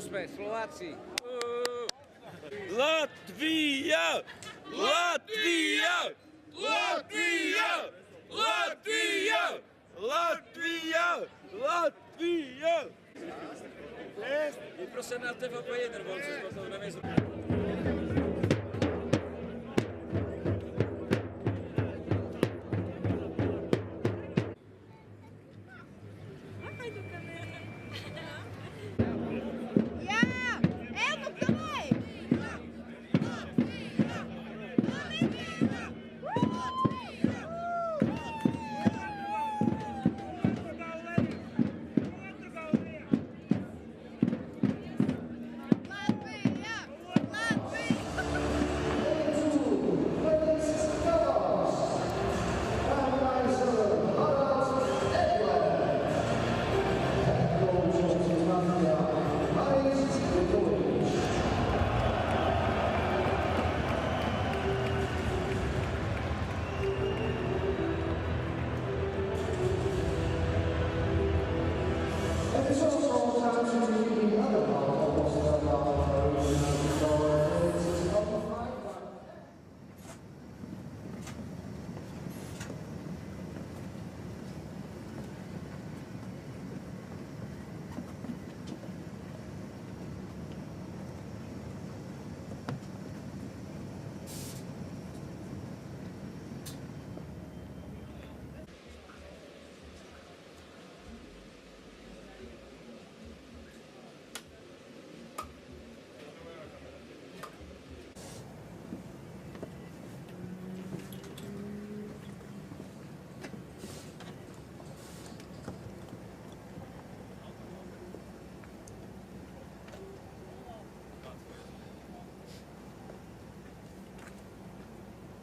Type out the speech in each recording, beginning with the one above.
sme, Slováci. Latvia! Latvia! Latvia! Latvia! Latvia! Latvia! I prosím na TVP 1, bol som potom na miesto.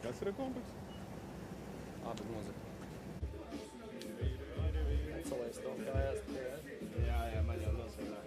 Kas ir komplekss? Abi mūzika. Atsalēs to kājās. Jā, man jau nosvarā.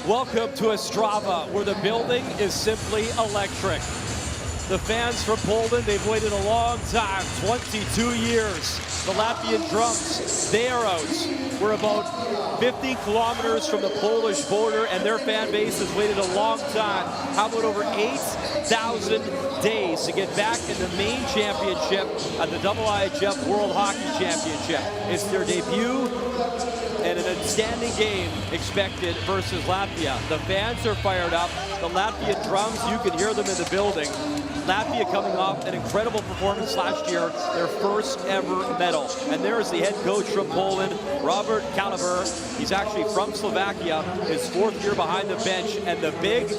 Welcome to Ostrava, where the building is simply electric. The fans from Poland, they've waited a long time, 22 years. The Latvian drums, they are out. We're about 50 kilometers from the Polish border, and their fan base has waited a long time. How about over 8,000 days to get back in the main championship at the IIHF World Hockey Championship. It's their debut, and an outstanding game expected versus Latvia. The fans are fired up. The Latvian drums, you can hear them in the building. Latvia coming off an incredible performance last year, their first ever medal. And there's the head coach from Poland, Robert Kaliber. He's actually from Slovakia, his fourth year behind the bench. And the big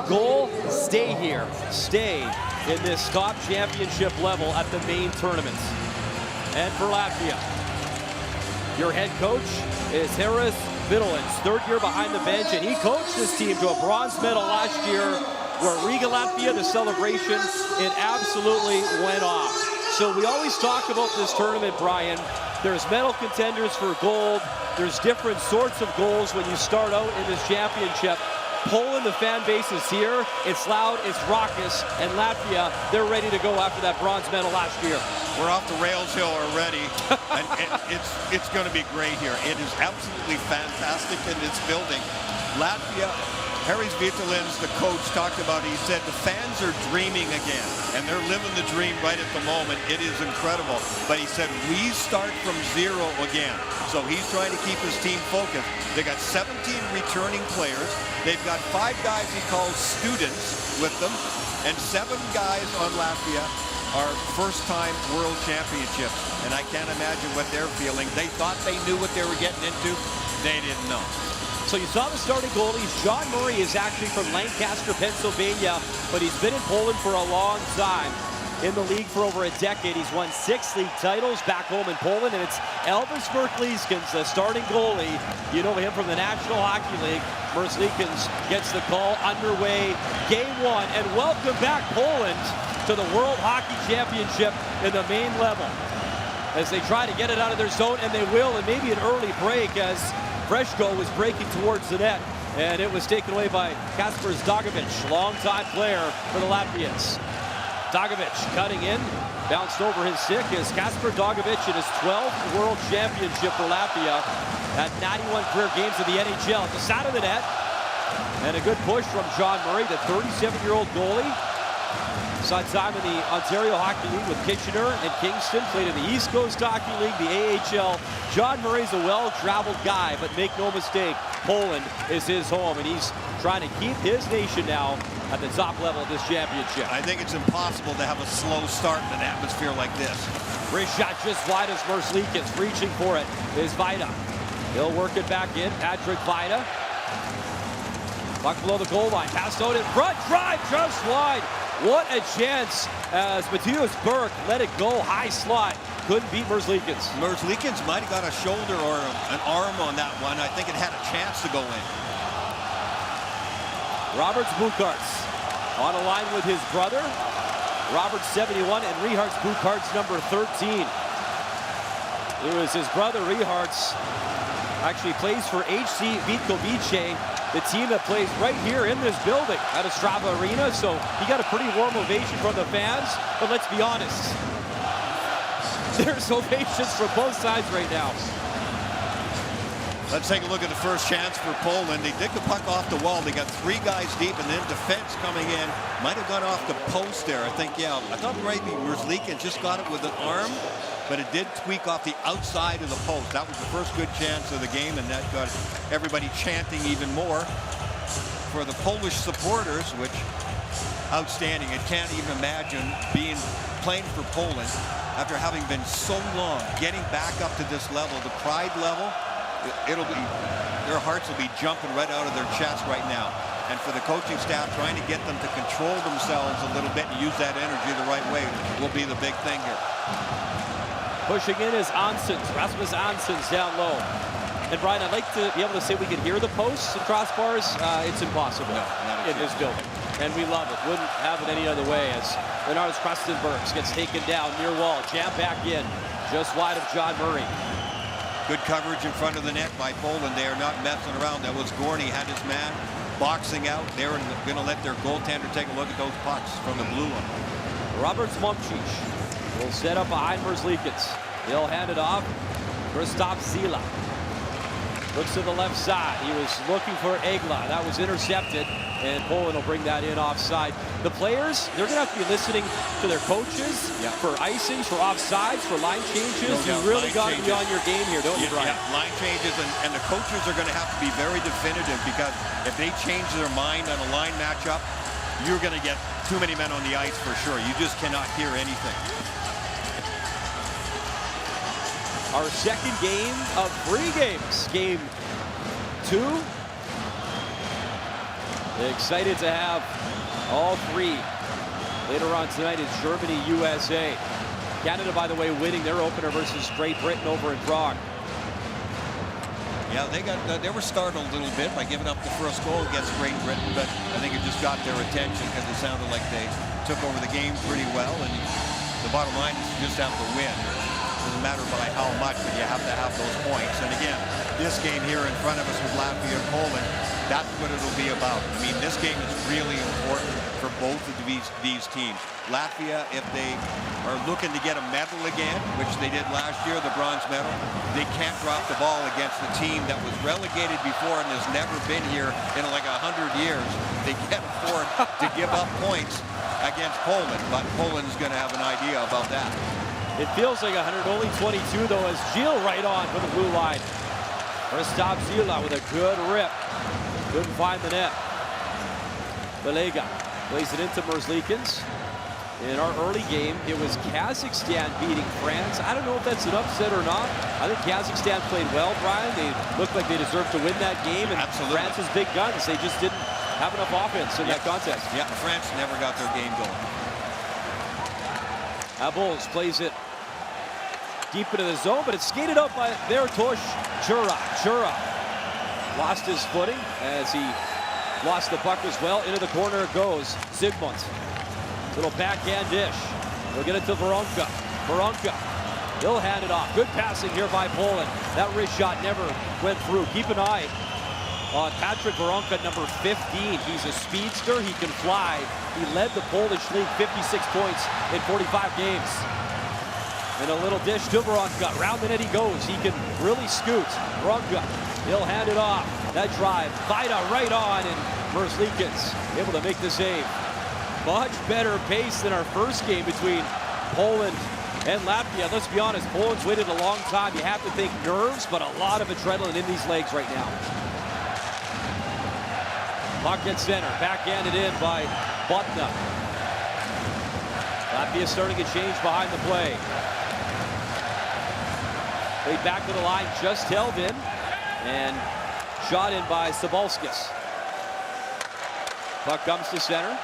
goal, stay here, stay in this top championship level at the main tournament. And for Latvia, your head coach is Harris Vidalins, third year behind the bench, and he coached this team to a bronze medal last year, where Riga, Latvia, the celebration, it absolutely went off. So we always talk about this tournament, Brian. There's medal contenders for gold. There's different sorts of goals when you start out in this championship. Poland, the fan base is here. It's loud, it's raucous, and Latvia, they're ready to go after that bronze medal last year. We're off the rails hill already, and it's going to be great here. It is absolutely fantastic in this building. Latvia, Harris Vidalins, the coach, talked about it. He said the fans are dreaming again, and they're living the dream right at the moment. It is incredible. But he said, we start from zero again. So he's trying to keep his team focused. They got 17 returning players. They've got 5 guys he calls students with them, and 7 guys on Latvia are first-time world championships. And I can't imagine what they're feeling. They thought they knew what they were getting into. They didn't know. So you saw the starting goalies. John Murray is actually from Lancaster, Pennsylvania, but he's been in Poland for a long time. In the league for over a decade. He's won 6 league titles back home in Poland, and it's Elvis Merklieskens, the starting goalie. You know him from the National Hockey League. Merklieskens gets the call underway. Game 1, and welcome back Poland to the World Hockey Championship in the main level. As they try to get it out of their zone, and they will, and maybe an early break as Freshko was breaking towards the net, and it was taken away by Kasper Dogovic, longtime player for the Latvians. Dogovic cutting in, bounced over his stick as Kasper Dogovic in his 12th World Championship for Latvia. Had 91 career games in the NHL at the side of the net. And a good push from John Murray, the 37-year-old goalie. Saw time in the Ontario Hockey League with Kitchener and Kingston. Played in the East Coast Hockey League, the AHL. John Murray's a well-traveled guy, but make no mistake, Poland is his home, and he's trying to keep his nation now at the top level of this championship. I think it's impossible to have a slow start in an atmosphere like this. Wrist shot just wide as Merklieskens reaching for it is Vida. He'll work it back in. Patrick Vida. Puck below the goal line. Passed out in front. Drive just wide. What a chance as Matthias Burke let it go. High slot. Couldn't beat Merklieskens. Merklieskens might have got a shoulder or an arm on that one. I think it had a chance to go in. Roberts Bukarts on a line with his brother. Roberts 71 and Rihards Bukarts number 13. It was his brother Rihards. Actually plays for HC Vitkovice, the team that plays right here in this building at Ostrava Arena. So he got a pretty warm ovation from the fans. But let's be honest, there's ovations from both sides right now. Let's take a look at the first chance for Poland. They dig the puck off the wall. They got 3 guys deep, and then defense coming in. Might have gone off the post there. I think, yeah. I thought maybe Merklieskens just got it with an arm, but it did tweak off the outside of the post. That was the first good chance of the game, and that got everybody chanting even more. For the Polish supporters, which, outstanding. I can't even imagine playing for Poland after having been so long, getting back up to this level, the pride level. Their hearts will be jumping right out of their chest right now. And for the coaching staff, trying to get them to control themselves a little bit and use that energy the right way will be the big thing here. Pushing in is Ansons. Rasmus Ansons down low. And Brian, I'd like to be able to say we can hear the posts and crossbars. It's impossible in this building. And we love it. Wouldn't have it any other way as Lennarts Krastenbergs gets taken down near wall. Jam back in. Just wide of John Murray. Good coverage in front of the net by Poland. They are not messing around. That was Gorney, had his man boxing out. They're going to let their goaltender take a look at those pucks from the blue one. Robert Momcic will set up behind Merzlikins. He'll hand it off. Kristaps Zila looks to the left side. He was looking for Egla. That was intercepted, and Poland will bring that in offside. The players, they're going to have to be listening to their coaches for icings, for offsides, for line changes. You really got to be on your game here, don't you, Brian? Yeah, line changes, and the coaches are going to have to be very definitive, because if they change their mind on a line matchup, you're going to get too many men on the ice for sure. You just cannot hear anything. Our second game of 3 games. Game 2. Excited to have all 3 later on tonight in Germany, USA. Canada, by the way, winning their opener versus Great Britain over in Prague. Yeah, they were startled a little bit by giving up the first goal against Great Britain, but I think it just got their attention because it sounded like they took over the game pretty well. And the bottom line is you just have to win. It doesn't matter by how much, but you have to have those points. And again, this game here in front of us with Latvia and Poland, that's what it'll be about. I mean, this game is really important for both of these teams. Latvia, if they are looking to get a medal again, which they did last year, the bronze medal, they can't drop the ball against a team that was relegated before and has never been here in like 100 years. They can't afford to give up points against Poland, but Poland is going to have an idea about that. It feels like 100, only 22 though, as Gilles right on for the blue line. Kristaps Zila with a good rip. Couldn't find the net. Belega plays it into Merzlikins. In our early game, it was Kazakhstan beating France. I don't know if that's an upset or not. I think Kazakhstan played well, Brian. They looked like they deserved to win that game. And Absolutely. France's big guns, they just didn't have enough offense in that contest. Yeah, France never got their game going. Abols plays it deep into the zone, but it's skated up by Bertosz Jura. Jura lost his footing as he lost the puck as well. Into the corner it goes. Zygmunt. Little backhand dish. We'll get it to Veronka. Veronka. He'll hand it off. Good passing here by Poland. That wrist shot never went through. Keep an eye on Patrick Veronka, number 15. He's a speedster. He can fly. He led the Polish league, 56 points in 45 games. And a little dish to Veronka. Round the net he goes. He can really scoot. Veronka. He'll hand it off. That drive. Vida right on, and Merzlikins able to make the save. Much better pace than our first game between Poland and Latvia. Let's be honest, Poland's waited a long time. You have to think nerves, but a lot of adrenaline in these legs right now. Puck at center, backhanded in by Butna. Latvia starting a change behind the play. Played back to the line, just held in, and shot in by Sabalskis. Puck comes to center.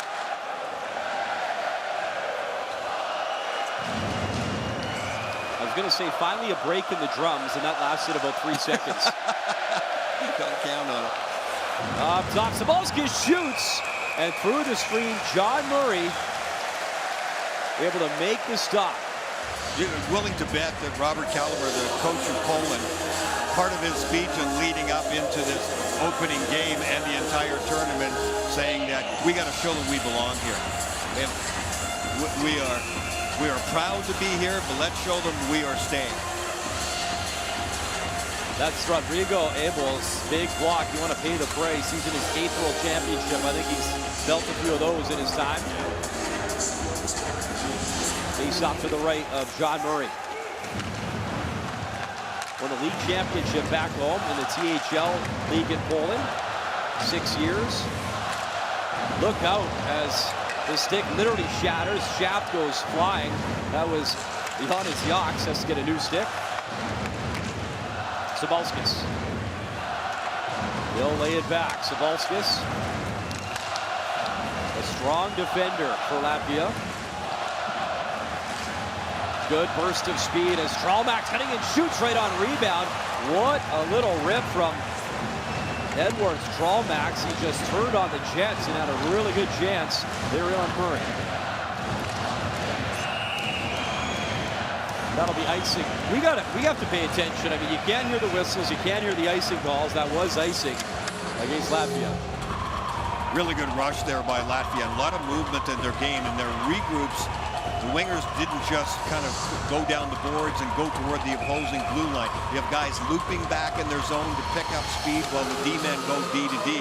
I was going to say finally a break in the drums, and that lasted about 3 seconds. Don't count on it. Up top, Sabalskis shoots, and through the screen, John Murray able to make the stop. You're willing to bet that Robert Caliber, the coach of Poland, part of his speech and leading up into this opening game and the entire tournament, saying that we got to show that we belong here. And we are proud to be here, but let's show them we are staying. That's Rodrigo Abols, big block. You want to pay the price. He's in his 8th World Championship. I think he's felt a few of those in his time. Face off to the right of John Murray. Won the league championship back home in the THL league in Poland. 6 years. Look out as the stick literally shatters. Shaft goes flying. That was Johannes Jaks. Has to get a new stick. Sabalskis. He'll lay it back. Sabalskis. A strong defender for Latvia. Good burst of speed as Stralmax heading and shoots right on rebound. What a little rip from Edward Stralmax. He just turned on the Jets and had a really good chance there on Murray. That'll be icing. We have to pay attention. I mean, you can't hear the whistles, you can't hear the icing calls. That was icing against Latvia. Really good rush there by Latvia. A lot of movement in their game, and their regroups. The wingers didn't just kind of go down the boards and go toward the opposing blue line. You have guys looping back in their zone to pick up speed while the D-men go D to D.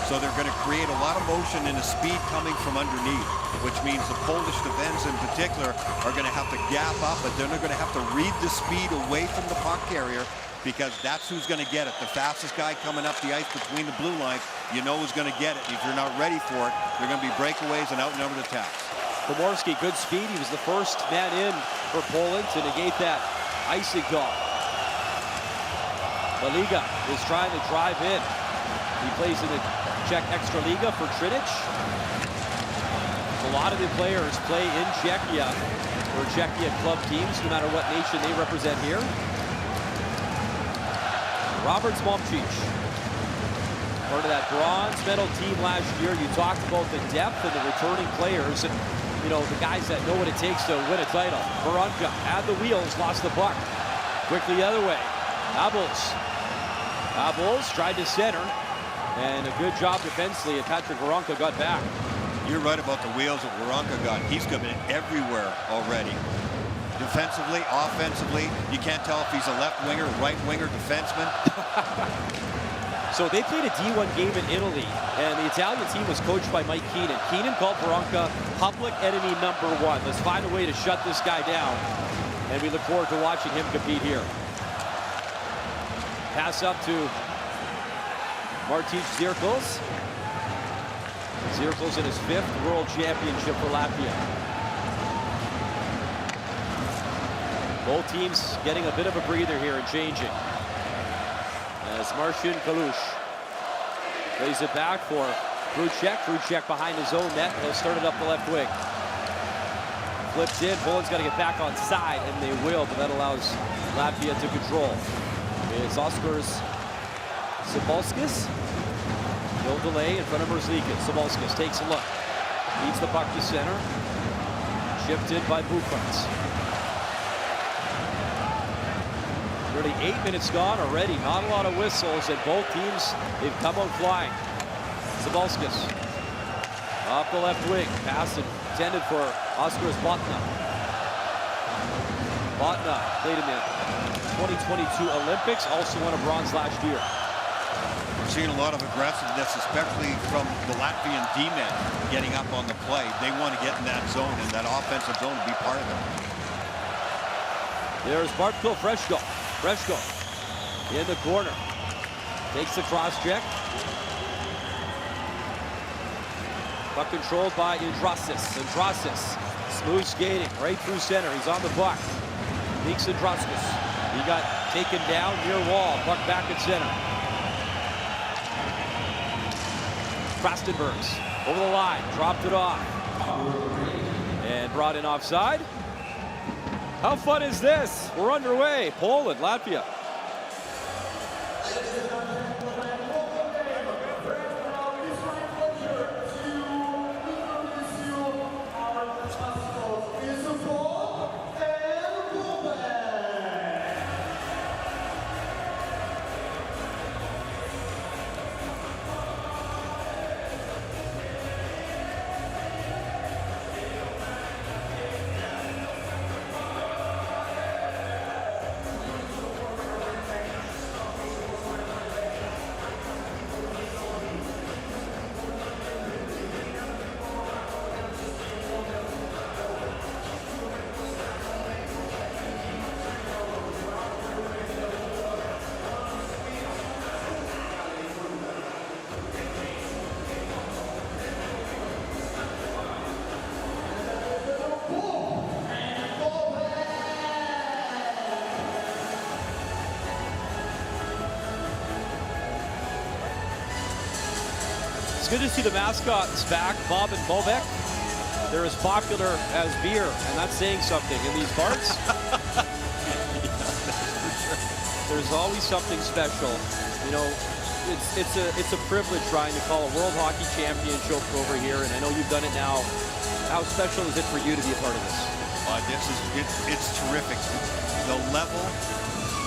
So they're going to create a lot of motion and a speed coming from underneath, which means the Polish defense in particular are going to have to gap up, but then they're going to have to read the speed away from the puck carrier, because that's who's going to get it. The fastest guy coming up the ice between the blue lines, you know who's going to get it. If you're not ready for it, they're going to be breakaways and outnumbered attacks. Pomorski, good speed. He was the first man in for Poland to negate that icing call. La Liga is trying to drive in. He plays in the Czech Extraliga for Trinic. A lot of the players play in Czechia or Czechia club teams, no matter what nation they represent here. Robert Momcic, part of that bronze medal team last year. You talked about the depth of the returning players and, you know, the guys that know what it takes to win a title. Veronka had the wheels, lost the puck. Quickly the other way. Abels tried to center, and a good job defensively, and Patrick Veronka got back. You're right about the wheels that Veronka got. He's coming everywhere already. Defensively, offensively, you can't tell if he's a left winger, right winger, defenseman. So they played a D1 game in Italy, and the Italian team was coached by Mike Keenan. Keenan called Veronka public enemy #1. Let's find a way to shut this guy down, and we look forward to watching him compete here. Pass up to Martic Zirkles. Zirkles in his 5th World Championship for Latvia. Both teams getting a bit of a breather here and changing. As Marcin Kalush plays it back for Kruchek. Kruchek behind his own net. He'll start it up the left wing. Flips in. Poland's got to get back on side, and they will, but that allows Latvia to control. It's Oskars Sabalskis. No delay in front of Merzlikins. Sabalskis takes a look. Leads the puck to center. Chipped in by Buchholz. Nearly 8 minutes gone already. Not a lot of whistles, and both teams, they've come out flying. Sabalskis off the left wing. Pass intended for Oskars Botna. Botna played in the 2022 Olympics, also won a bronze last year. We're seeing a lot of aggressiveness, especially from the Latvian D-men getting up on the play. They want to get in that zone, and that offensive zone to be part of it. There's Bartko Freshko. Freshko in the corner. Takes the cross check. Puck controlled by Indrasis. Indrasis, smooth skating right through center. He's on the puck. Leaks Indrasis. He got taken down near wall. Puck back at center. Krastenbergs over the line. Dropped it off. And brought in offside. How fun is this? We're underway. Poland, Latvia. It's good to see the mascots back, Bob and Bobek. They're as popular as beer, and that's saying something in these parts. There's always something special. You know, it's a privilege trying to call a World Hockey Championship over here, and I know you've done it now. How special is it for you to be a part of this? It's terrific. The level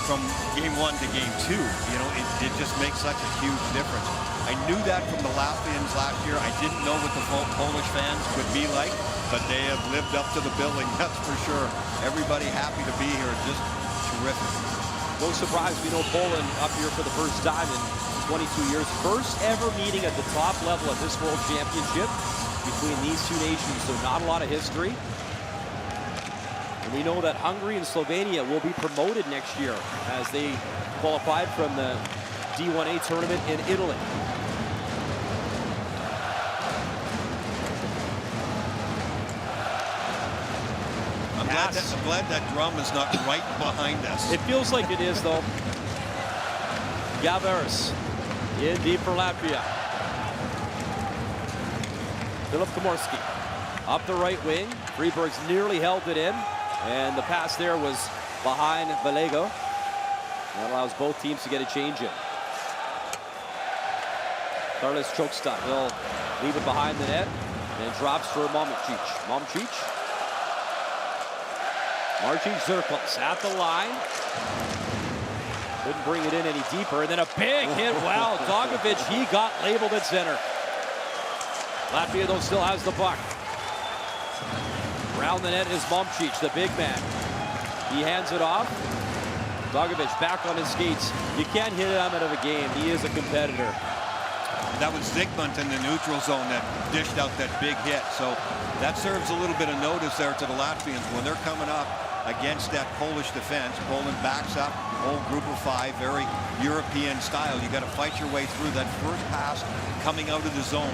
from game 1 to game 2, you know, it just makes such a huge difference. I knew that from the Latvians last year. I didn't know what the Polish fans would be like, but they have lived up to the billing, that's for sure. Everybody happy to be here, just terrific. No surprise, we know Poland up here for the first time in 22 years. First ever meeting at the top level of this World Championship between these two nations, so not a lot of history. And we know that Hungary and Slovenia will be promoted next year as they qualified from the D1A tournament in Italy. I'm glad that drum is not right behind us. It feels like it is, though. Gavers in deep for Latvia. Filip Komorski up the right wing. Freeburg's nearly held it in, and the pass there was behind Valego. That allows both teams to get a change in. Carlos Chokstad, he'll leave it behind the net, and drops for Momcic. Marcin Zirkles at the line. Couldn't bring it in any deeper, and then a big hit. Wow, Dogovic, he got labeled at center. Latvia, though, still has the puck. Around the net is Momcic, the big man. He hands it off. Dogovic back on his skates. You can't hit him out of a game. He is a competitor. That was Zygmunt in the neutral zone that dished out that big hit. So that serves a little bit of notice there to the Latvians when they're coming up against that Polish defense. Poland backs up, whole group of 5, very European style. You got to fight your way through that first pass coming out of the zone.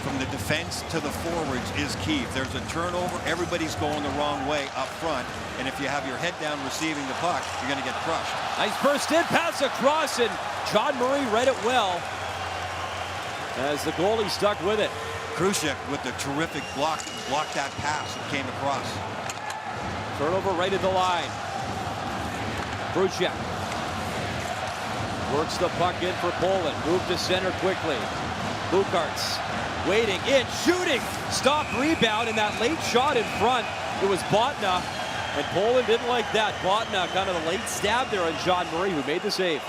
From the defense to the forwards is key. If there's a turnover, everybody's going the wrong way up front. And if you have your head down receiving the puck, you're going to get crushed. Nice burst in, pass across, and John Murray read it well as the goalie stuck with it. Krusek with the terrific block that pass that came across. Turnover right at the line. Krusek works the puck in for Poland. Move to center quickly. Bukarts waiting in, shooting, stop, rebound, and that late shot in front. It was Botna, and Poland didn't like that. Botna, kind of the late stab there on John Murray, who made the save.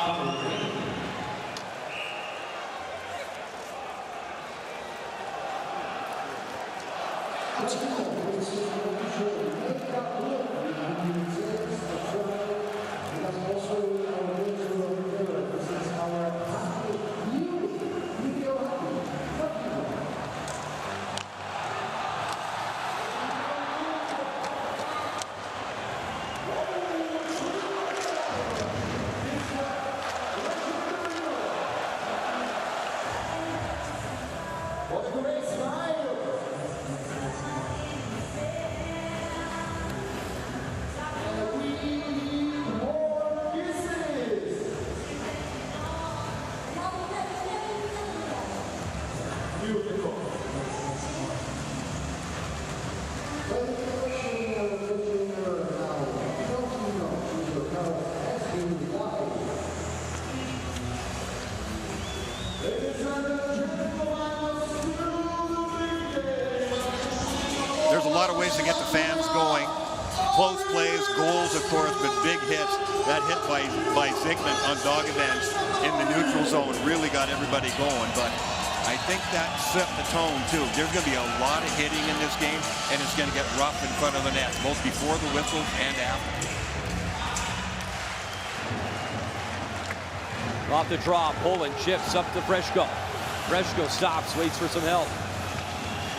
There's a lot of ways to get the fans going. Close plays, goals, of course, but big hits. That hit by Zygmunt on Dogovic in the neutral zone really got everybody going. But I think that set the tone, too. There's going to be a lot of hitting in this game, and it's going to get rough in front of the net, both before the whistles and after. Off the draw, Poland chips up to Freshko. Freshko stops, waits for some help.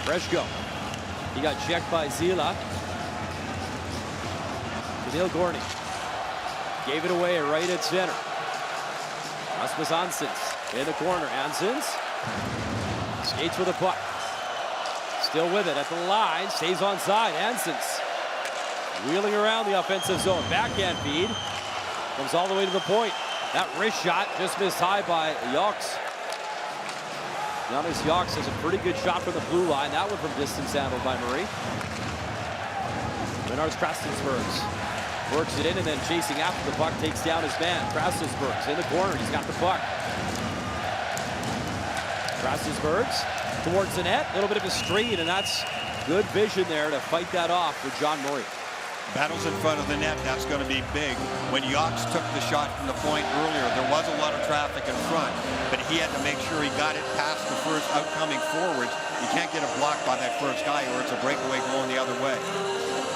Freshko. He got checked by Zila. Neil Gorney gave it away right at center. Rasmus Ansens in the corner. Ansens skates with the puck. Still with it at the line. Stays on side. Ansens wheeling around the offensive zone. Backhand feed. Comes all the way to the point. That wrist shot just missed high by Yoks. Janis Yoks has a pretty good shot from the blue line. That one from distance handled by Murray. Lennart Krasensbergs works it in and then chasing after the puck takes down his man. Krasensbergs in the corner. He's got the puck. Krasensbergs towards the net. A little bit of a screen, and that's Good vision there to fight that off with John Murray. Battles in front of the net, that's going to be big. When Yachts took the shot from the point earlier, there was a lot of traffic in front, but he had to make sure he got it past the first outcoming forwards. You can't get a block by that first guy or it's a breakaway going the other way.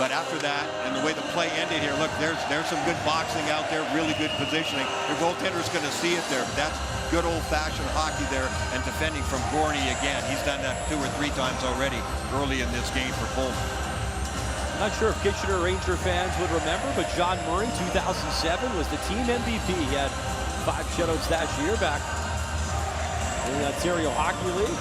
But after that, and the way the play ended here, look, there's some good boxing out there, really good positioning. Your goaltender's going to see it there, but that's good old-fashioned hockey there, and defending from Gorney again. He's done that 2 or 3 times already early in this game for Poland. Not sure if Kitchener Ranger fans would remember, but John Murray, 2007, was the team MVP. He had 5 shutouts that year back in the Ontario Hockey League.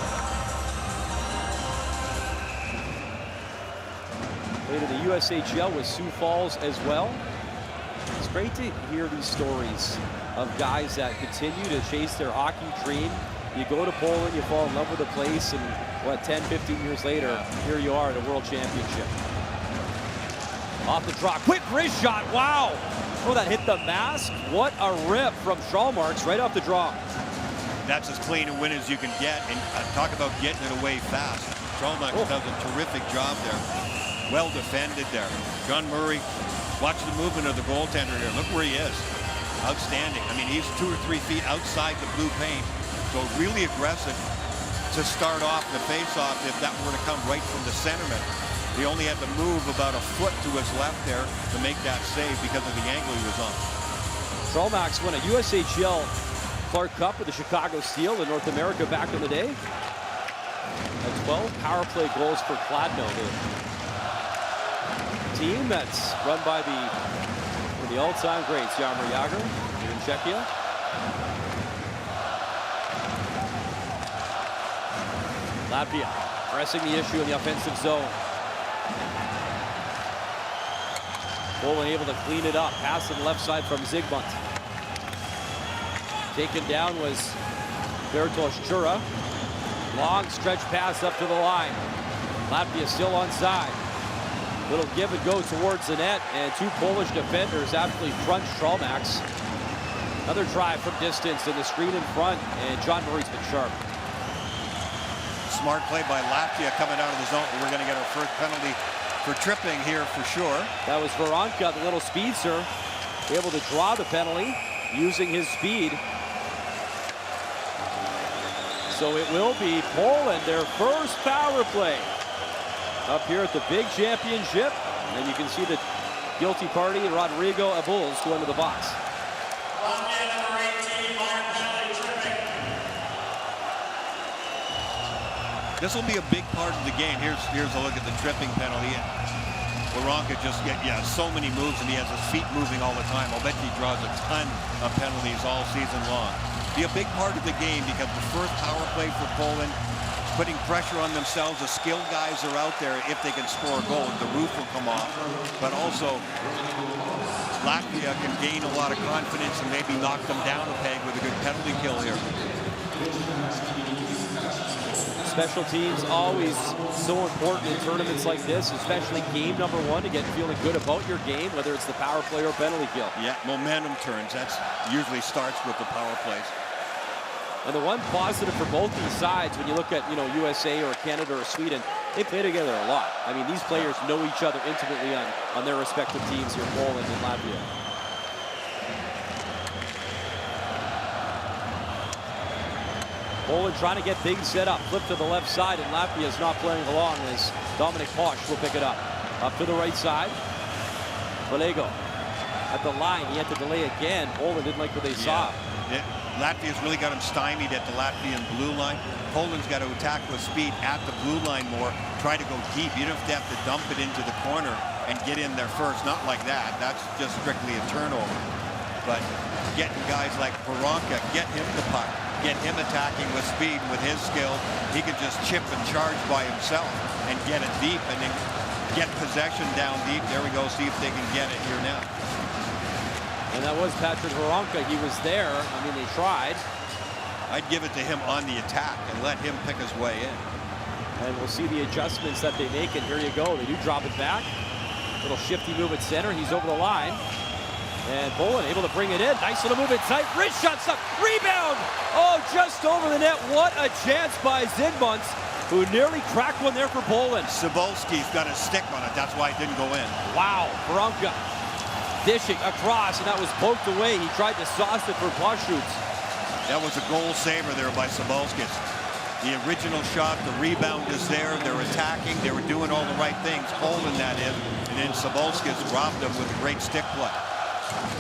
Played in the USHL with Sioux Falls as well. It's great to hear these stories of guys that continue to chase their hockey dream. You go to Poland, you fall in love with the place, and what, 10, 15 years later, here you are at a World Championship. Off the draw, quick wrist shot, wow! Oh, that hit the mask. What a rip from Stralmarks right off the draw. That's as clean a win as you can get, and talk about getting it away fast. Stralmarks does a terrific job there. Well defended there. John Murray, watch the movement of the goaltender here. Look where he is. Outstanding. I mean, he's 2 or 3 feet outside the blue paint, so really aggressive to start off the face-off if that were to come right from the centerman. He only had to move about a foot to his left there to make that save because of the angle he was on. Stralmarks won a USHL Clark Cup with the Chicago Steel in North America back in the day. And 12 power play goals for Kladno. The team that's run by the all-time greats, Jaromir Jagr here in Czechia. Latvia pressing the issue in the offensive zone. Poland able to clean it up. Pass to the left side from Zygmunt. Taken down was Bertosz Jura. Long stretch pass up to the line. Latvia still onside. Little give and go towards the net, and 2 Polish defenders actually front Stralmarks. Another try from distance in the screen in front, and John Murray's been sharp. Smart play by Latvia coming out of the zone. We're going to get our first penalty for tripping here for sure. That was Veronka, the little speedster, able to draw the penalty using his speed. So it will be Poland, their first power play up here at the big championship. And you can see the guilty party, Rodrigo Abuls, going to the box. This will be a big part of the game. Here's a look at the tripping penalty. Veronka just so many moves, and he has his feet moving all the time. I'll bet he draws a ton of penalties all season long. Be a big part of the game because the first power play for Poland is putting pressure on themselves. The skilled guys are out there. If they can score a goal, the roof will come off. But also, Latvia can gain a lot of confidence and maybe knock them down a peg with a good penalty kill here. Special teams always so important in tournaments like this, especially game number 1, to get feeling good about your game, whether it's the power play or penalty kill. Yeah, momentum turns. That's usually starts with the power plays. And the one positive for both these sides, when you look at, USA or Canada or Sweden, they play together a lot. I mean, these players know each other intimately on their respective teams here, Poland and Latvia. Poland trying to get things set up. Flip to the left side, and Latvia is not playing along as Dominic Posch will pick it up. Up to the right side. Valego at the line. He had to delay again. Poland didn't like what they saw. Yeah. Latvia's really got him stymied at the Latvian blue line. Poland's got to attack with speed at the blue line more. Try to go deep. You don't have to dump it into the corner and get in there first. Not like that. That's just strictly a turnover. But getting guys like Veronka, get him the puck. Get him attacking with speed, with his skill. He could just chip and charge by himself and get it deep and then get possession down deep. There we go. See if they can get it here now. And that was Patrick Veronka. He was there. I mean, they tried. I'd give it to him on the attack and let him pick his way in. And we'll see the adjustments that they make. And here you go. They do drop it back. Little shifty move at center. He's over the line. And Poland able to bring it in. Nice little move inside. Wrist shot, stuck. Rebound! Oh, just over the net. What a chance by Zygmunt. who nearly cracked one there for Poland. Cebulski's got a stick on it. That's why it didn't go in. Wow, Veronka dishing across, and that was poked away. He tried to sauce it for Pashut's. That was a goal saver there by Cebulskis. The original shot, the rebound is there. They're attacking. They were doing all the right things. Poland, that is. And then Cebulskis robbed them with a great stick play.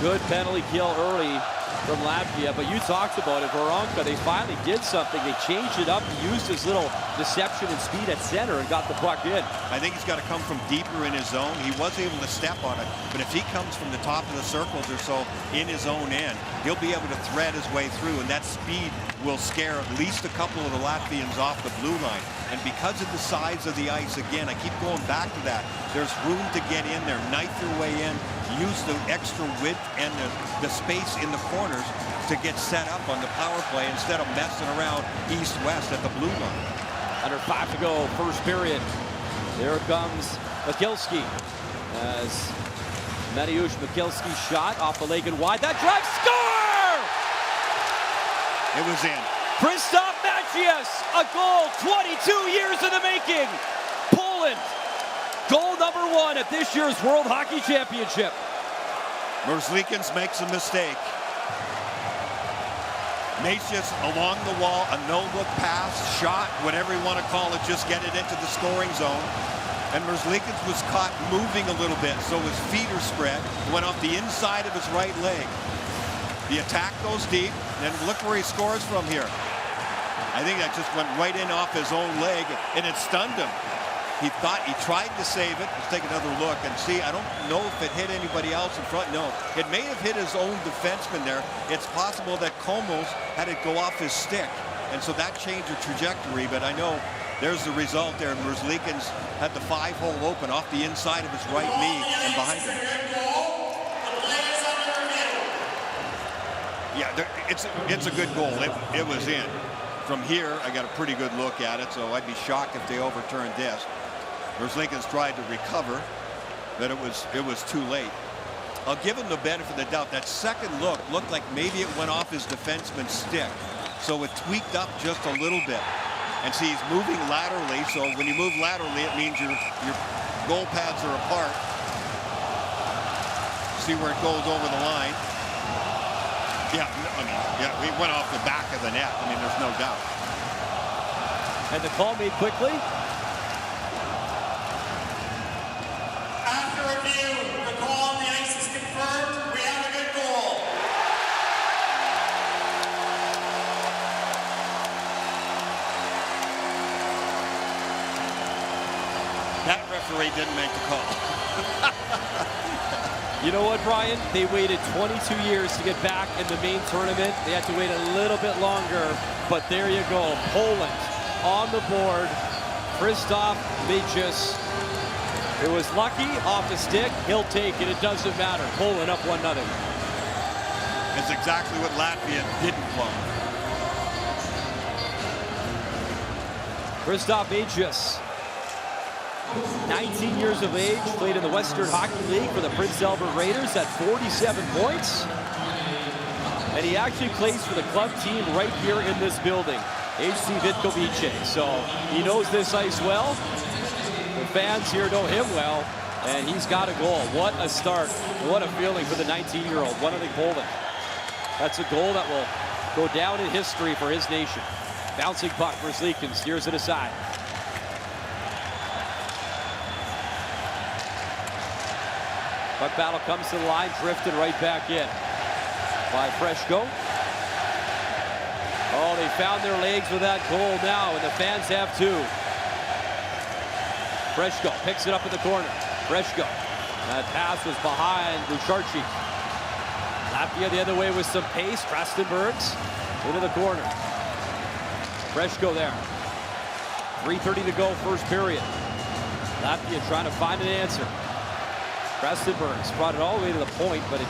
Good penalty kill early from Latvia, but you talked about it, Veronka, they finally did something. They changed it up. He used his little deception and speed at center and got the puck in. I think he's got to come from deeper in his zone. He was able to step on it, but if he comes from the top of the circles or so in his own end, he'll be able to thread his way through, and that speed will scare at least a couple of the Latvians off the blue line. And because of the size of the ice, again, I keep going back to that, there's room to get in there, knife your way in, use the extra width and the space in the corners to get set up on the power play instead of messing around east-west at the blue line. Under 5 to go, first period. There comes Mikilski as Mariusz Mikilski shot off the leg and wide. That drive, score! It was in. Krzysztof Macias, a goal 22 years in the making. Poland, goal number 1 at this year's World Hockey Championship. Merzlikins makes a mistake. Macias along the wall, a no-look pass, shot, whatever you want to call it, just get it into the scoring zone. And Merzlikins was caught moving a little bit, so his feet are spread, went off the inside of his right leg. The attack goes deep, and look where he scores from here. I think that just went right in off his own leg, and it stunned him. He tried to save it. Let's take another look and see. I don't know if it hit anybody else in front. No, it may have hit his own defenseman there. It's possible that Komos had it go off his stick, and so that changed the trajectory, but I know there's the result there. Merzlikins had the 5-hole open off the inside of his right knee and behind him. Yeah, it's a good goal. It was in. From here, I got a pretty good look at it, so I'd be shocked if they overturned this. Merzlikins tried to recover, but it was too late. I'll give him the benefit of the doubt. That second look looked like maybe it went off his defenseman's stick, so it tweaked up just a little bit. And see, he's moving laterally, so when you move laterally, it means your goal pads are apart. See where it goes over the line. Yeah, I mean, yeah, we went off the back of the net. I mean, there's no doubt. And the call made quickly. After review, the call on the ice is confirmed. We have a good goal. That referee didn't make the call. You know what, Brian? They waited 22 years to get back in the main tournament. They had to wait a little bit longer, but there you go. Poland on the board. Krzysztof Macias. It was lucky off the stick. He'll take it. It doesn't matter. Poland up 1-0. It's exactly what Latvia didn't want. Krzysztof Macias, 19 years of age, played in the Western Hockey League for the Prince Albert Raiders at 47 points. And he actually plays for the club team right here in this building, HC Vitkovice. So he knows this ice well. The fans here know him well, and he's got a goal. What a start. What a feeling for the 19-year-old, 1-0 Poland. That's a goal that will go down in history for his nation. Bouncing puck, Merzlikins steers it aside. Puck battle comes to the line, drifted right back in by Freshko. Oh, they found their legs with that goal now, and the fans have too. Freshko picks it up in the corner. Freshko. That pass was behind Lucharczyk. Latvia the other way with some pace. Krastenbergs into the corner. Freshko there. 3:30 to go, first period. Latvia trying to find an answer. Krastenbergs brought it all the way to the point, but it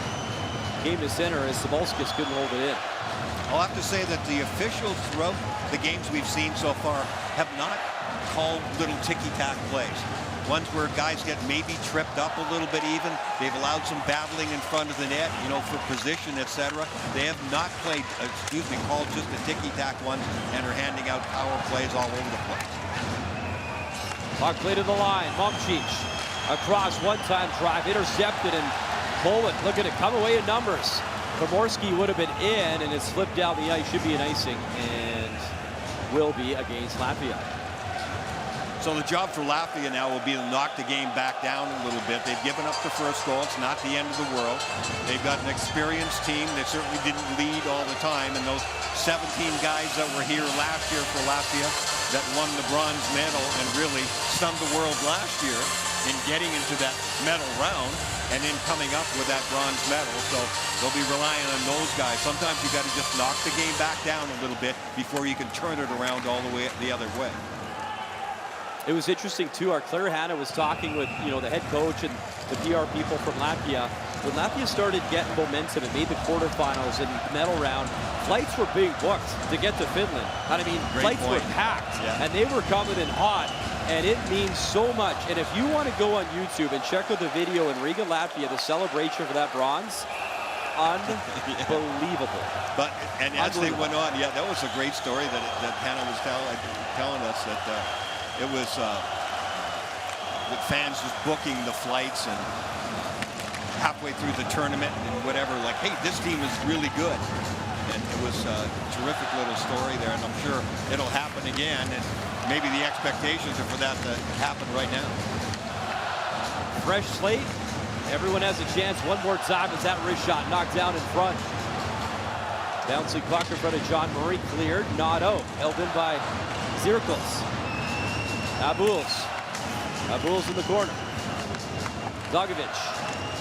came to center as Cebulskis couldn't hold it in. I'll have to say that the officials throughout the games we've seen so far have not called little ticky-tack plays. ones where guys get maybe tripped up a little bit even. They've allowed some battling in front of the net, you know, for position, etc. They have not played, called just the ticky-tack ones and are handing out power plays all over the place. Puck play to the line. Momcic across, one-time drive, intercepted, and Poland, look at it, come away in numbers. Pomorski would have been in, and it's flipped down the ice. Should be an icing, and will be against Latvia. So the job for Latvia now will be to knock the game back down a little bit. They've given up the first goal. It's not the end of the world. They've got an experienced team. They certainly didn't lead all the time. And those 17 guys that were here last year for Latvia that won the bronze medal and really stunned the world last year in getting into that medal round and then coming up with that bronze medal. So they'll be relying on those guys. Sometimes you got to just knock the game back down a little bit before you can turn it around all the way the other way. It was interesting too. Our Claire Hanna was talking with, you know, the head coach and the PR people from Latvia. When Latvia started getting momentum and made the quarterfinals and medal round, flights were being booked to get to Finland. And I mean, flights were packed, and they were coming in hot. And it means so much. And if you want to go on YouTube and check out the video in Riga, Latvia, the celebration for that bronze, unbelievable. But and as they went on, yeah, that was a great story that Hannah was telling us that it was with fans just booking the flights and halfway through the tournament and whatever, like, hey, this team is really good. And it was a terrific little story there, and I'm sure it'll happen again. And maybe the expectations are for that to happen right now. Fresh slate. Everyone has a chance one more time as that wrist shot knocked down in front. Bouncing puck in front of John Murray, cleared, not out. Held in by Zirkles. Abuls in the corner. Zagovic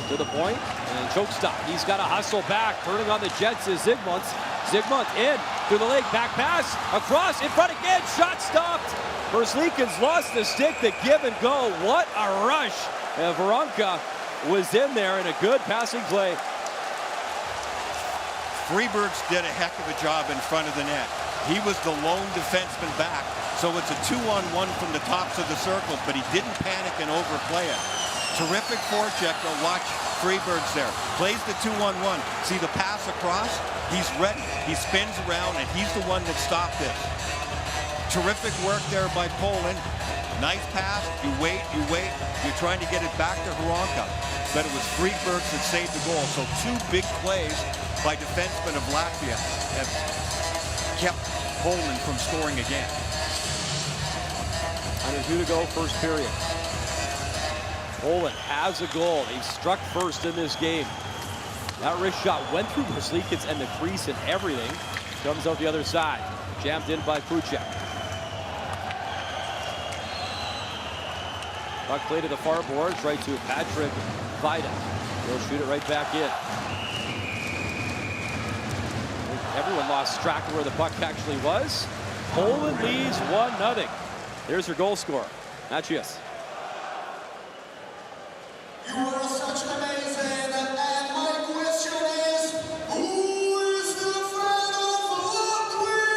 to the point, and choke stop. He's got to hustle back. Turning on the Jets is Zygmunt. Zygmunt in, through the leg, back pass, across, in front again, shot stopped. Versleekens lost the stick, the give and go. What a rush. And Veronka was in there in a good passing play. Freebergs did a heck of a job in front of the net. He was the lone defenseman back, so it's a 2-on-1 from the tops of the circle, but he didn't panic and overplay it. Terrific forecheck, but watch Freebergs there. Plays the 2-on-1. See the pass across? He's ready. He spins around, and he's the one that stopped it. Terrific work there by Poland. Nice pass. You wait. You're trying to get it back to Haronka, but it was Freebergs that saved the goal. So two big plays by defensemen of Latvia have kept Poland from scoring again. Under 2 to go, first period. Poland has a goal. They struck first in this game. That wrist shot went through Versleekens and the crease and everything. Comes out the other side. Jammed in by Kuchek. Puck play to the far boards, right to Patrick Vida. He'll shoot it right back in. Everyone lost track of where the puck actually was. Poland leads 1-0. There's her goal scorer, Macias. You are such an amazing, and my question is, who is the fan of Latvia?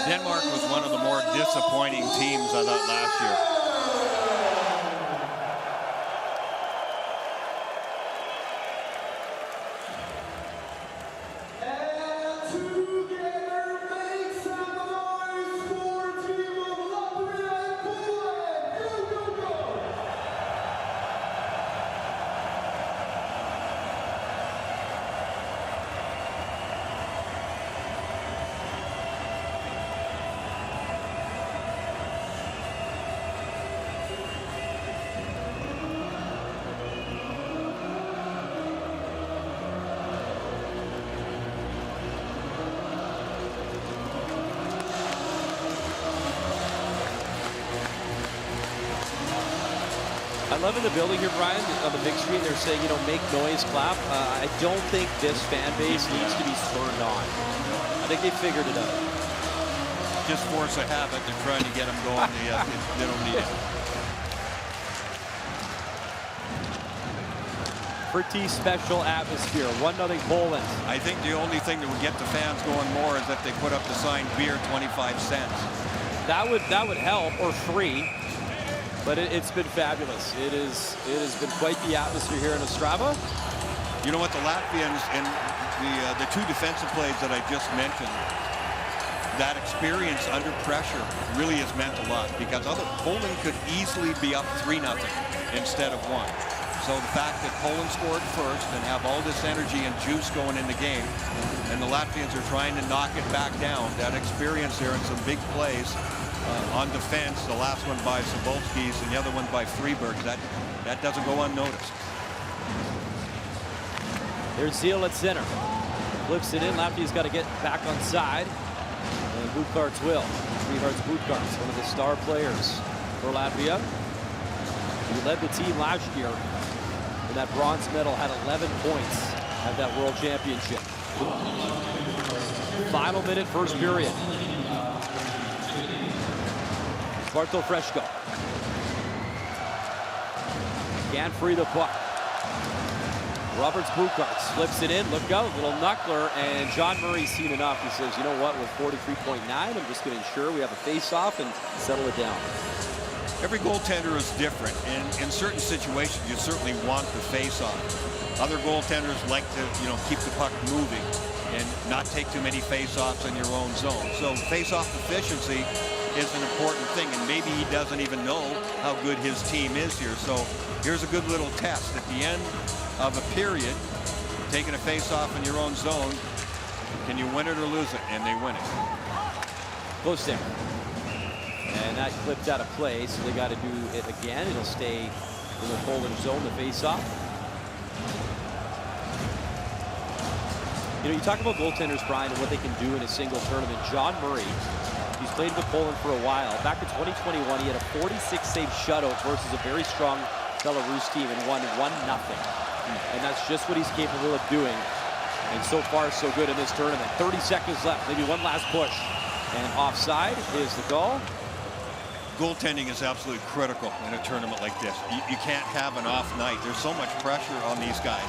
Denmark was one of the more disappointing teams, I thought, last year. I love in the building here, Brian, on the big screen, they're saying, you know, make noise, clap. I don't think this fan base needs to be spurred on. I think they figured it out. Just force a habit. They're trying to get them going. They don't need it. pretty special atmosphere. 1-0 Poland. I think the only thing that would get the fans going more is if they put up the sign beer 25 cents. That would help, or free. But it's been fabulous. It has been quite the atmosphere here in Ostrava. You know what, the Latvians and the two defensive plays that I just mentioned, that experience under pressure really has meant a lot, because Poland could easily be up 3-0 instead of 1. So the fact that Poland scored first and have all this energy and juice going in the game, and the Latvians are trying to knock it back down, that experience there and some big plays on defense, the last one by Sobolskis and the other one by Freeberg, that doesn't go unnoticed. There's Zeal at center. Flips it in. Latvia's got to get back on side. And Bukarts will. Sweethearts Bukarts, one of the star players for Latvia. He led the team last year. And that bronze medal, had 11 points at that World Championship. Final minute, first period. Bartol Freshko. Can't free the puck. Roberts Bukarts flips it in. Look out, little knuckler, and John Murray's seen enough. He says, you know what, with 43.9, I'm just going to ensure we have a face-off and settle it down. Every goaltender is different, and in certain situations, you certainly want the face-off. Other goaltenders like to, keep the puck moving and not take too many face-offs in your own zone. So face-off efficiency is an important thing, and maybe he doesn't even know how good his team is here. So here's a good little test at the end of a period, taking a face-off in your own zone. Can you win it or lose it? And they win it. Close there. And that clipped out of play, so they got to do it again. It'll stay in the Poland zone, the face-off. You talk about goaltenders, Brian, and what they can do in a single tournament. John Murray, he's played with Poland for a while. Back in 2021, he had a 46-save shutout versus a very strong Belarus team and won 1-0. And that's just what he's capable of doing. And so far, so good in this tournament. 30 seconds left, maybe one last push. And offside is the goal. Goaltending is absolutely critical in a tournament like this. You can't have an off night. There's so much pressure on these guys.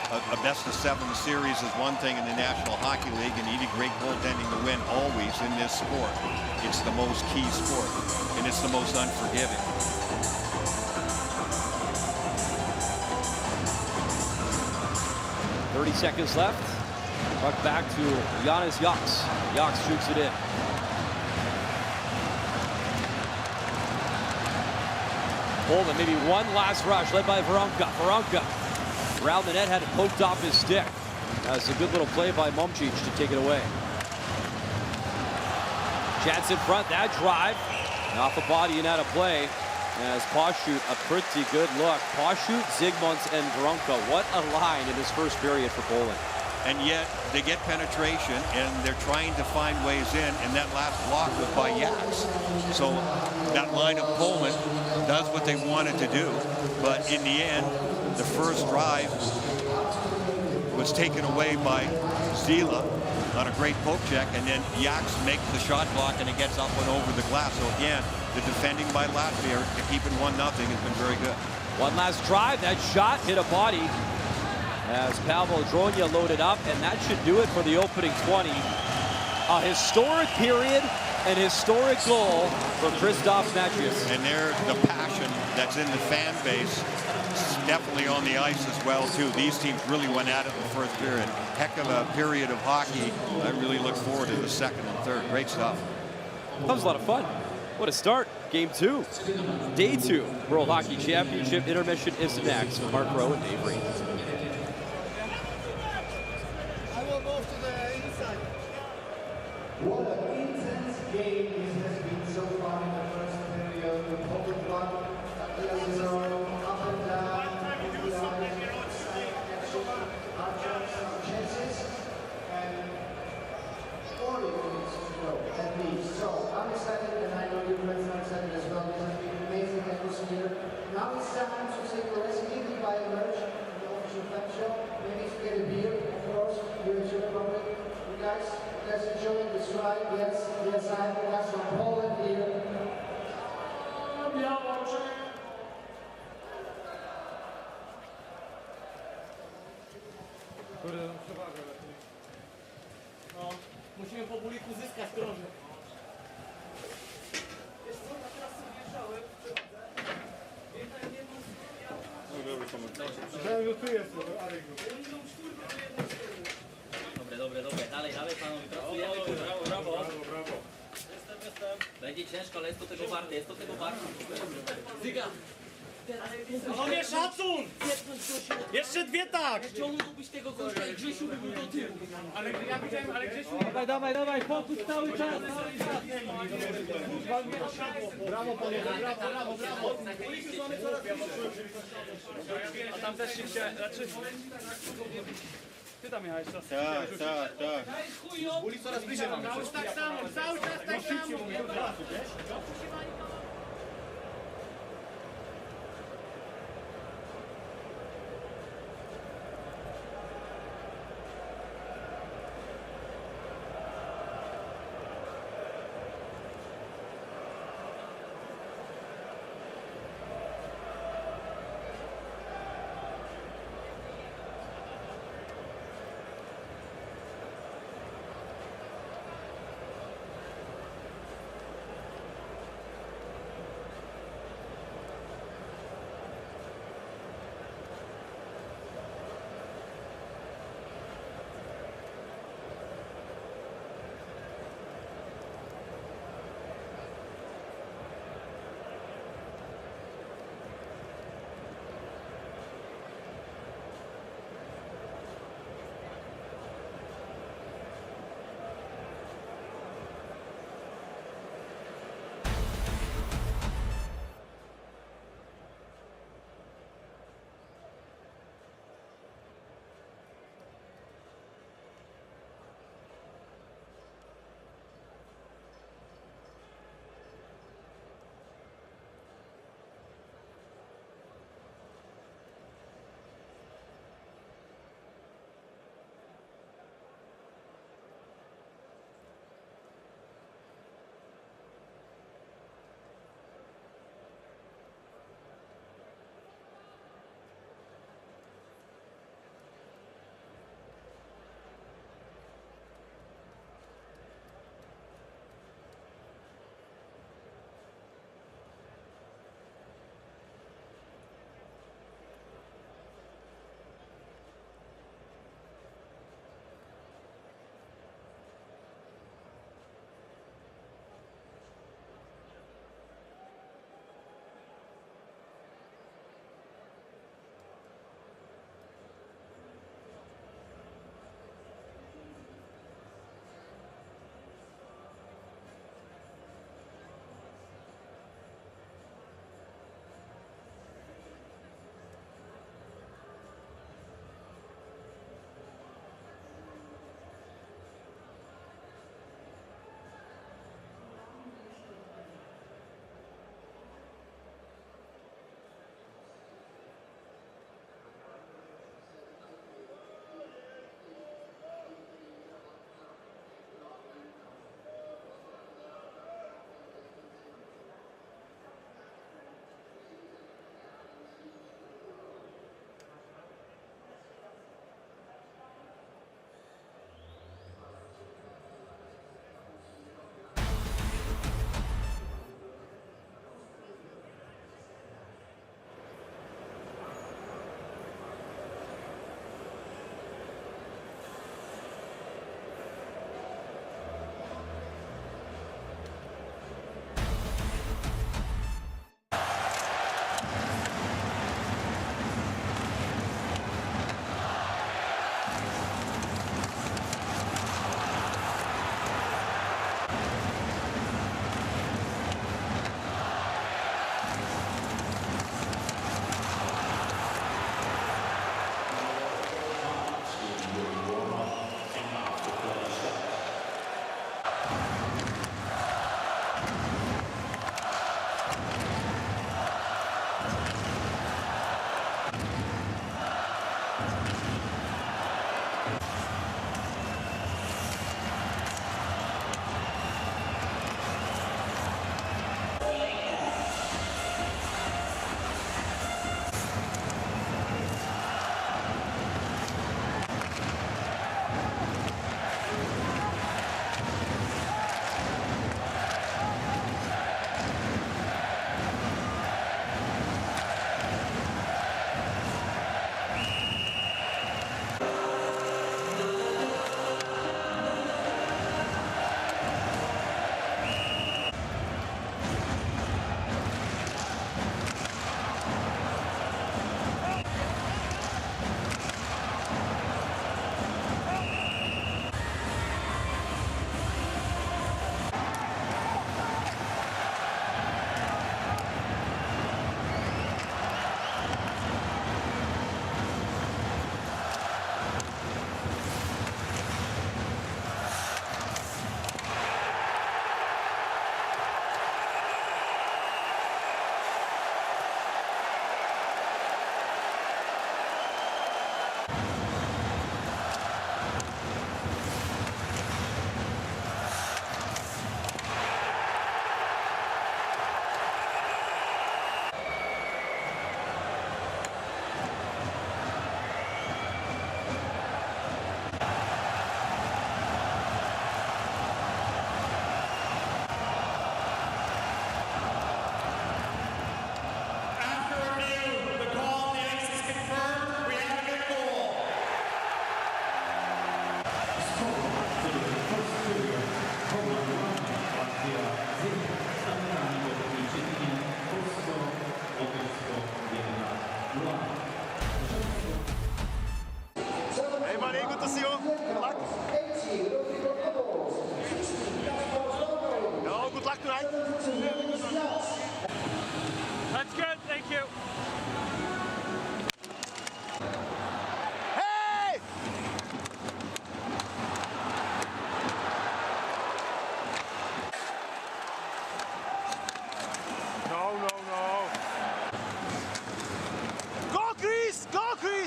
A best-of-7 series is one thing in the National Hockey League, and you need great goaltending to win always in this sport. It's the most key sport, and it's the most unforgiving. .30 seconds left. Puck back to Janis Jaks. Jaks shoots it in. Poland, maybe one last rush, led by Veronka. Veronka around the net, had it poked off his stick. That's a good little play by Momcic to take it away. Chance in front, that drive. And off the body and out of play. As Poshut, a pretty good look. Poshut, Zygmunt, and Veronka. What a line in this first period for Poland. And yet they get penetration, and they're trying to find ways in, and that last block was by Jaks. So that line of Poland does what they wanted to do, but in the end, the first drive was taken away by Zila on a great poke check, and then Jaks makes the shot block, and it gets up and over the glass. So again, the defending by Latvia to keep it 1-0 has been very good. One last drive, that shot hit a body as Pavel Dronya loaded up, and that should do it for the opening 20. A historic period, an historic goal for Christoph Matthews. And there's the passion that's in the fan base, definitely on the ice as well, too. These teams really went at it in the first period. Heck of a period of hockey. I really look forward to the second and third. Great stuff. That was a lot of fun. What a start. Game 2. Day 2. World Hockey Championship. Intermission is next with Mark Rowe and Dave Reed. What an intense game this has been so far in the first period. The Poland one, Latvia 0, up and down, some chances, and 40 minutes to go at least. So I'm excited, and I know you friends are excited as well. This has been an amazing atmosphere. Now it's time to take a rest, maybe by a merch, the official fan show, maybe to get a beer, of course, here in Czech Republic. You guys enjoying this ride? Yes, I have guys from Poland here. Kurde, no przewagę lepiej. No, musimy po buliku zyskać trochę. Wiesz co, ja teraz sobie wjeżdżałem, jechałem jedną Myślałem, że tu jest, Arek. Dobre, dalej panowie, pracujemy. Brawo. Brawo. Jestem. Będzie ciężko, ale jest to tego warte, Zyga! Panowie, szacun! Jeszcze dwie tak! Ciągnąłbyś tego gościa i Grzesiu by był do tyłu. Ale ja widziałem, ale Grzesiu... Dawaj, fokus cały czas. Brawo panowie, brawo. A tam też się chciałem... Znaczy... Ty tam jechałeś czas. Tak. Coraz bliżej mamy. Cały czas tak samo.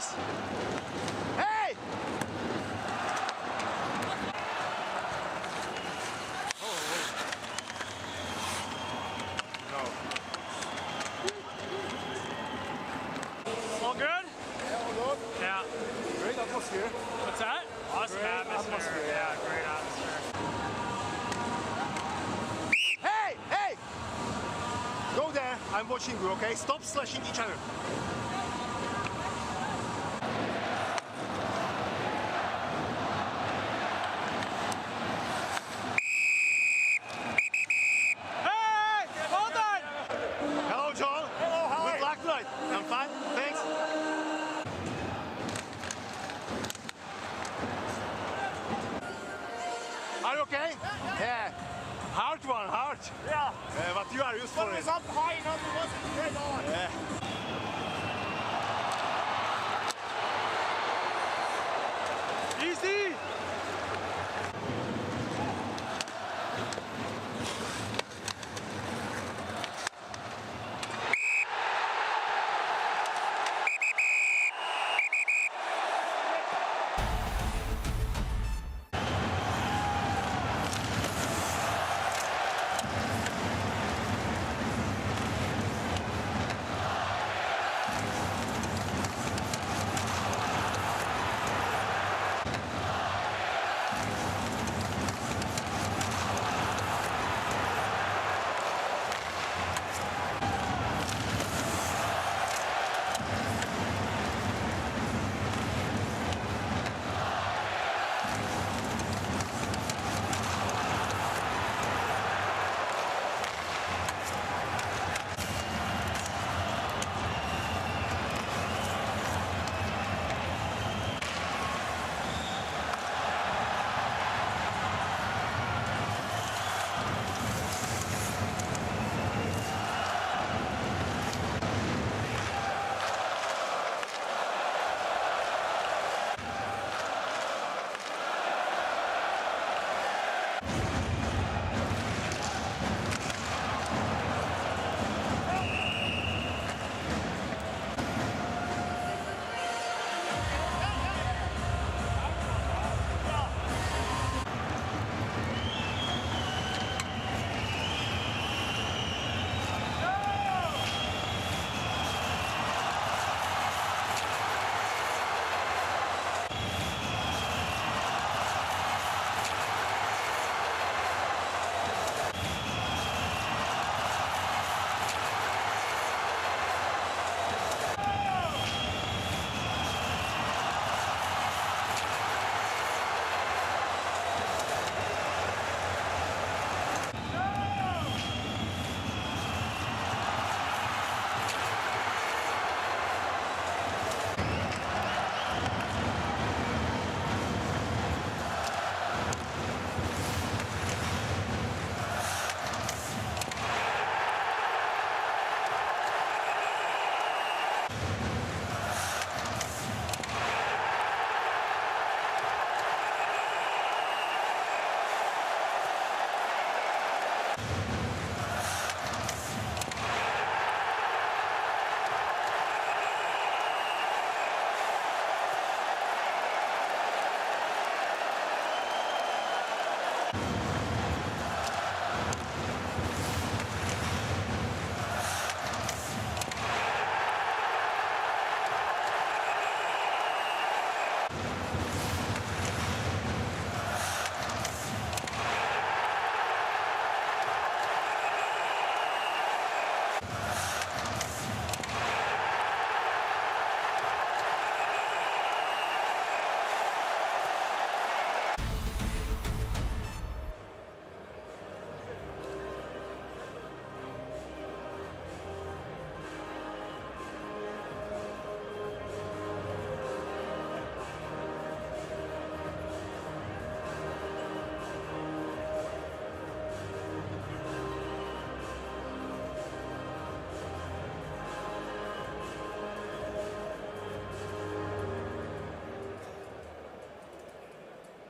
please. Hey! All good? Yeah, all good. Yeah. Great atmosphere. What's that? Awesome Great atmosphere. atmosphere. Yeah, great atmosphere. Hey! Hey! Go there. I'm watching you, okay? Stop slashing each other. Hey! Well done! Hello, John. Hello, how are Good you? luck tonight. I'm fine. Thanks. Are you okay? Yeah. Hard one, hard. Yeah. But you are used for But it it. was up high enough, it wasn't straight on. Yeah. Easy!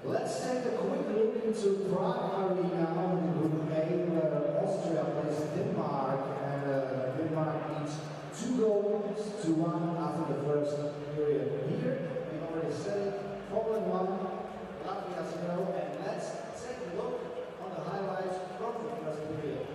Let's take a quick look into Prague Arena in Group A, where Austria plays Denmark, and Denmark needs 2 goals to 1 after the first period. 47, Poland 1, Latvia 0, and let's take a look on the highlights from the first period.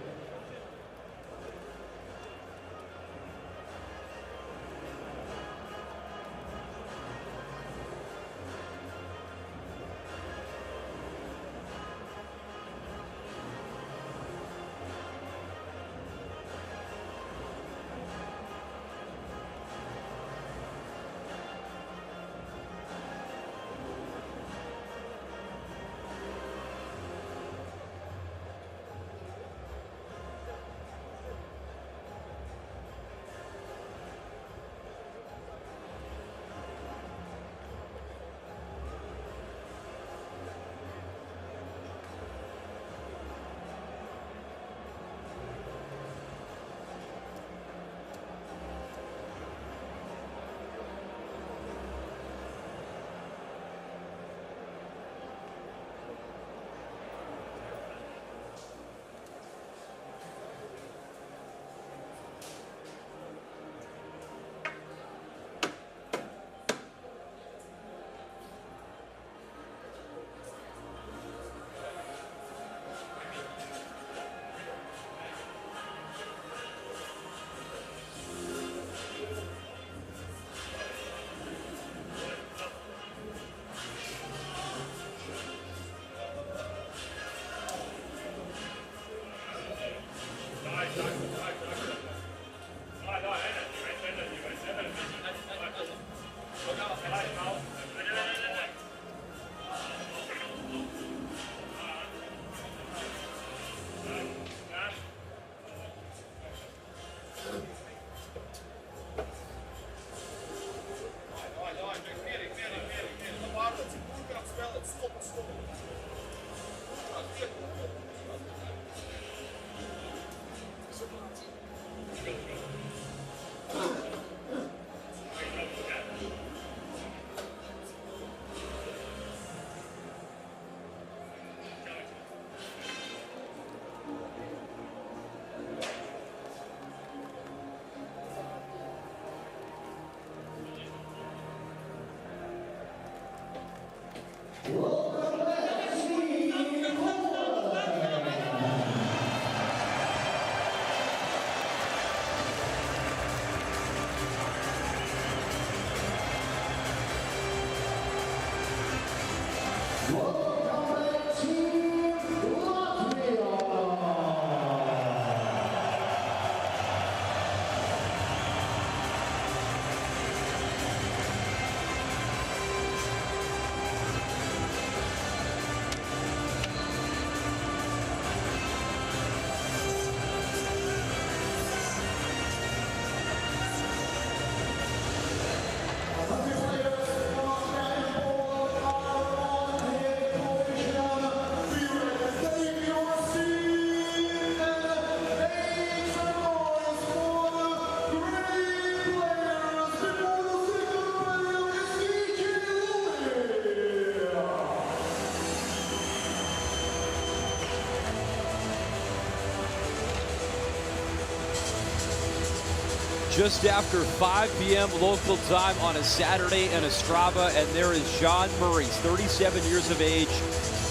Just after 5 p.m. local time on a Saturday in Ostrava, and there is John Murray, 37 years of age,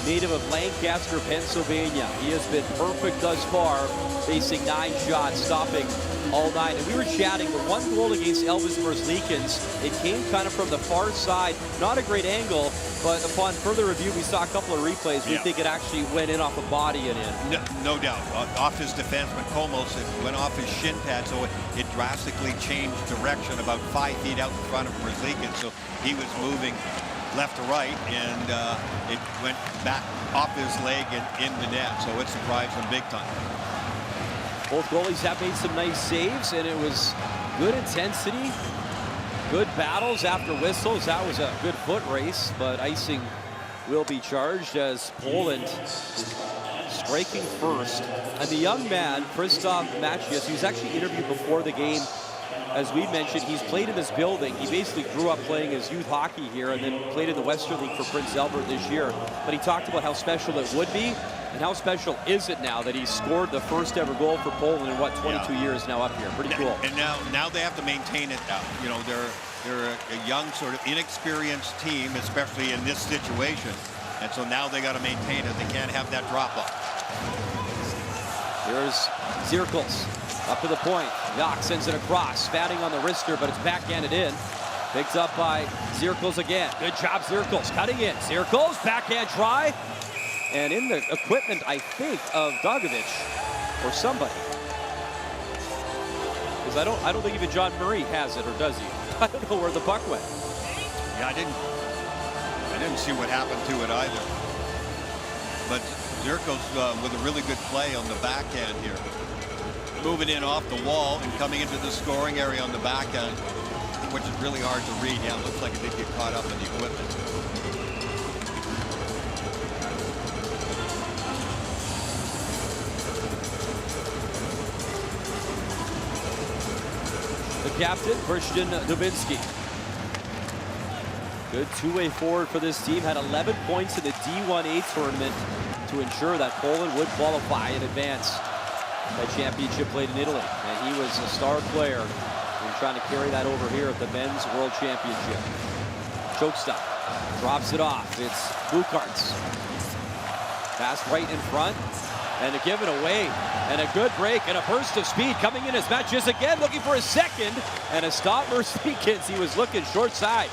native of Lancaster, Pennsylvania. He has been perfect thus far, facing 9 shots, stopping all 9. And we were chatting, the one goal against Elvis Merzlikins, it came kind of from the far side, not a great angle, but upon further review, we saw a couple of replays. We think it actually went in off a body and in. No doubt. Off his defenseman, Komos, it went off his shin pad, so it drastically changed direction about 5 feet out in front of Merzlikins. So he was moving left to right, and it went back off his leg and in the net, so it surprised him big time. Both goalies have made some nice saves, and it was good intensity, good battles after whistles. That was a good foot race, but icing will be charged as Poland is striking first. And the young man, Krzysztof Macias, he was actually interviewed before the game as we mentioned, he's played in this building. He basically grew up playing his youth hockey here and then played in the Western League for Prince Albert this year. But he talked about how special it would be and how special is it now that he scored the first ever goal for Poland in, what, 22 years now up here. Pretty cool. And now they have to maintain it now. You know, they're a young, sort of inexperienced team, especially in this situation. And so now they got to maintain it. They can't have that drop off. Here's Zirkles up to the point. Jock sends it across. Fatting on the wrister, but it's backhanded in. Picked up by Zirkles again. Good job, Zirkles. Cutting in. Zirkles, backhand try. And in the equipment, I think, of Dogovic or somebody. Because I don't think even John Murray has it, or does he? I don't know where the puck went. Yeah, I didn't see what happened to it either. But Zirkles with a really good play on the backhand here. Moving in off the wall and coming into the scoring area on the backhand, which is really hard to read. Yeah, it looks like it did get caught up in the equipment. The captain, Christian Dubinsky. Good two-way forward for this team. Had 11 points in the D1A tournament to ensure that Poland would qualify in advance. That championship played in Italy, and he was a star player in trying to carry that over here at the Men's World Championship. Chokestop drops it off. It's Bukarts. Pass right in front, and a give it away, and a good break, and a burst of speed coming in as Matches again looking for a second, and a stop for Merzlikins. He was looking short side.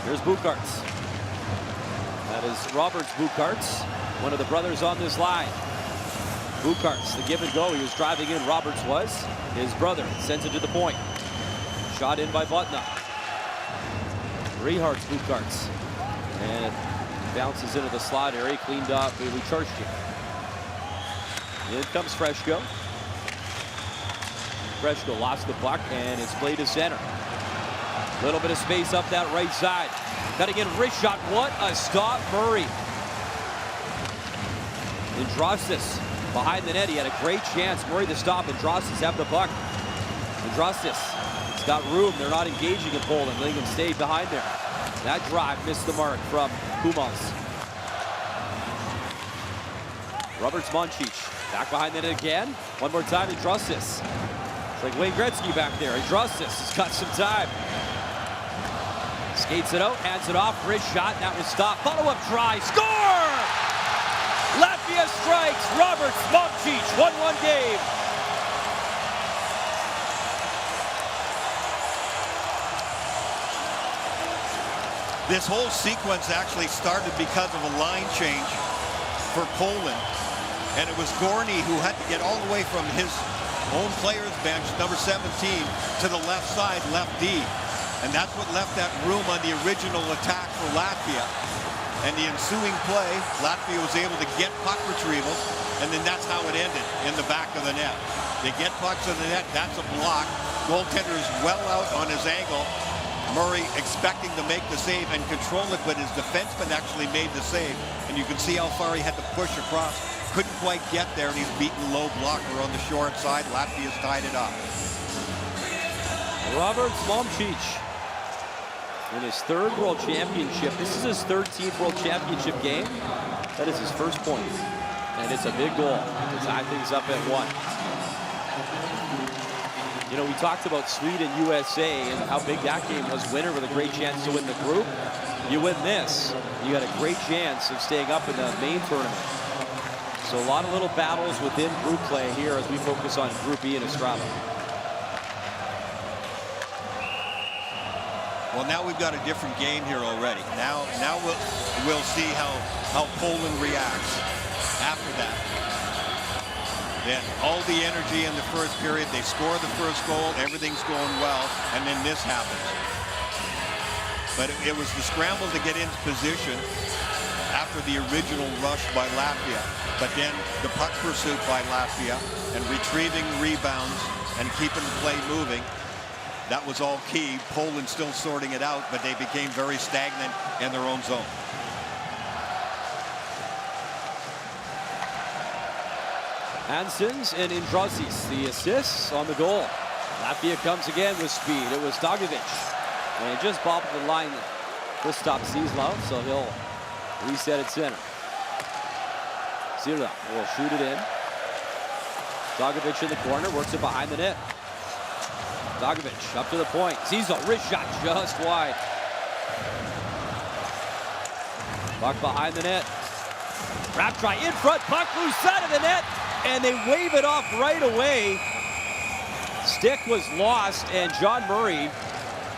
Here's Bukarts. That is Roberts Bukarts, one of the brothers on this line. Bukarts, the give and go. He was driving in, Roberts was. His brother sends it to the point. Shot in by Butna. Rehart's Bukarts. And it bounces into the slot area, cleaned up by Lucharski. In comes Freshko. Freshko lost the puck, and it's played to center. Little bit of space up that right side. Cutting in, wrist shot. What a stop, Murray. Andrastis behind the net. He had a great chance. Murray to stop. Andrastis have the puck. Andrastis, it's got room. They're not engaging in Poland. They can stay behind there. That drive missed the mark from Kumas. Roberts Monchich back behind the net again. One more time, Andrastis. It's like Wayne Gretzky back there. Andrastis has got some time. Skates it out, hands it off, wrist shot, that was stopped. Follow-up try, score! Latvia strikes, Roberts Momcic, 1-1 game. This whole sequence actually started because of a line change for Poland. And it was Gorney who had to get all the way from his own player's bench, number 17, to the left side, left D. And that's what left that room on the original attack for Latvia. And the ensuing play, Latvia was able to get puck retrievals, and then that's how it ended, in the back of the net. They get pucks in the net, that's a block. Goaltender is well out on his angle. Murray expecting to make the save and control it, but his defenseman actually made the save. And you can see how far he had to push across. Couldn't quite get there, and he's beaten low blocker on the short side. Latvia's tied it up. Roberts Momcic in his third World Championship. This is his 13th World Championship game. That is his first point. And it's a big goal to tie things up at 1. You know, we talked about Sweden, USA, and how big that game was. Winner with a great chance to win the group. You win this, you got a great chance of staying up in the main tournament. So a lot of little battles within group play here as we focus on Group E in Ostrava. Well, now we've got a different game here already. Now we'll see how Poland reacts after that. Then all the energy in the first period, they score the first goal, everything's going well, and then this happens. But it was the scramble to get into position after the original rush by Latvia. But then the puck pursuit by Latvia and retrieving rebounds and keeping the play moving. That was all key. Poland still sorting it out, but they became very stagnant in their own zone. Hansons and Indrosis, the assists on the goal. Latvia comes again with speed. It was Dogovic. And just bobbled the line. This stops Zizlov, so he'll reset at center. Zira will shoot it in. Dogovic in the corner, works it behind the net. Dogovic up to the point. Zizzo, wrist shot just wide. Puck behind the net. Wrap try in front, puck loose side of the net, and they wave it off right away. Stick was lost, and John Murray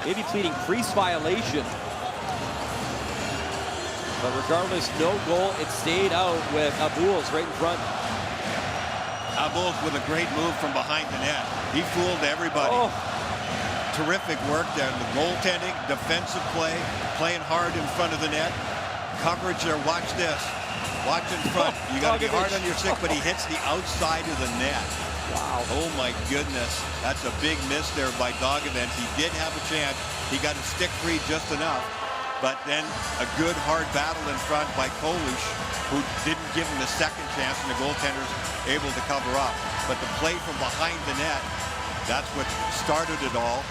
maybe pleading crease violation. But regardless, no goal. It stayed out with Abuls right in front. Abuls with a great move from behind the net. He fooled everybody. Oh. Terrific work there. The goaltending, defensive play, playing hard in front of the net. Coverage there, watch this. Watch in front. You got to be hard on your stick, but he hits the outside of the net. Wow. Oh my goodness. That's a big miss there by Dogovic. He did have a chance. He got his stick free just enough. But then a good hard battle in front by Kolish, who didn't give him the second chance, and the goaltender's able to cover up. But the play from behind the net, that's what started it all.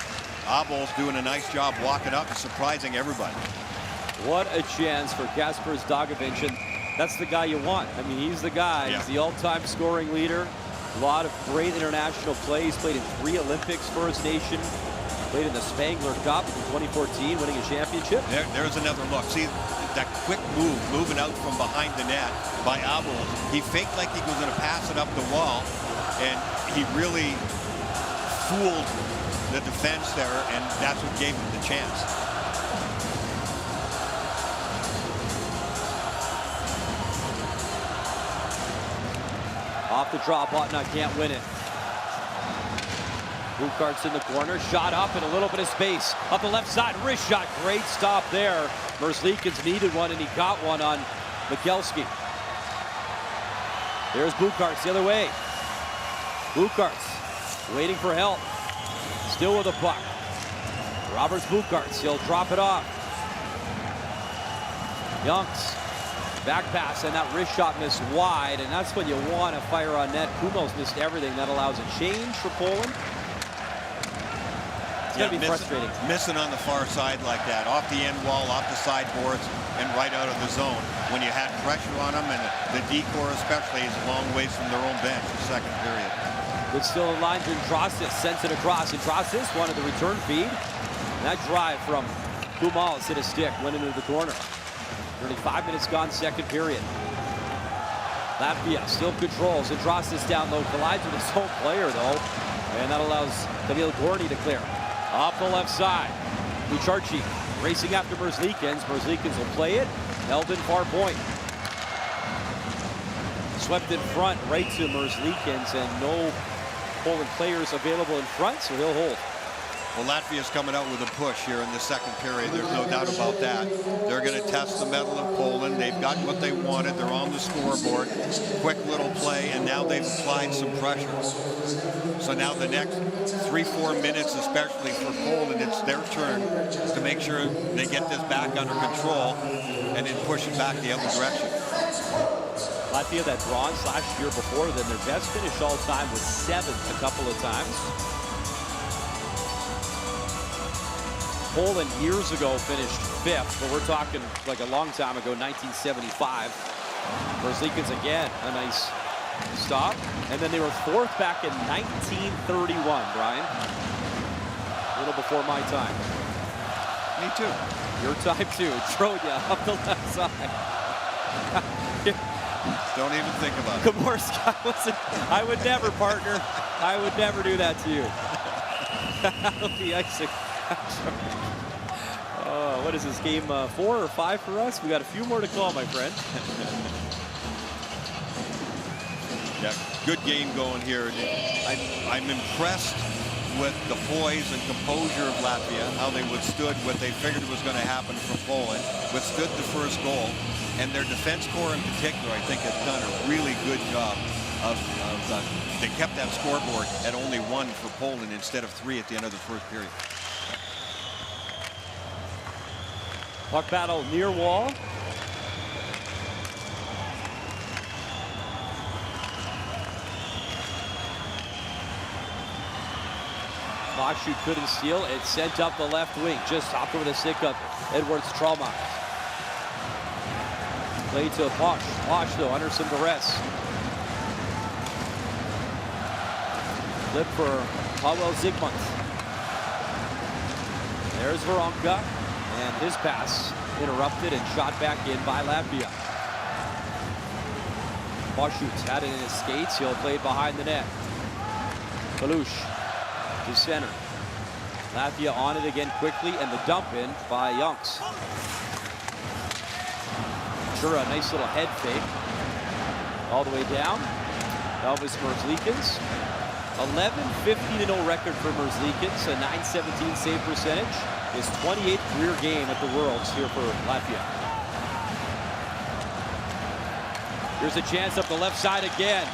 Abuls doing a nice job walking up and surprising everybody. What a chance for Kaspars Dogovic, and that's the guy you want. I mean, he's the guy. Yeah. He's the all-time scoring leader. A lot of great international plays. Played in 3 Olympics for his nation. Played in the Spangler Cup in 2014, winning a championship. There's another look. See that quick move, moving out from behind the net by Abuls. He faked like he was going to pass it up the wall, and he really fooled the defense there, and that's what gave him the chance. Off the draw, Botna can't win it. Bukart's in the corner, shot up in a little bit of space. Up the left side, wrist shot, great stop there. Merzlikins needed one, and he got one on Mikelski. There's Bukart's the other way. Bukart's waiting for help. Still with a puck. Roberts Bukart's, he'll drop it off. Youngs, back pass, and that wrist shot missed wide, and that's when you want to fire on net. Kumos missed everything. That allows a change for Poland. It's going to be frustrating. Missing on the far side like that, off the end wall, off the sideboards, and right out of the zone. When you had pressure on them, and the D-core especially is a long ways from their own bench the second period. Good still in line, Drosis sends it across, and Drosis wanted the return feed. And that drive from Kumalis hit a stick, went into the corner. Nearly 5 minutes gone, second period. Latvia still controls, and Drosis down low, collides with his own player though, and that allows Kamil Gordy to clear. Off the left side, Lucharchi racing after Merzlikins. Merzlikins will play it, held in far point. Swept in front right to Merzlikins, and no Poland players available in front, so he'll hold. Well, Latvia's coming out with a push here in the second period. There's no doubt about that. They're going to test the mettle of Poland. They've got what they wanted. They're on the scoreboard. Quick little play, and now they've applied some pressure. So now the next 3-4 minutes, especially for Poland, it's their turn to make sure they get this back under control and then push it back the other direction. Latvia, that bronze last year before then, their best finish all time was 7th a couple of times. Poland years ago finished 5th, but we're talking like a long time ago, 1975. Merzlikins again, a nice stop. And then they were 4th back in 1931, Brian. A little before my time. Me too. Your time too. Troja up the left side. Don't even think about it. Komorska, listen, I would never, partner. I would never do that to you. That'll be icing. What is this, game 4 or 5 for us? We got a few more to call, my friend. Yeah, good game going here. I'm impressed with the poise and composure of Latvia, how they withstood what they figured was going to happen from Poland, withstood the first goal, and their defense core in particular, I think, has done a really good job of they kept that scoreboard at only 1 for Poland instead of 3 at the end of the first period. Puck battle near wall. Moshu couldn't steal. It sent up the left wing. Just hopped over the stick of Edwards Trauma. Play to Posh. Posh, though, under some duress. Flip for Paweł Zygmunt. There's Veronka. And his pass interrupted and shot back in by Latvia. Poshut had it in his skates. He'll play it behind the net. Kalush to center. Latvia on it again quickly, and the dump in by Yonks. Sure, a nice little head fake. All the way down. Elvis Merzlikins. 11-50-0 record for Merzlikins, a .917 save percentage. His 28th career game at the Worlds here for Latvia. Here's a chance up the left side again.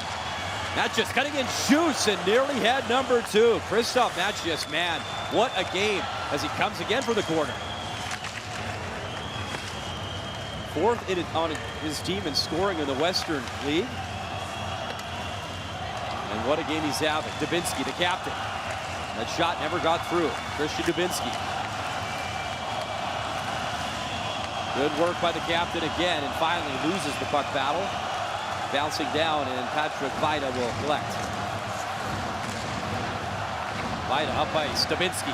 Matches cutting in shoots and nearly had number 2. Christoph Matches, man, what a game as he comes again for the corner. 4th on his team in scoring in the Western League. And what a game he's having. Dubinsky, the captain. That shot never got through. Christian Dubinsky. Good work by the captain again, and finally loses the puck battle. Bouncing down, and Patrick Vaida will collect. Vaida up ice. Dubinsky.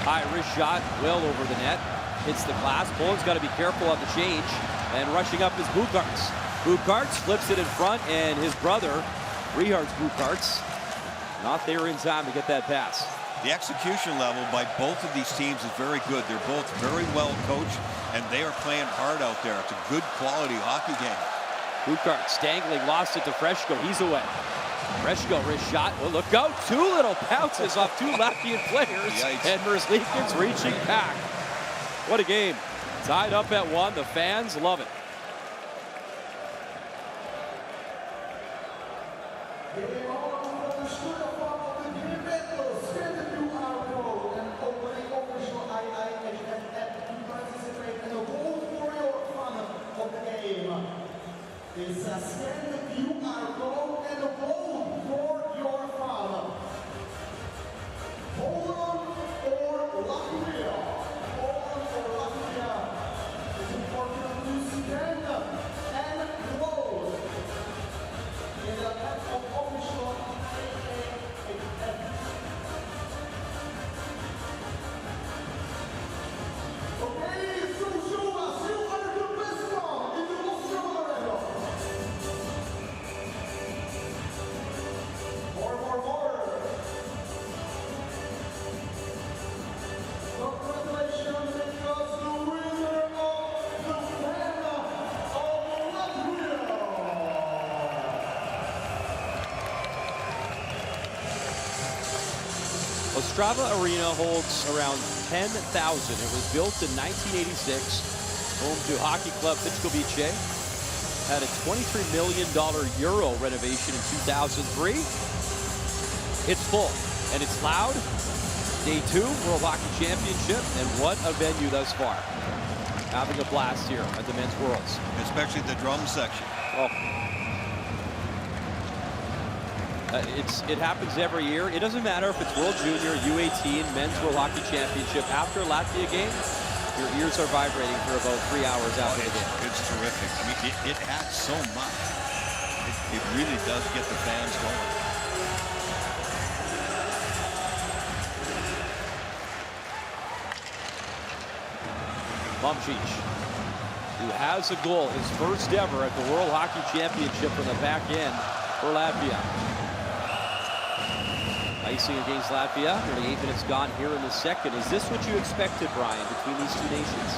High wrist shot, well over the net. Hits the glass. Poland's got to be careful on the change. And rushing up is Bukarts. Bukarts flips it in front, and his brother, Richard's Bukarts, not there in time to get that pass. The execution level by both of these teams is very good. They're both very well coached, and they are playing hard out there. It's a good quality hockey game. Bukarts dangling, lost it to Freshko. He's away. Freshko wrist shot. Well, look out. 2 little pounces off 2 Latvian players. Yikes. And Merzlikins reaching back. What a game. Tied up at 1. The fans love it. It's a scan the QR code and a vote for your father. Poland or Latvia? Poland or Latvia? It's important to scan and vote in the app of official IIHF. Okay, so show us you are the best one in the Ostrava arena. More. Congratulations, because the winner of the fan of Latvia. Ostrava Arena holds around 10,000. It was built in 1986, home to Hockey Club Pičkovice. Had a $23 million Euro renovation in 2003. It's full, and it's loud. Day 2, World Hockey Championship, and what a venue thus far. Having a blast here at the Men's Worlds. Especially the drum section. Oh. It happens every year. It doesn't matter if it's World Junior, U18, Men's World Hockey Championship. After a Latvia game, your ears are vibrating for about 3 hours after the game. It's terrific. I mean, it adds so much. It really does get the fans going. Momcic, who has a goal, his first ever at the World Hockey Championship from the back end for Latvia. Icing against Latvia. Nearly 8 minutes gone here in the second. Is this what you expected, Brian, between these two nations?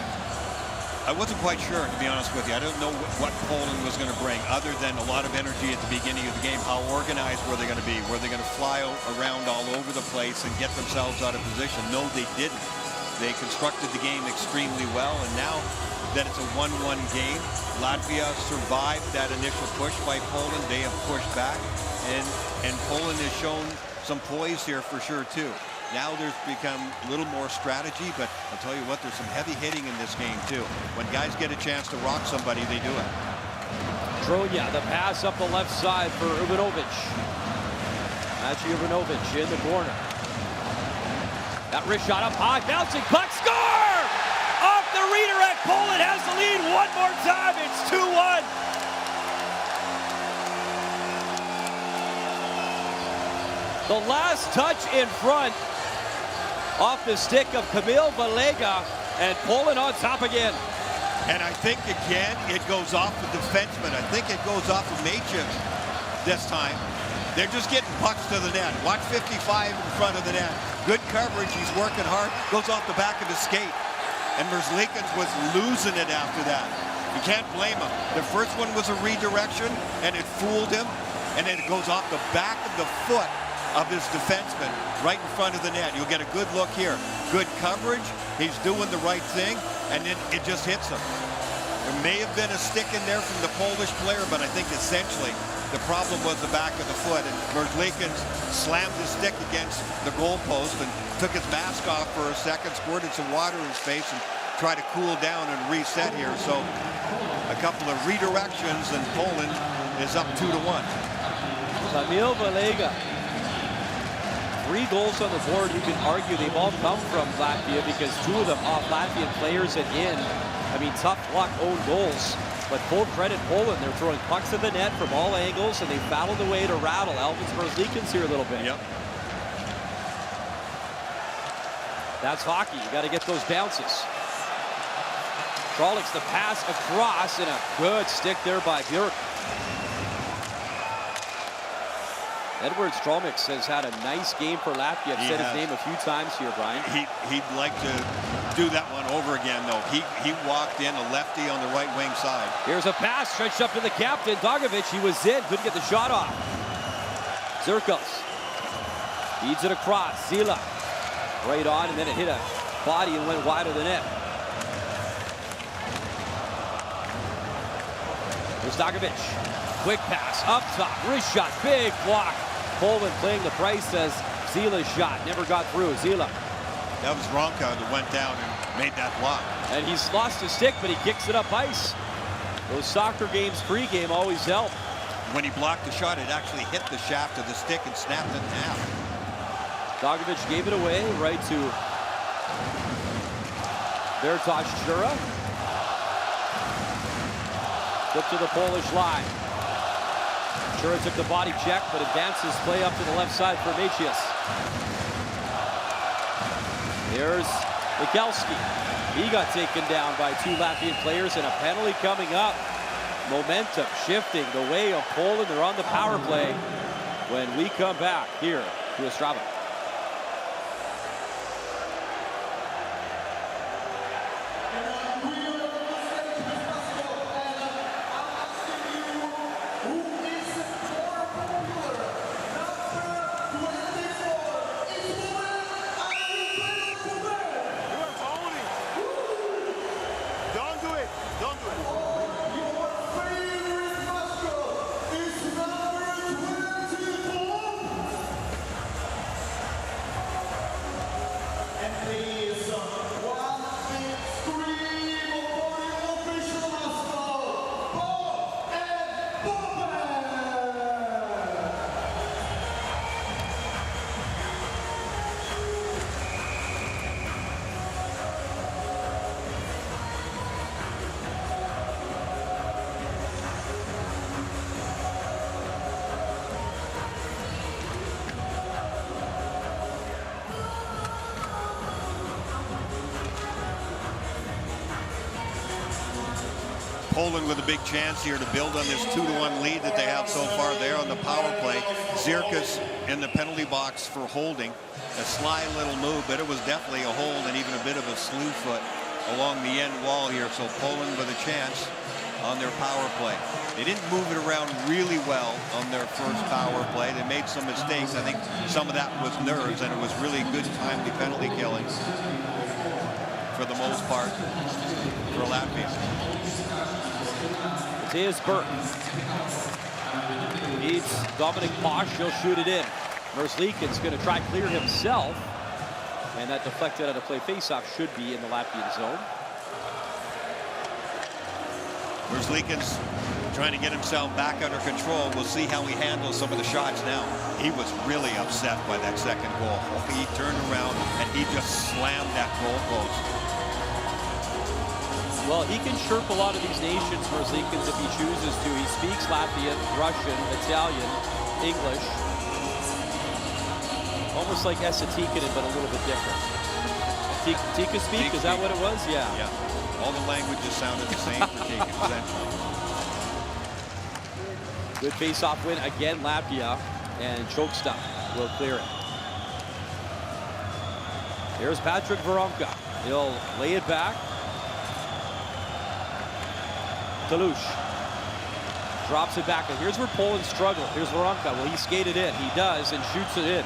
I wasn't quite sure, to be honest with you. I don't know what Poland was going to bring, other than a lot of energy at the beginning of the game. How organized were they going to be? Were they going to fly around all over the place and get themselves out of position? No, they didn't. They constructed the game extremely well, and now that it's a 1-1 game, Latvia survived that initial push by Poland. They have pushed back, and Poland has shown some poise here for sure too. Now there's become a little more strategy, but I'll tell you what, there's some heavy hitting in this game too. When guys get a chance to rock somebody, they do it. Troja, the pass up the left side for Ivanovic. Maciej Ivanovic in the corner. That wrist shot up high, bouncing puck, score! Off the redirect, Poland has the lead one more time, it's 2-1. The last touch in front, off the stick of Kamil Valega, and Poland on top again. And I think, again, it goes off the defenseman. I think it goes off of Maciej this time. They're just getting pucks to the net. Watch 55 in front of the net. Good coverage. He's working hard. Goes off the back of the skate. And Merzlikins was losing it after that. You can't blame him. The first one was a redirection, and it fooled him. And then it goes off the back of the foot of his defenseman right in front of the net. You'll get a good look here. Good coverage. He's doing the right thing, and then it just hits him. There may have been a stick in there from the Polish player, but I think essentially the problem was the back of the foot, and Merzlikins slammed his stick against the goalpost and took his mask off for a second, squirted some water in his face, and tried to cool down and reset here. So a couple of redirections, and Poland is up 2-1. Kamil Valega. 3 goals on the board. You can argue they've all come from Latvia because 2 of them off Latvian players and in. I mean, tough luck, own goals. But full credit Poland. They're throwing pucks at the net from all angles, and they battled away to rattle Elvis Merzlikins here a little bit. Yep. That's hockey. You got to get those bounces. Trollick's the pass across, and a good stick there by Björk. Edward Stromix has had a nice game for Latvia. I've said his name a few times here, Brian. He'd like to do that one over again, though. He walked in, a lefty on the right wing side. Here's a pass stretched up to the captain, Dogovic. He was in, couldn't get the shot off. Zirkos feeds it across. Zila right on, and then it hit a body and went wide of the net. Here's Dogovic. Quick pass up top, wrist shot, big block. Poland playing the price as Zila's shot never got through. Zila. That was Ronka that went down and made that block. And he's lost his stick, but he kicks it up ice. Those soccer games pregame always help. When he blocked the shot, it actually hit the shaft of the stick and snapped it in half. Dogovic gave it away right to Bertosz Jura. Flip to the Polish line. Jura took the body check, but advances play up to the left side for Maciej. There's Mikelski. He got taken down by 2 Latvian players, and a penalty coming up. Momentum shifting the way of Poland. They're on the power play when we come back here to Ostrava. Poland with a big chance here to build on this 2-1 lead that they have so far there on the power play. Zirkos in the penalty box for holding. A sly little move, but it was definitely a hold and even a bit of a slew foot along the end wall here. So Poland with a chance on their power play. They didn't move it around really well on their first power play. They made some mistakes. I think some of that was nerves, and it was really good timely penalty killing for the most part for Latvia. Here's Burton. Needs Dominic Posh. He'll shoot it in. Merzlikins going to try to clear himself. And that deflected out of play faceoff should be in the Latvian zone. Merzlikins trying to get himself back under control. We'll see how he handles some of the shots now. He was really upset by that second goal. He turned around and he just slammed that goal post. Well, he can chirp a lot of these nations, Merzlikins, if he chooses to. He speaks Latvian, Russian, Italian, English. Almost like Esa-Tikkanen, but a little bit different. Tika speak, is that what it was? Yeah. Yeah. All the languages sounded the same for Tika, essentially. Good face-off win again, Latvia, and Choksta will clear it. Here's Patrick Veronka. He'll lay it back. Kalush drops it back, and here's where Poland struggled. Here's Veronka. Well, he skated in. He does, and shoots it in.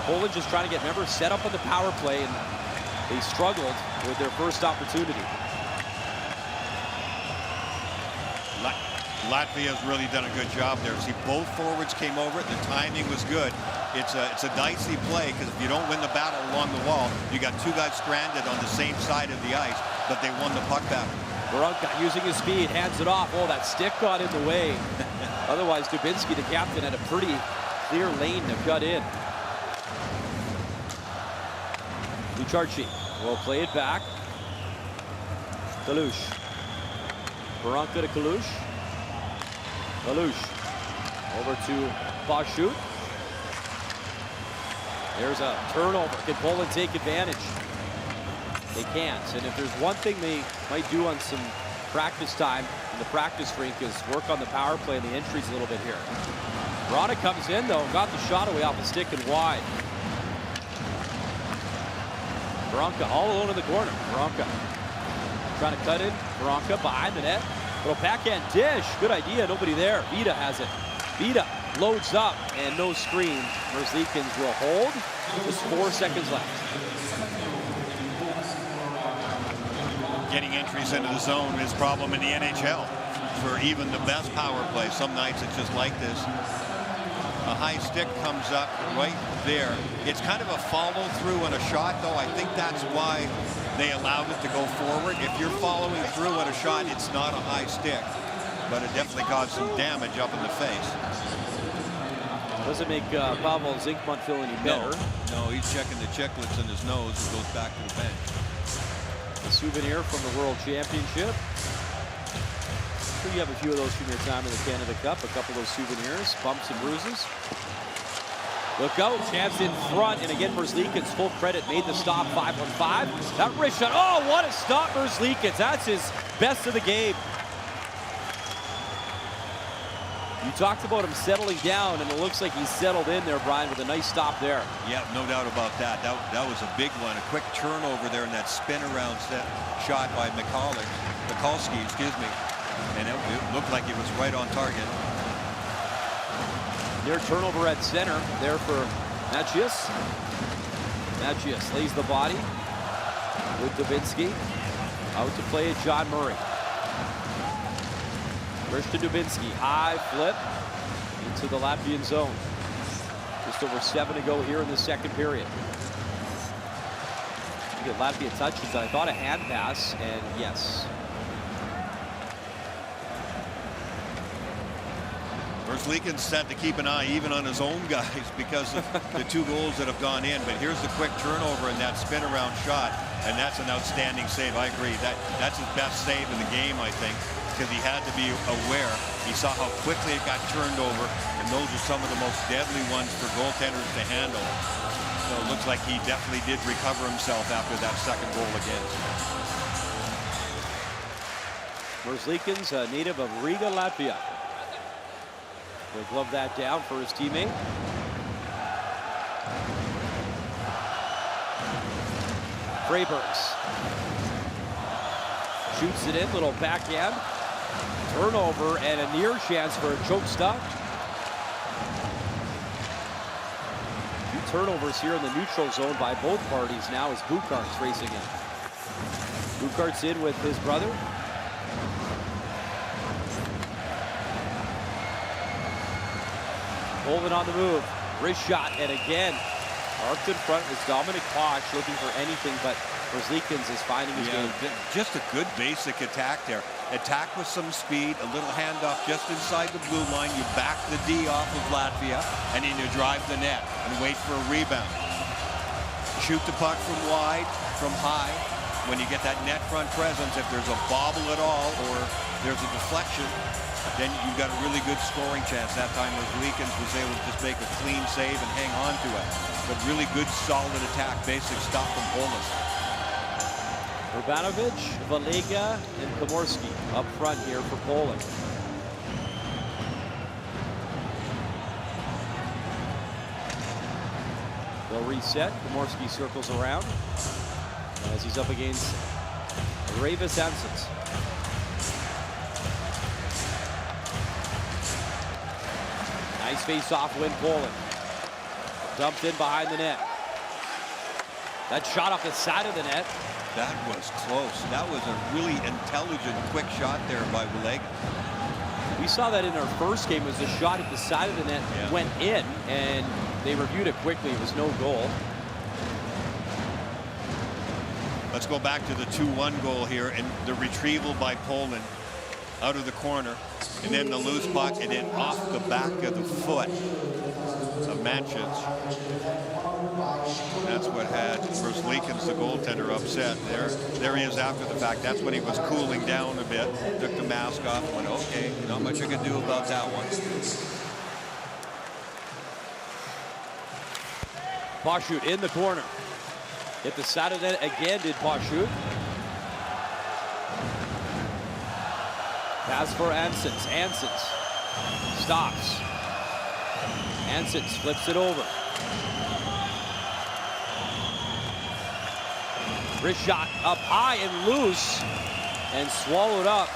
Poland just trying to get members set up on the power play, and they struggled with their first opportunity. Latvia's really done a good job there. See, both forwards came over. The timing was good. It's a dicey play because if you don't win the battle along the wall, you got two guys stranded on the same side of the ice, but they won the puck battle. Veronka using his speed, hands it off. Oh, that stick got in the way. Otherwise, Dubinsky, the captain, had a pretty clear lane to cut in. Lucharchi will play it back. Kalush. Veronka to Kalush. Kalush over to Bashut. There's a turnover. Can Poland take advantage? They can't. And if there's one thing they might do on some practice time in the practice rink is work on the power play and the entries a little bit here. Rana comes in though, got the shot away off the stick and wide. Veronka all alone in the corner. Veronka trying to cut in. Veronka behind the net. Little backhand dish. Good idea. Nobody there. Vida has it. Vida loads up and no screen. Merzlikins will hold. Just 4 seconds left. Getting entries into the zone is a problem in the NHL for even the best power play. Some nights it's just like this. A high stick comes up right there. It's kind of a follow through on a shot, though. I think that's why they allowed it to go forward. If you're following through on a shot, it's not a high stick, but it definitely caused some damage up in the face. Doesn't make Pavel Zinkman feel any better. No, he's checking the chicklets in his nose and goes back to the bench. A souvenir from the World Championship. You have a few of those from your time in the Canada Cup. A couple of those souvenirs, bumps and bruises. Look out, chance in front, and again Merzlikins, full credit, made the stop, 5-on-5. That wrist shot, oh, what a stop, Merzlikins. That's his best of the game. You talked about him settling down, and it looks like he's settled in there, Brian, with a nice stop there. Yeah, no doubt about that. That was a big one. A quick turnover there in that spin around shot by Mikulski, excuse me. And it looked like it was right on target. Their turnover at center there for Matchias. Matchias lays the body with Dubinsky. Out to play it, John Murray. Christian Dubinsky, high flip into the Latvian zone. Just over 7 to go here in the second period. You get Latvia touches. I thought a hand pass, and yes. Merzlikins said to keep an eye even on his own guys because of the 2 goals that have gone in. But here's the quick turnover and that spin around shot, and that's an outstanding save. I agree. That's his best save in the game, I think, because he had to be aware. He saw how quickly it got turned over, and those are some of the most deadly ones for goaltenders to handle. So it looks like he definitely did recover himself after that second goal against. Merzlikins, a native of Riga, Latvia. He'll glove that down for his teammate. Freybergs shoots it in, little backhand. Turnover and a near chance for a choke stop. 2 turnovers here in the neutral zone by both parties now as Bukart's racing in. Bukart's in with his brother. Poland on the move. Wrist shot, and again, arced in front was Dominic Posh looking for anything, but Merzlikins is finding his game. Just a good basic attack there. attack with some speed, a little handoff just inside the blue line. You back the D off of Latvia, and then you drive the net and wait for a rebound. Shoot the puck from wide, from high. When you get that net front presence, if there's a bobble at all or there's a deflection, then you've got a really good scoring chance. That time Leakins was able to just make a clean save and hang on to it. But really good, solid attack, basic stuff from Poland. Urbanovic, Valega, and Komorski up front here for Poland. They'll reset. Komorski circles around as he's up against Ravis Ansons. Nice face-off win, Poland. Dumped in behind the net. That shot off the side of the net. That was close. That was a really intelligent, quick shot there by Valega. We saw that in our first game. It was a shot at the side of the net, went in, and they reviewed it quickly. It was no goal. Let's go back to the 2-1 goal here, and the retrieval by Poland out of the corner, and then the loose puck, and then off the back of the foot of Manchins. That's what had Leakins, the goaltender, upset. There he is after the fact. That's when he was cooling down a bit, took the mask off, and went, okay, not much you can do about that one. Pashut in the corner. Hit the side of the net again, did Pashut. Pass for Ansons. Ansons stops. Ansons flips it over. Wrist shot up high and loose and swallowed up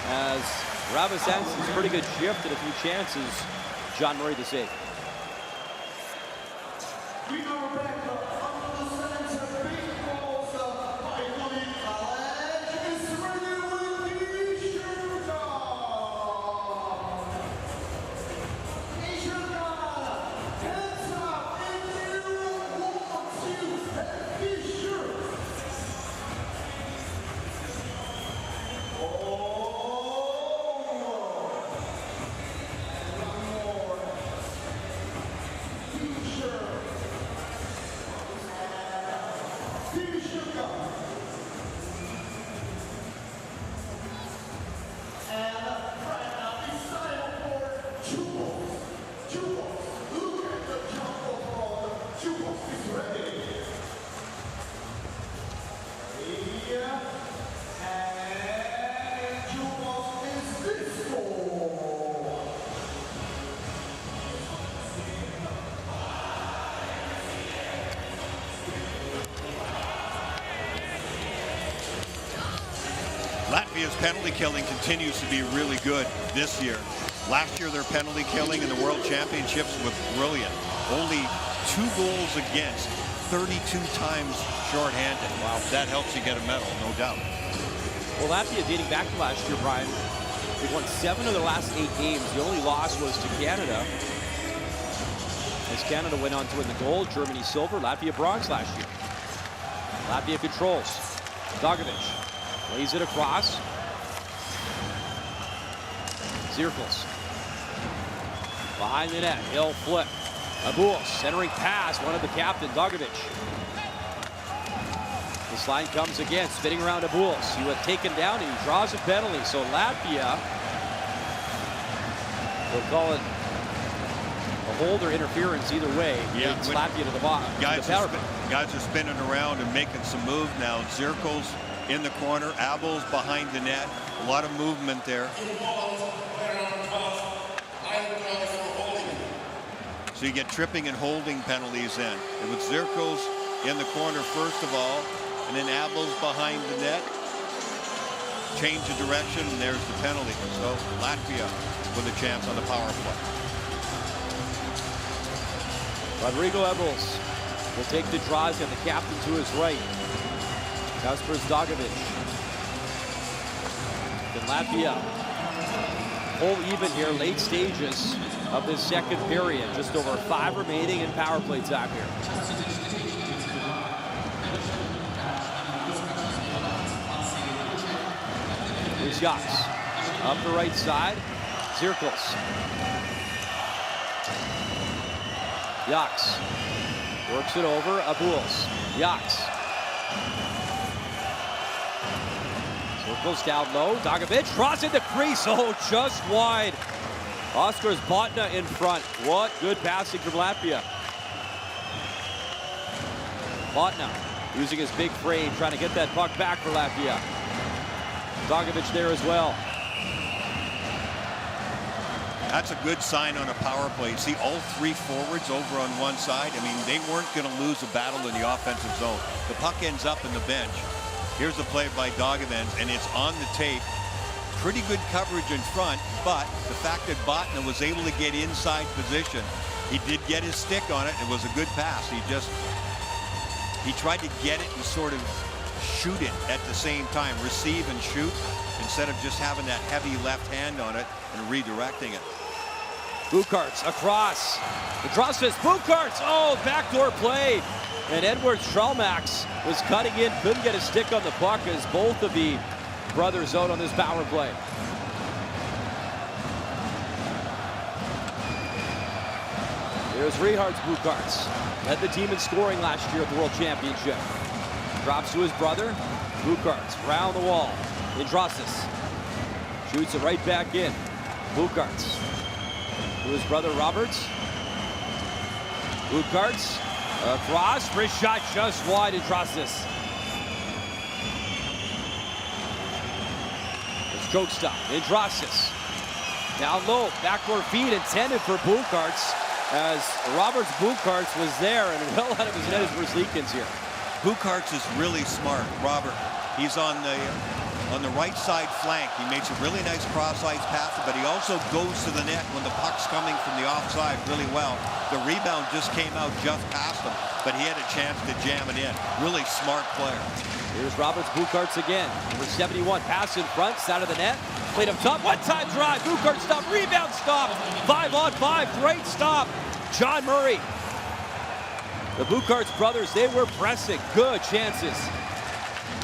as Ravis Ansons, pretty good shift and a few chances. John Murray the save. Latvia's penalty killing continues to be really good this year. Last year, their penalty killing in the World Championships was brilliant. Only 2 goals against, 32 times shorthanded. Wow, that helps you get a medal, no doubt. Well, Latvia, dating back to last year, Brian, they won 7 of their last 8 games. The only loss was to Canada, as Canada went on to win the gold. Germany silver, Latvia bronze last year. Latvia controls. Dogovic lays it across. Zirkles behind the net. He'll flip. Abul centering pass. One of the captain, Dogovic. This line comes again, spinning around Abul. He was taken down and he draws a penalty. So Latvia, we'll call it a hold or interference either way. Yeah, it's Latvia to the bottom. Guys are spinning around and making some move now. Zirkles in the corner, Abel's behind the net. A lot of movement there. So you get tripping and holding penalties in. And with Zirkles in the corner first of all, and then Abel's behind the net. Change of direction, and there's the penalty. So Latvia with a chance on the power play. Rodrigo Abels will take the draws and the captain to his right. Kaspars Dogovic. Then Latvia hold even here, late stages of this second period. Just over 5 remaining in power play time here. Here's Yachts. Up the right side. Zirkles. Yachts. Works it over. Abuels. Yachts. Zirkles down low. Dagovic crossing the crease. Oh, just wide. Oskar's Botna in front. What good passing from Latvia. Botna using his big frame, trying to get that puck back for Latvia. Dagovic there as well. That's a good sign on a power play. See all three forwards over on one side. I mean, they weren't going to lose a battle in the offensive zone. The puck ends up in the bench. Here's the play by Dagovic, and it's on the tape. Pretty good coverage in front, but the fact that Botna was able to get inside position, he did get his stick on it. It was a good pass. He tried to get it and sort of shoot it at the same time, receive and shoot, instead of just having that heavy left hand on it and redirecting it. Bukarts across. The crosses. Bukarts. Oh, backdoor play. And Edward Stralmax was cutting in. Couldn't get a stick on the puck as both of the brothers out on this power play. There's Richard's Bukarts. Led the team in scoring last year at the World Championship. Drops to his brother. Bukarts round the wall. Indrasis shoots it right back in. Bukarts to his brother Roberts. Bukarts across. First shot just wide. Indrasis. It's choke stop. Indrasis down low. Backdoor feed intended for Bukarts as Roberts Bukarts was there and well out of his net as Versleekins here. Bukarts is really smart. Robert, he's on the right side flank. He makes a really nice cross-ice pass, but he also goes to the net when the puck's coming from the offside really well. The rebound just came out just past him, but he had a chance to jam it in. Really smart player. Here's Roberts Bukarts again. Number 71, pass in front, side of the net. Played up top, one-time drive. Bukarts stop, rebound stop. 5-on-5, great stop. John Murray. The Bukarts brothers, they were pressing. Good chances.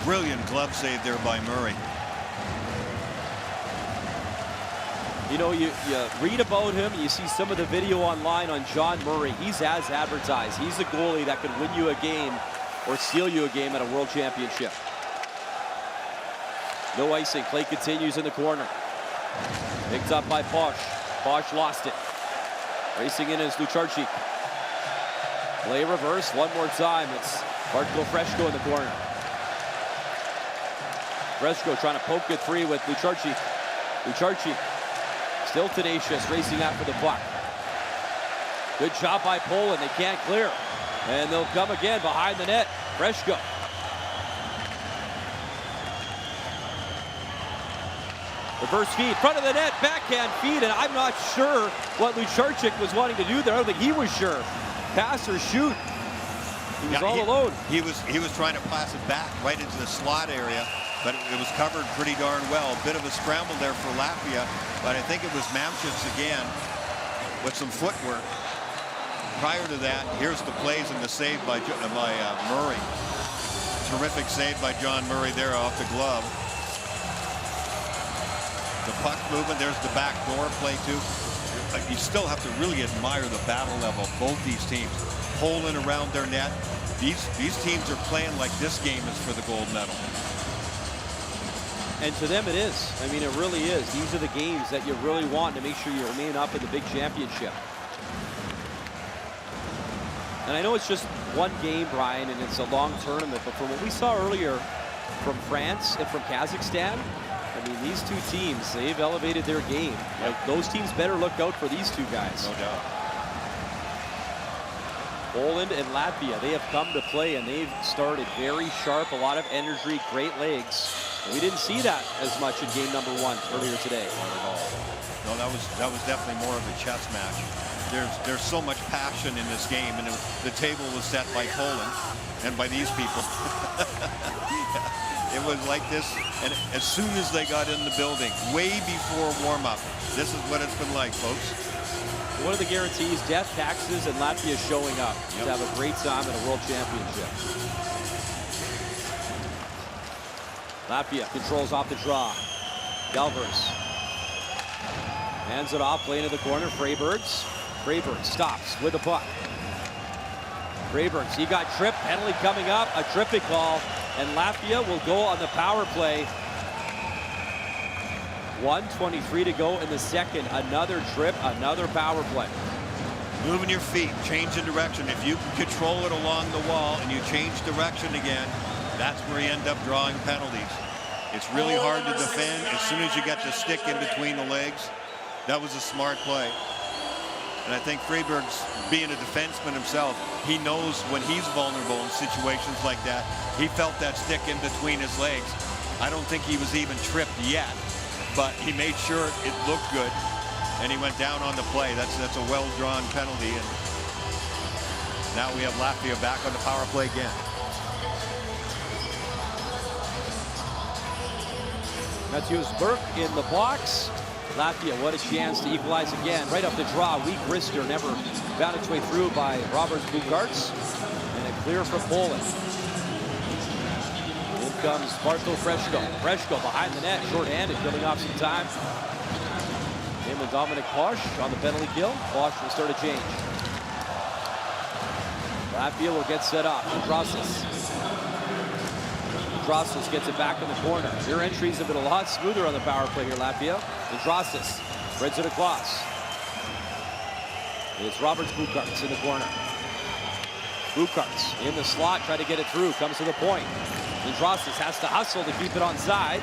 Brilliant glove save there by Murray. You know, you read about him, you see some of the video online on John Murray. He's as advertised. He's a goalie that can win you a game or steal you a game at a World Championship. No icing. Play continues in the corner. Picked up by Posh. Posh lost it. Racing in is Lucharczyk. Play reverse one more time. It's Bartko Freshko in the corner. Freshko trying to poke it free with Lucharczyk. Lucharczyk still tenacious, racing after the puck. Good job by Poland. They can't clear. And they'll come again behind the net. Freshko. Reverse feed, front of the net, backhand feed, and I'm not sure what Lucharczyk was wanting to do there. I don't think he was sure. Pass or shoot. He was all alone. He was trying to pass it back right into the slot area, but it was covered pretty darn well. A bit of a scramble there for Latvia, but I think it was Mamchits again with some footwork. Prior to that, here's the plays and the save by Murray. Terrific save by John Murray there off the glove. The puck movement, there's the back door play too. You still have to really admire the battle level of both these teams. Poland around their net. These teams are playing like this game is for the gold medal. And to them it is. I mean, it really is. These are the games that you really want to make sure you remain up in the big championship. And I know it's just one game, Brian, and it's a long tournament, but from what we saw earlier from France and from Kazakhstan, I mean, these two teams, they've elevated their game. Like, those teams better look out for these two guys. No doubt. Poland and Latvia, they have come to play, and they've started very sharp, a lot of energy, great legs. We didn't see that as much in game number one earlier today. Not at all. No, that was definitely more of a chess match. There's so much passion in this game, and the table was set by Poland and by these people. It was like this, and as soon as they got in the building, way before warm-up, this is what it's been like, folks. One of the guarantees, death taxes, and Latvia showing up to have a great time at a World Championship. Latvia controls off the draw. Galvers hands it off, play into the corner. Freybergs stops with the puck. Freybergs, he got tripped, penalty coming up, a tripping call, and Latvia will go on the power play. 1:23 to go in the second. Another trip, another power play. Moving your feet, changing direction. If you can control it along the wall and you change direction again, that's where you end up drawing penalties. It's really hard to defend as soon as you get the stick in between the legs. That was a smart play. And I think Freyberg's, being a defenseman himself, he knows when he's vulnerable in situations like that. He felt that stick in between his legs. I don't think he was even tripped yet, but he made sure it looked good, and he went down on the play. That's a well-drawn penalty, and now we have Latvia back on the power play again. Matthews Burke in the box. Latvia, what a chance to equalize again. Right off the draw, weak wrister, never found its way through by Roberts Bukarts. And a clear for Poland. In comes Bartosz Freszko. Freszko behind the net, short-handed, killing off some time. In with Dominic Posch on the penalty kill. Posch will start a change. Latvia will get set up. Drossis gets it back in the corner. Their entries have been a lot smoother on the power play here, Latvia. And Drossis spreads it across. It's Roberts Bukarts in the corner. Bukarts in the slot, try to get it through, comes to the point. And Drossis has to hustle to keep it on side.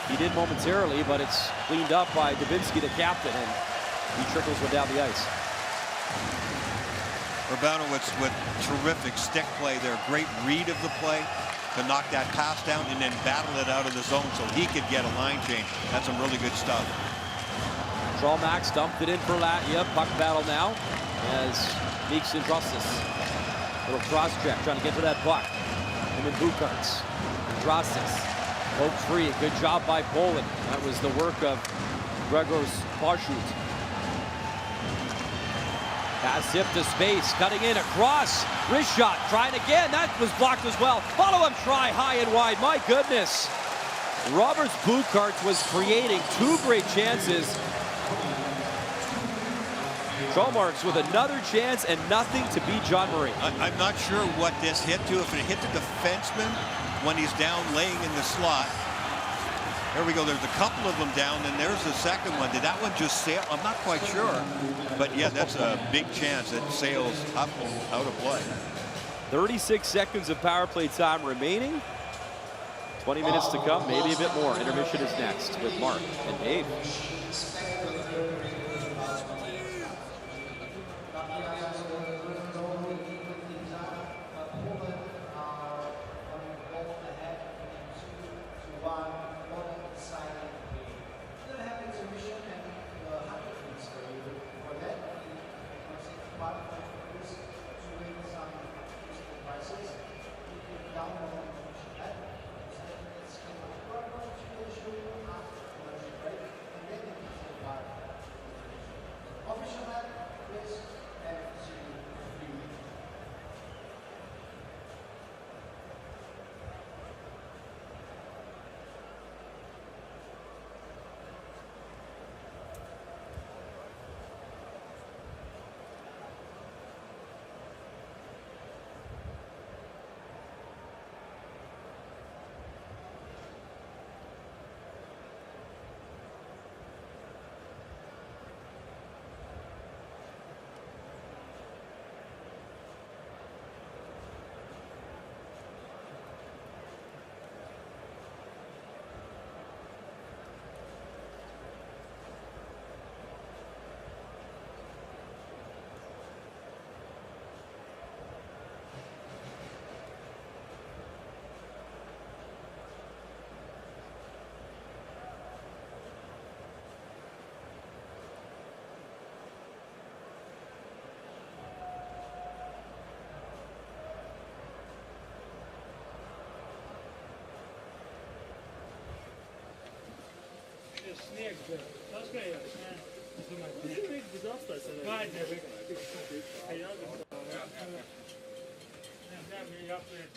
He did momentarily, but it's cleaned up by Dubinsky, the captain, and he trickles one down the ice. Urbanowicz with terrific stick play there. Great read of the play to knock that pass down and then battle it out of the zone so he could get a line change. That's some really good stuff. Max dumped it in for Latvia. Puck battle now as Meeks and Drossis. Little cross check, trying to get to that puck. And then Bukarts. Drossis. Poke free. Good job by Poland. That was the work of Grzegorz Poschut. Pass hip to space, cutting in across. Wrist shot, trying again. That was blocked as well. Follow-up try, high and wide. My goodness. Roberts Bukarts was creating two great chances. Trollmarks with another chance and nothing to beat John Murray. I'm not sure what this hit to. If it hit the defenseman when he's down laying in the slot. There we go. There's a couple of them down, and there's the second one. Did that one just sail? I'm not quite sure. But, yeah, that's a big chance. It sails up out of play. 36 seconds of power play time remaining. 20 minutes to come, maybe a bit more. Intermission is next with Mark and Dave. Snieg bija. Paskajās. Es domāju, ka būs apstāsts. Vajag nebija. Jā, bija jāpliek.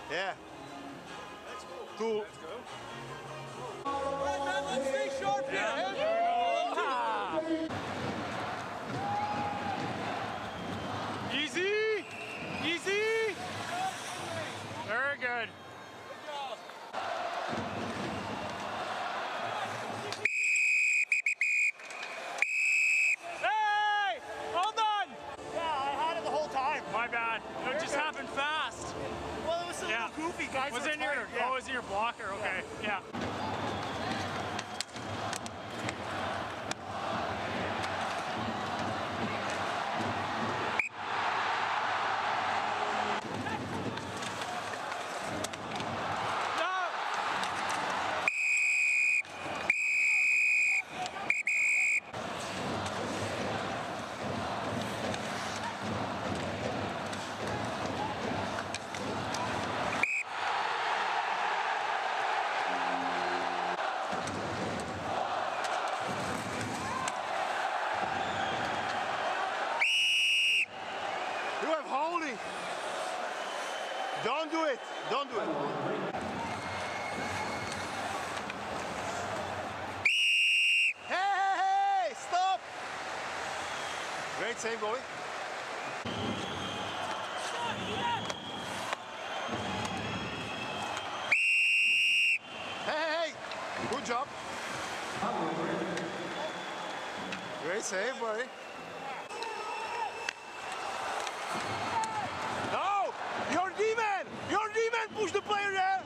Yeah. Two. Let's stay sharp here. Easy. Easy. Very good. Hey! All done! Yeah, I had it the whole time. My bad. It just happened fast. Well, it was a little goofy, guys. Was were it in your, tired, yeah. oh, it was in your blocker? Okay, yeah. You have holding. Don't do it. Don't do it. Hey, stop. Great save, goalie. Hey, good job. Great save, buddy. No! Your D-man! Your D-man push the player there!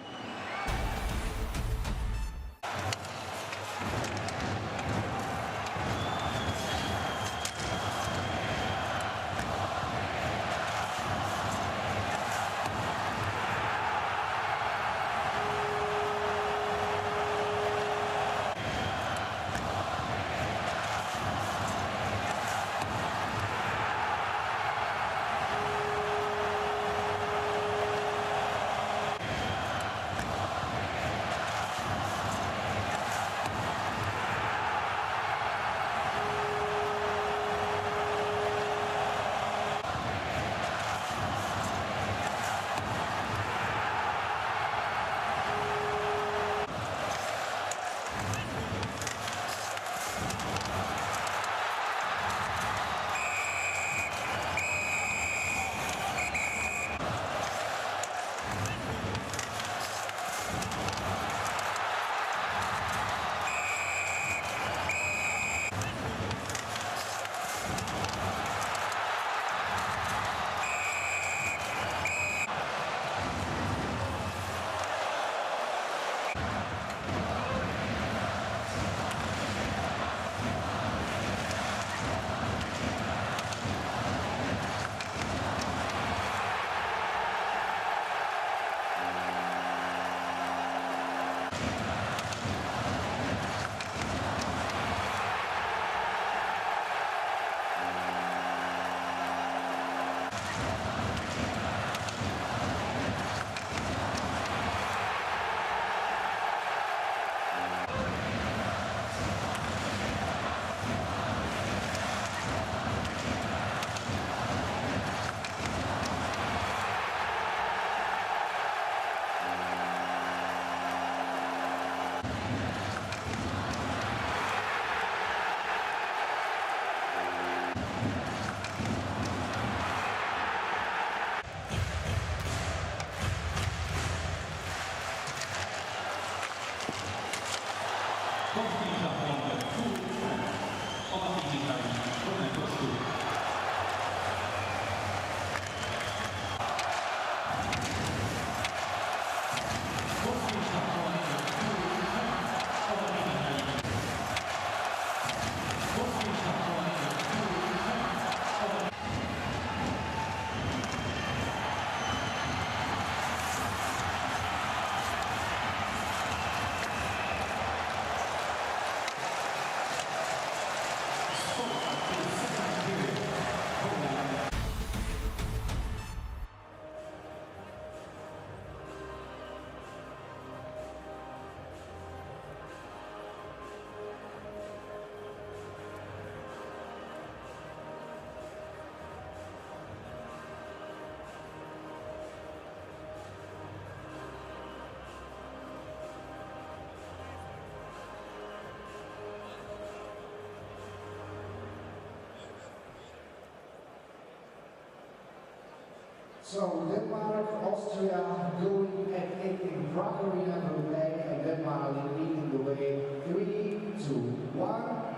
So Denmark, Austria going at 8 in Prague Arena today, and Denmark leading the way 3-1.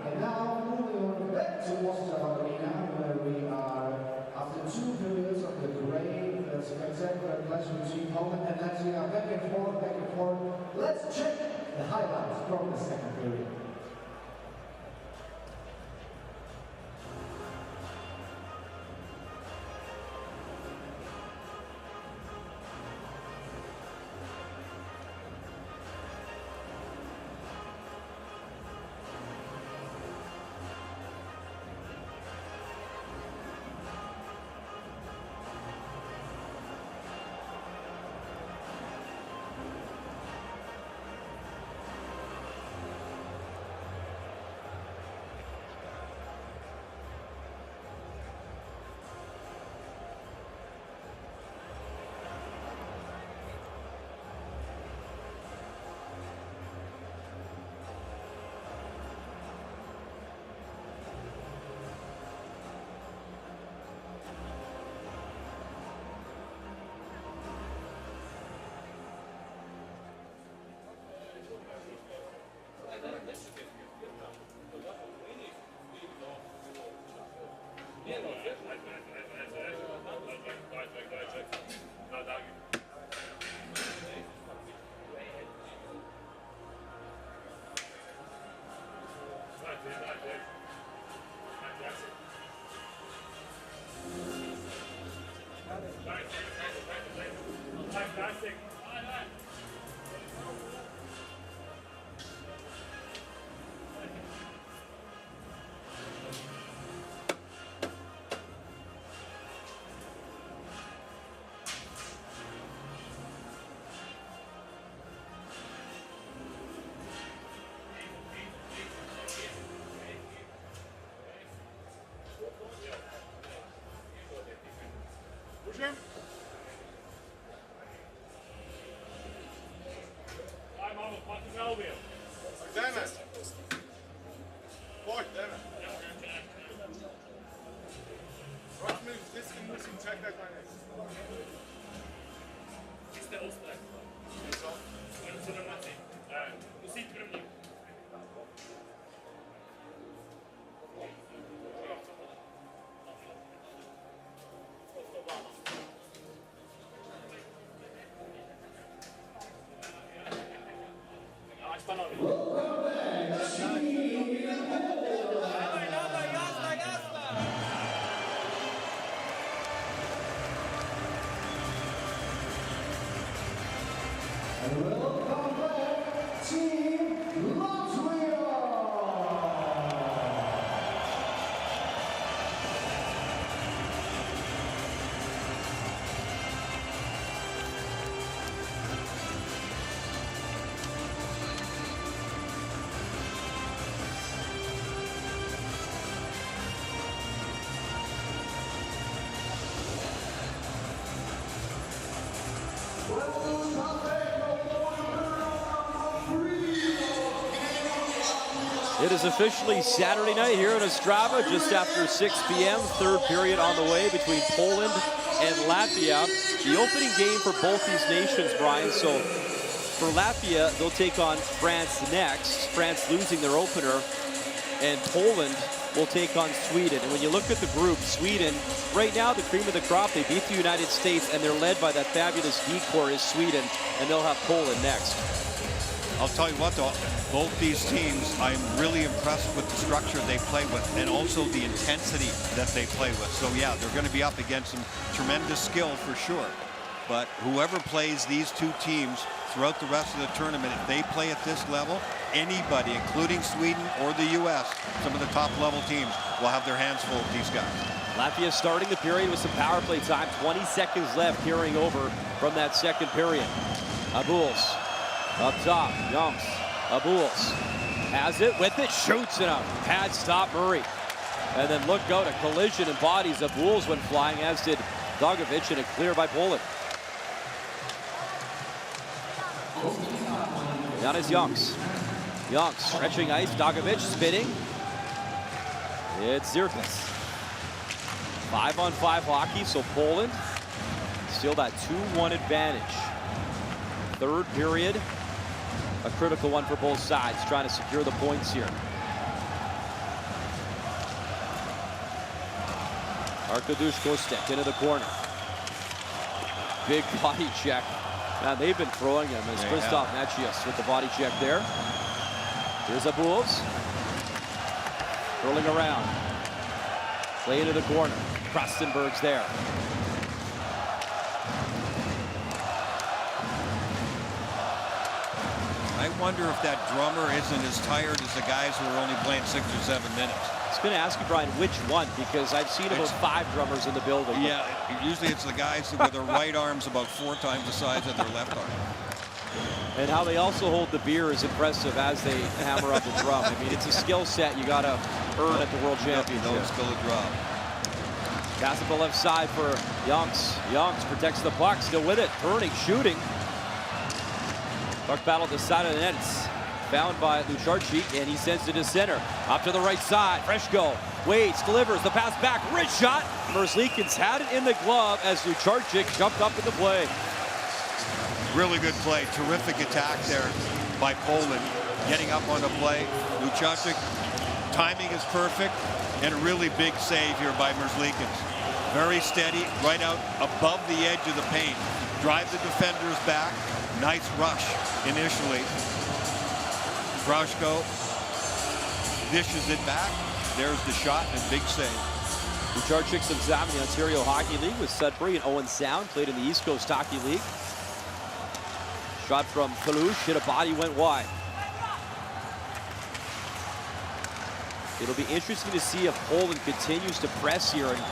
And now moving on back to Ostrava Arena, where we are after 2 periods of the great spectacular clash between Poland and Latvia, back and forth, back and forth. Let's check the highlights from the second period. Welcome back, Team Latvia! It is officially Saturday night here in Ostrava, just after 6 p.m. Third period on the way between Poland and Latvia. The opening game for both these nations, Brian. So for Latvia, they'll take on France next. France losing their opener. And Poland will take on Sweden. And when you look at the group, Sweden, right now, the cream of the crop, they beat the United States, and they're led by that fabulous D-core is Sweden, and they'll have Poland next. I'll tell you what, though, both these teams, I'm really impressed with the structure they play with and also the intensity that they play with. So, yeah, they're going to be up against some tremendous skill for sure. But whoever plays these two teams throughout the rest of the tournament, if they play at this level, anybody, including Sweden or the U.S., some of the top-level teams, will have their hands full with these guys. Latvia starting the period with some power play time. 20 seconds left, carrying over from that second period. Abuls up top, Youngs. Abuls has it, with it, shoots it up. Pad stop Murray. And then look out, a collision and bodies. Abuls went flying, as did Dogovic, and a clear by Poland. Down is Youngs. Youngs stretching ice, Dogovic spinning. It's Zirkas. 5-on-5 hockey, so Poland Still that 2-1 advantage. Third period, a critical one for both sides, trying to secure the points here. Arkadushko stepped into the corner. Big body check. Man, they've been throwing him as Christoph Matchias with the body check there. Here's Abuls. Rolling around. Play into the corner. Krastenberg's there. I wonder if that drummer isn't as tired as the guys who are only playing 6 or 7 minutes. I was going to ask you, Brian, which one? Because I've seen about 5 drummers in the building. Yeah, usually it's the guys with their right arms about 4 times the size of their left arm. And how they also hold the beer is impressive as they hammer up the drum. I mean, it's a skill set you got to earn at the World Championship. No skill of drum. Pass it the left side for Youngs. Youngs protects the puck, still with it, turning, shooting. Puck battle at the side of the net. It's found by Lucharczyk, and he sends it to center. Up to the right side, Freshko waits, delivers, the pass back, rich shot. Merzlikins had it in the glove as Lucharczyk jumped up in the play. Really good play, terrific attack there by Poland. Getting up on the play, Lucharczyk, timing is perfect, and a really big save here by Merzlikins. Very steady, right out above the edge of the paint. Drive the defenders back. Nice rush initially. Freshko dishes it back. There's the shot and a big save. Lucharczyk some time in the Ontario Hockey League with Sudbury and Owen Sound. Played in the East Coast Hockey League. Shot from Kalush, hit a body, went wide. It'll be interesting to see if Poland continues to press here and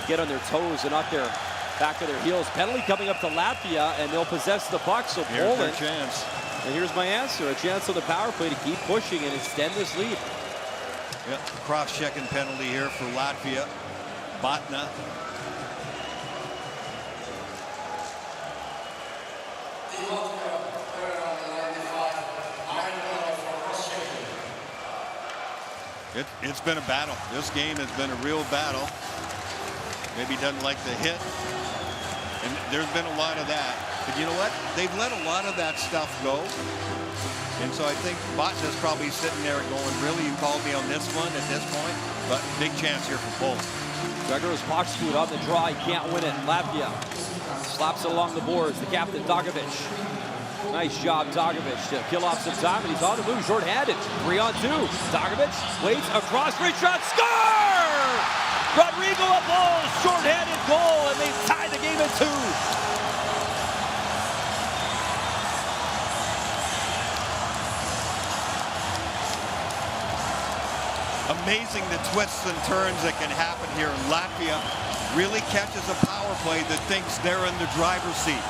get on their toes and not their back of their heels. Penalty coming up to Latvia, and they'll possess the puck. So Here's Poland, their chance. and here's my answer, a chance on the power play to keep pushing and extend this lead. Yep, cross-checking penalty here for Latvia. Botna. It's been a battle. This game has been a real battle. Maybe doesn't like the hit. And there's been a lot of that. But you know what? They've let a lot of that stuff go. And so I think Botna's probably sitting there going, really, you called me on this one at this point? But big chance here for Poland. Gregor's puck scoot on the draw. He can't win it. Latvia slaps it along the boards. The captain, Dogovic. Nice job, Dogovic, to kill off some time, and he's on the move, short-handed. 3-on-2. Dogovic waits across, reach shot, score! Rodrigo Abuls, short-handed goal, and they tie the game at 2. Amazing the twists and turns that can happen here. Latvia really catches a power play that thinks they're in the driver's seat.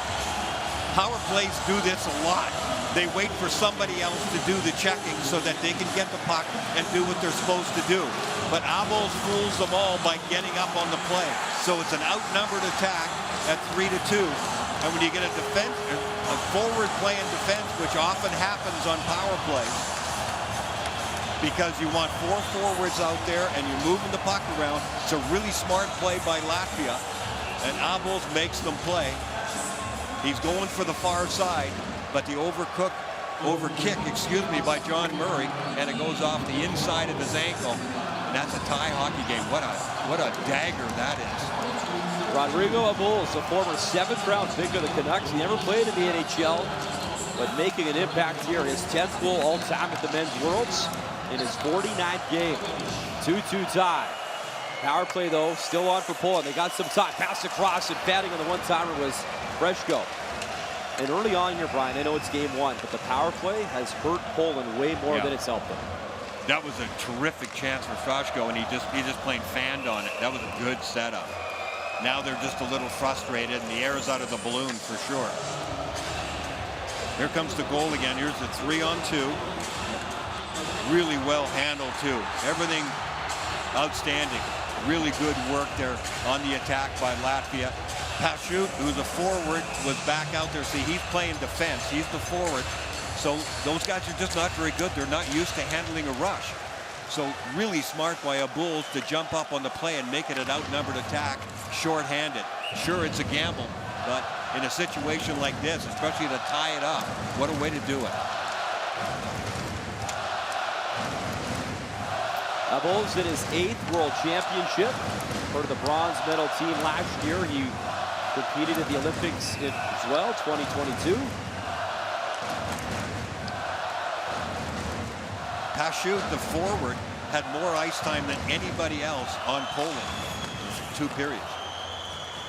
Power plays do this a lot. They wait for somebody else to do the checking so that they can get the puck and do what they're supposed to do. But Abuls fools them all by getting up on the play. So it's an outnumbered attack at 3-2. And when you get a forward play in defense, which often happens on power play, because you want 4 forwards out there and you're moving the puck around, it's a really smart play by Latvia. And Abuls makes them play. He's going for the far side, but the overkick, by John Murray, and it goes off the inside of his ankle. And that's a tie hockey game. What a dagger that is. Rodrigo Abuls, a former 7th-round pick of the Canucks. He never played in the NHL, but making an impact here. His 10th goal all-time at the Men's Worlds in his 49th game. 2-2 tie. Power play, though, still on for Poland. They got some time. Pass across, and batting on the one-timer was Freshko. And early on here, Brian, I know it's game 1, but the power play has hurt Poland way more than it's helped them. That was a terrific chance for Freshko, and he just plain fanned on it. That was a good setup. Now they're just a little frustrated, and the air is out of the balloon for sure. Here comes the goal again. Here's the 3-on-2. Really well handled, too. Everything outstanding. Really good work there on the attack by Latvia. Pashut, who's a forward, was back out there. See, he's playing defense. He's the forward. So those guys are just not very good. They're not used to handling a rush. So really smart by Abuls to jump up on the play and make it an outnumbered attack, short-handed. Sure, it's a gamble, but in a situation like this, especially to tie it up, what a way to do it. Bowles in his 8th World Championship. Part of the bronze medal team last year. He competed at the Olympics as well, 2022. Pashut, the forward, had more ice time than anybody else on Poland. 2 periods.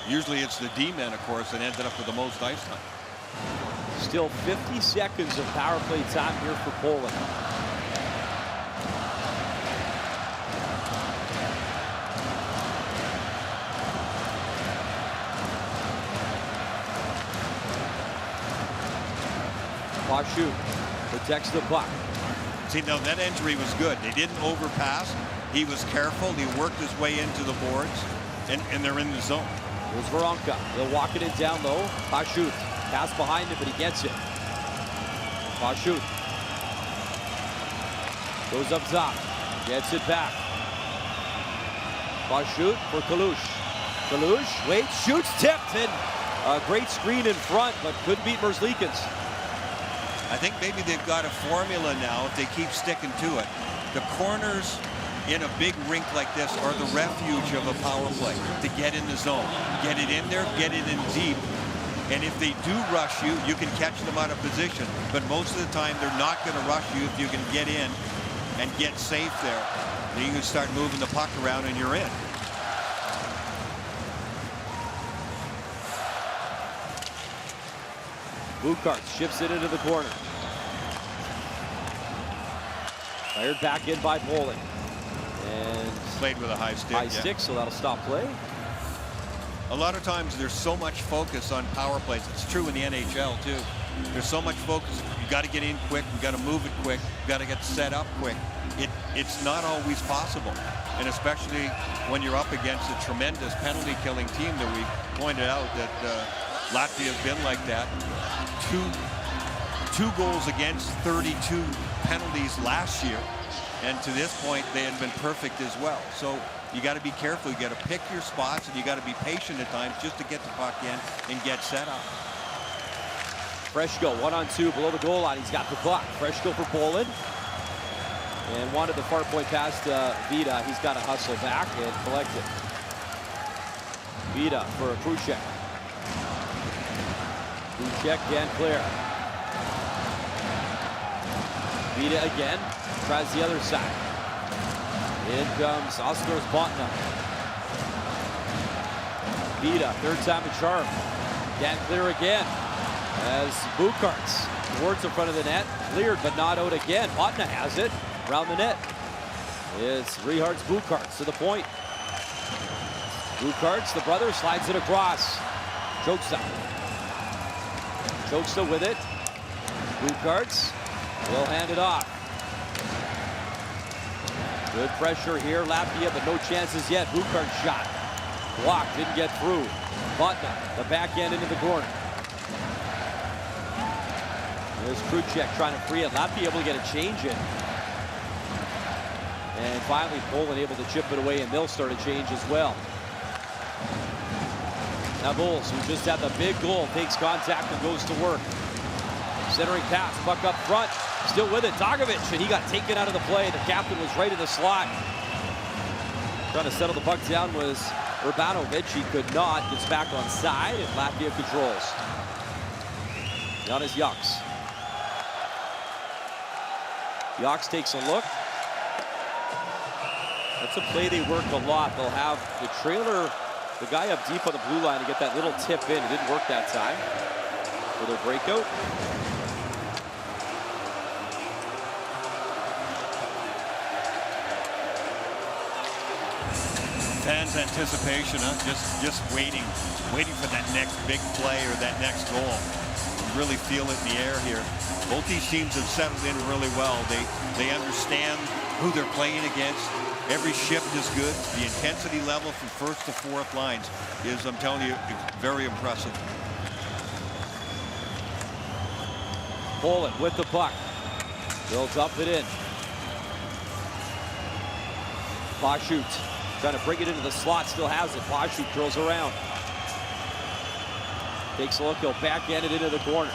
Usually it's the D-men, of course, that ended up with the most ice time. Still 50 seconds of power play time here for Poland. Pashut protects the puck. See, now that injury was good. They didn't overpass. He was careful. He worked his way into the boards, and they're in the zone. Here's Veronka. They'll walk it in down low. Pashut. Pass behind him, but he gets it. Pashut. Goes up top. Gets it back. Pashut for Kalush. Kalush waits, shoots, tipped, and a great screen in front, but couldn't beat Merzlikins. I think maybe they've got a formula now if they keep sticking to it. The corners in a big rink like this are the refuge of a power play to get in the zone. Get it in there, get it in deep. And if they do rush you, you can catch them out of position. But most of the time, they're not going to rush you if you can get in and get safe there. Then you can start moving the puck around and you're in. Bukarts shifts it into the corner. Fired back in by Poland. And played with a high stick. High stick, so that'll stop play. A lot of times there's so much focus on power plays. It's true in the NHL too. There's so much focus. You got to get in quick. You got to move it quick. You got to get set up quick. It's not always possible, and especially when you're up against a tremendous penalty-killing team that we pointed out that Latvia has been like that. Two goals against 32 penalties last year, and to this point they had been perfect as well. So you got to be careful. You got to pick your spots, and you got to be patient at times just to get the puck in and get set up. Freshko 1-on-2 below the goal line. He's got the puck. Freshko for Poland. And wanted the far point pass to Vida. He's got to hustle back and collect it. Vida for Kruchek. Kruchek can clear. Vida again. Tries the other side. In comes Oskars Botna. Vida, third time a charm. Can't clear again. As Bukarts towards the front of the net. Cleared, but not out again. Botna has it. Around the net. It's Rihards Bukarts to the point. Bukarts, the brother, slides it across. Joksta. Joksta with it. Bukarts will hand it off. Good pressure here, Latvia, but no chances yet. Bukarts shot. Blocked, didn't get through. Botna, the back end into the corner. There's Kruchek trying to free it. Latvia able to get a change in. And finally, Poland able to chip it away, and they'll start a change as well. Now Bowles, who just had the big goal, takes contact and goes to work. Centering pass, puck up front, still with it, Dagovic, and he got taken out of the play. The captain was right in the slot. Trying to settle the puck down was Urbanovic. He could not, gets back on side, and Latvia controls. Janis Jaks. Jaks takes a look. That's a play they work a lot. They'll have the trailer, the guy up deep on the blue line to get that little tip in. It didn't work that time for their breakout. Fans' anticipation, huh? Just waiting for that next big play or that next goal. You really feel it in the air here. Both these teams have settled in really well. They understand who they're playing against. Every shift is good. The intensity level from first to fourth lines is, I'm telling you, very impressive. Poland with the puck. They'll dump it in. Pashut trying to bring it into the slot, still has it. Pashut curls around. Takes a look, he'll backhand it into the corner.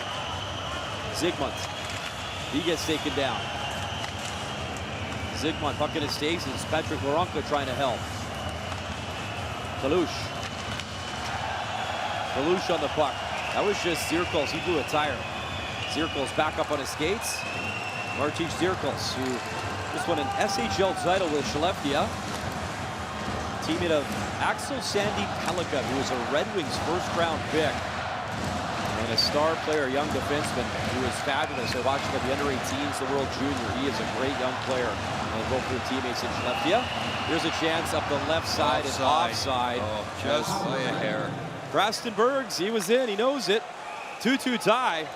Zygmunt, he gets taken down. Zygmunt, puck in his stasis. Patrick Waronka trying to help. Kalush. Kalush on the puck. That was just Zirkles, he blew a tire. Zirkles back up on his skates. Martic Zirkles, who just won an SHL title with Latvia. Teammate of Axel Sandy Pelika, who was a Red Wings first-round pick. And a star player, young defenseman, who is fabulous. I watched him at the under-18s, the World Junior. He is a great young player. And both their teammates in Latvia. Here's a chance up the left side and offside. Oh, just by a hair. Grastenbergs, he was in, he knows it. 2-2 tie.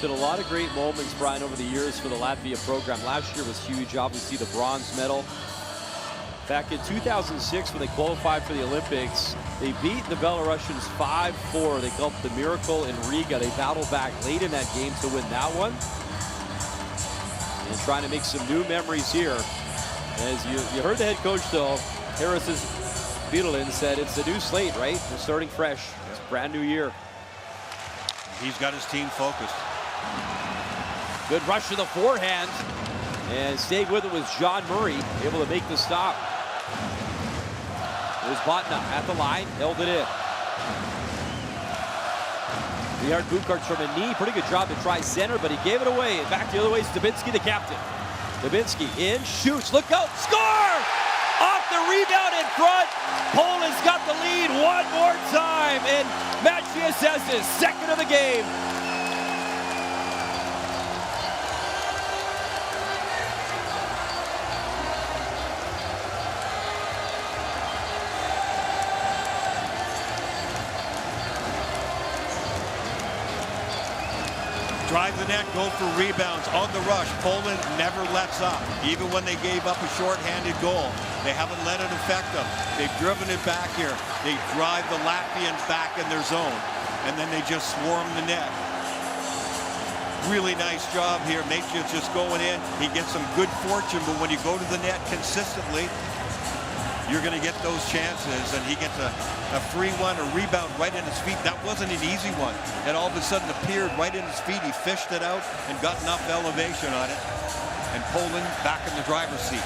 Been a lot of great moments, Brian, over the years for the Latvia program. Last year was huge, obviously the bronze medal. Back in 2006, when they qualified for the Olympics, they beat the Belarusians 5-4. They called it the Miracle in Riga. They battled back late in that game to win that one. And trying to make some new memories here. As you heard the head coach, though, Harris's Vidalin said it's a new slate, right? We're starting fresh. It's a brand new year. He's got his team focused. Good rush to the forehand, and staying with it was John Murray, able to make the stop. There's Botna at the line, held it in. Richard Bukarts from a knee, pretty good job to try center, but he gave it away. And back the other way is Dubinsky, the captain. Dubinsky in, shoots, look out, score! Off the rebound in front. Poland's got the lead one more time, and Maciej has his second of the game. Drive the net, go for rebounds on the rush. Poland never lets up. Even when they gave up a shorthanded goal, they haven't let it affect them. They've driven it back here. They drive the Latvians back in their zone, and then they just swarm the net. Really nice job here. Maciej's just going in. He gets some good fortune, but when you go to the net consistently, you're going to get those chances, and he gets a free one, a rebound right in his feet. That wasn't an easy one. It all of a sudden appeared right in his feet. He fished it out and got enough elevation on it. And Poland back in the driver's seat.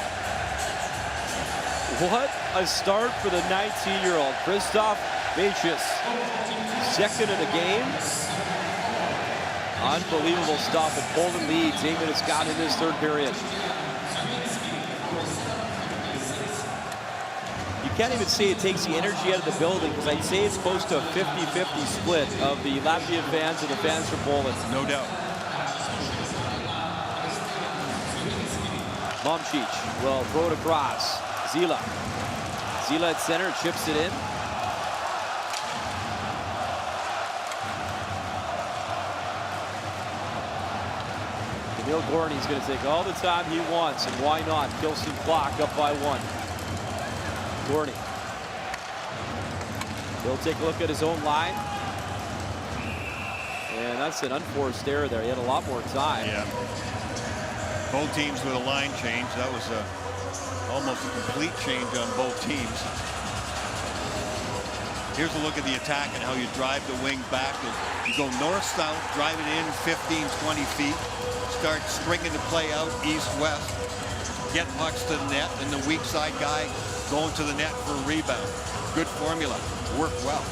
What a start for the 19-year-old. Krzysztof Maciej, second of the game. Unbelievable stuff, and Poland leads 8 minutes gone in this third period. You can't even say it takes the energy out of the building, because I'd say it's close to a 50-50 split of the Latvian fans and the fans from Poland. No doubt. Momcic will throw it across. Zila. Zila at center, chips it in. Emil Gorney's going to take all the time he wants, and why not? Kill some clock, up by one. Gorney. He'll take a look at his own line. And that's an unforced error there. He had a lot more time. Yeah. Both teams with a line change. That was almost a complete change on both teams. Here's a look at the attack and how you drive the wing back. You go north-south, drive it in 15, 20 feet. Start stringing the play out east-west. get pucks to the net, and the weak side guy going to the net for a rebound. Good formula. Worked well.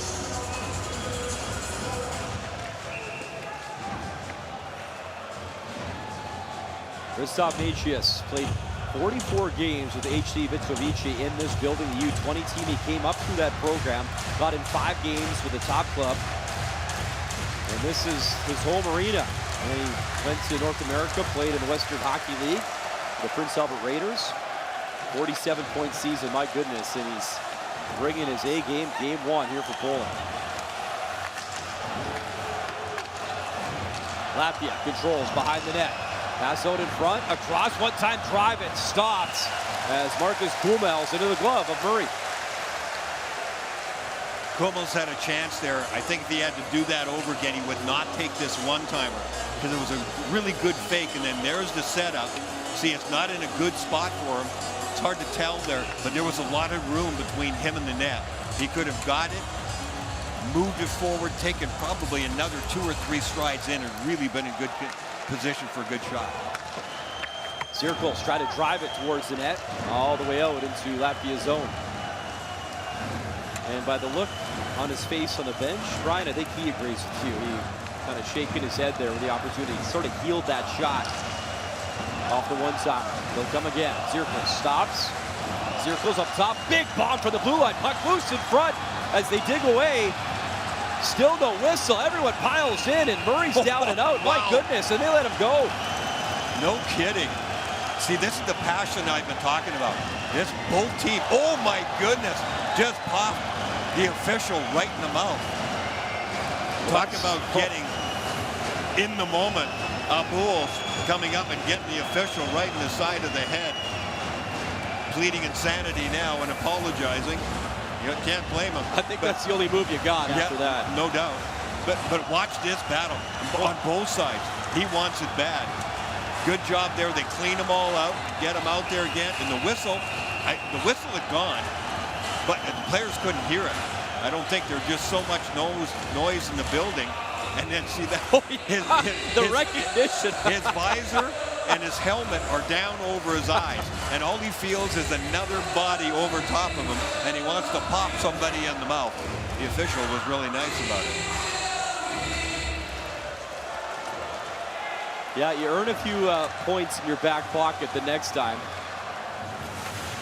Christoph Nicias played 44 games with HC Vitsovice in this building. The U20 team, he came up through that program, got in 5 games with the top club. And this is his home arena. And he went to North America, played in the Western Hockey League, the Prince Albert Raiders. 47-point season, my goodness, and he's bringing his A game, game 1 here for Poland. Latvia controls behind the net. Pass out in front, across, one-time drive, it stops as Marcus Kumels into the glove of Murray. Kumels had a chance there. I think if he had to do that over again, he would not take this one-timer because it was a really good fake, and then there's the setup. See, it's not in a good spot for him. It's hard to tell there, but there was a lot of room between him and the net. He could have got it, moved it forward, taken probably another 2 or 3 strides in, and really been in good position for a good shot. Zirkles try to drive it towards the net, all the way out into Latvia's zone. And by the look on his face on the bench, Brian, I think he agrees with you. He kind of shaking his head there with the opportunity. He sort of healed that shot off the one side. They'll come again. Zirkles stops. Zirkles up top. Big bomb for the blue line. Puck loose in front as they dig away. Still no whistle. Everyone piles in, and Murray's down and out. Wow. My goodness, and they let him go. No kidding. See, this is the passion I've been talking about. This both team, oh my goodness, just popped the official right in the mouth. Talk about getting in the moment. Bulls coming up and getting the official right in the side of the head. Pleading insanity now and apologizing. You can't blame him. I think that's the only move you got after that. No doubt. But watch this battle on both sides. He wants it bad. Good job there. They clean them all out, get them out there again. And the whistle had gone, but the players couldn't hear it. I don't think there's just so much noise in the building. And then see that the recognition. His visor and his helmet are down over his eyes, and all he feels is another body over top of him, and he wants to pop somebody in the mouth. The official was really nice about it. Yeah, you earn a few points in your back pocket the next time,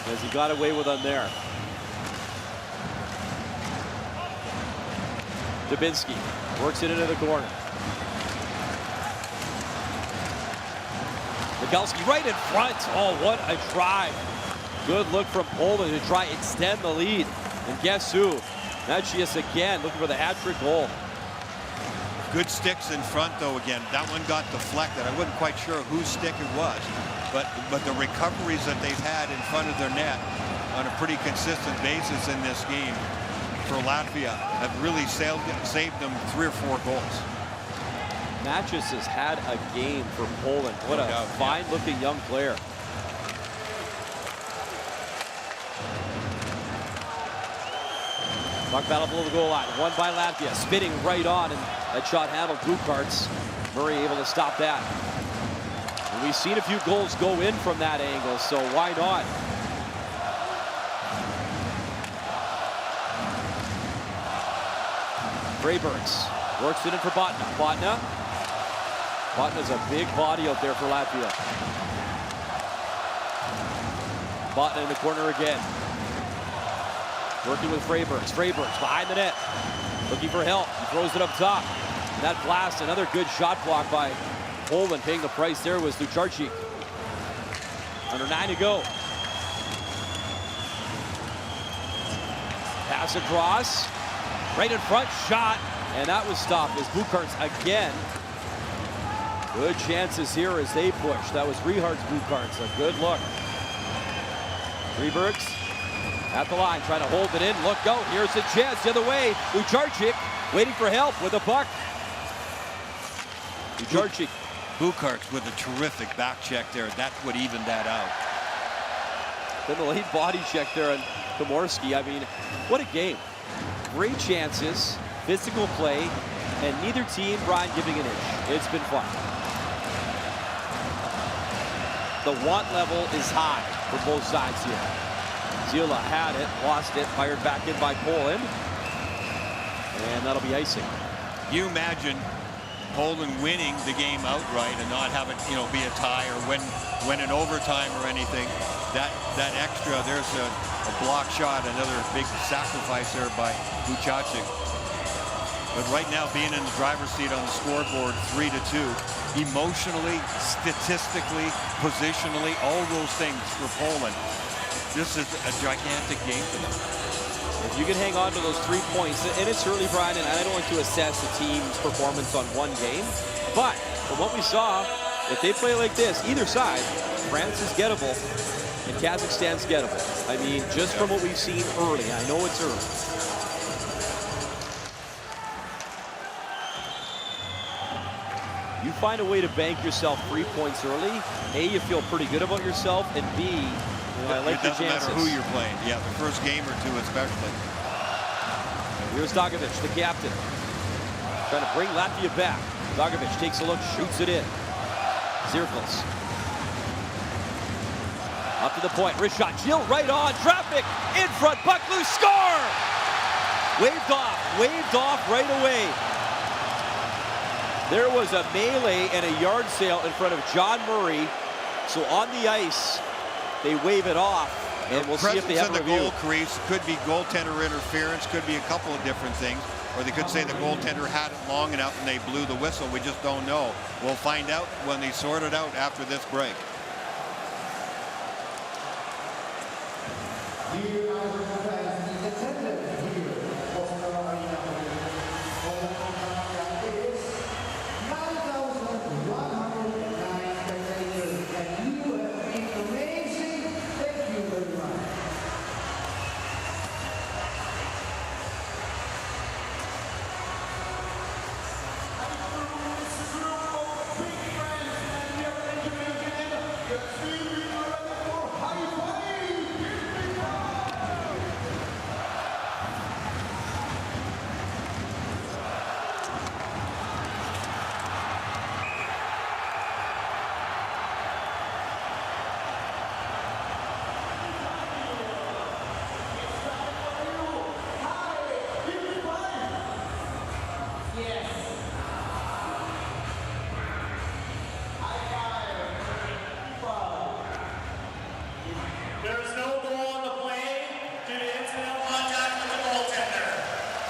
as he got away with them there. Dubinsky works it into the corner. Mikulski right in front. Oh, what a drive. Good look from Poland to try extend the lead. And guess who? Nicias again looking for the hat-trick goal. Good sticks in front though again. That one got deflected. I wasn't quite sure whose stick it was. But the recoveries that they've had in front of their net on a pretty consistent basis in this game for Latvia have really saved them 3 or 4 goals. Nicias has had a game for Poland. What a fine-looking young player. Puck battle below the goal line. Won by Latvia. Spinning right on, and that shot handled Bukarts. Murray able to stop that. And we've seen a few goals go in from that angle, so why not? Freybergs works it in for Botna. Botna's a big body out there for Latvia. Botna in the corner again. Working with Freybergs. Freybergs behind the net. Looking for help. He throws it up top. And that blast, another good shot block by Poland. Paying the price there was Ducharczyk. Under 9 to go. Pass across. Right in front, shot, and that was stopped as Bukarts again. Good chances here as they push. That was Rehard's Bukarts, a good look. Freybergs at the line, trying to hold it in. Look out, here's the chance the other way. Ducharczyk waiting for help with a puck. Ducharczyk. Bukarts with a terrific back check there. That's what evened that out. Then the late body check there on Komorski. I mean, what a game. Great chances, physical play, and neither team, Brian, giving an inch. It's been fun. the want level is high for both sides here. Zila had it, lost it, fired back in by Poland. And that'll be icing. You imagine Poland winning the game outright and not have it, be a tie or win in overtime or anything. That extra, there's a block shot, another big sacrifice there by Buchacek. But right now, being in the driver's seat on the scoreboard, 3-2, emotionally, statistically, positionally, all those things for Poland. This is a gigantic game for them. If you can hang on to those 3 points, and it's early, Brian, and I don't want to assess a team's performance on one game, but from what we saw, if they play like this, either side, France is gettable and Kazakhstan's gettable. I mean, just from what we've seen early, I know it's early. You find a way to bank yourself 3 points early. A, you feel pretty good about yourself, and B, I like your chances. It doesn't matter who you're playing. Yeah, the first game or two especially. Here's Dagovic, the captain, trying to bring Latvia back. Dagovic takes a look, shoots it in. Zirkles. Up to the point, wrist shot, Jill right on, traffic, in front, puck loose, score! Waved off right away. There was a melee and a yard sale in front of John Murray. So on the ice, they wave it off, and we'll see if they have a review. In the goal crease could be goaltender interference, could be a couple of different things, or they could say the goaltender had it long enough and they blew the whistle. We just don't know. We'll find out when they sort it out after this break.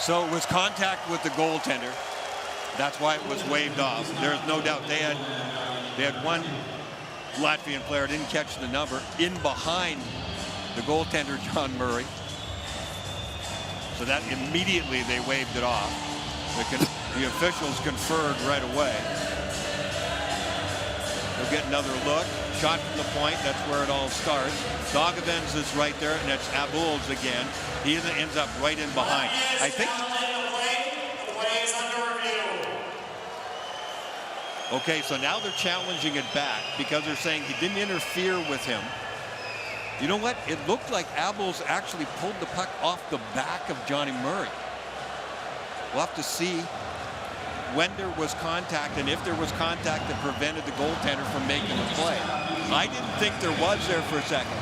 So it was contact with the goaltender. That's why it was waved off. There's no doubt they had one Latvian player didn't catch the number in behind the goaltender, John Murray. So that immediately they waved it off. The officials conferred right away. They'll get another look. Shot from the point. That's where it all starts. Dagovens is right there, and it's Abuls again. He ends up right in behind. I think. Okay, so now they're challenging it back because they're saying he didn't interfere with him. You know what? It looked like Abuls actually pulled the puck off the back of Johnny Murray. We'll have to see when there was contact and if there was contact that prevented the goaltender from making the play. I didn't think there was there for a second.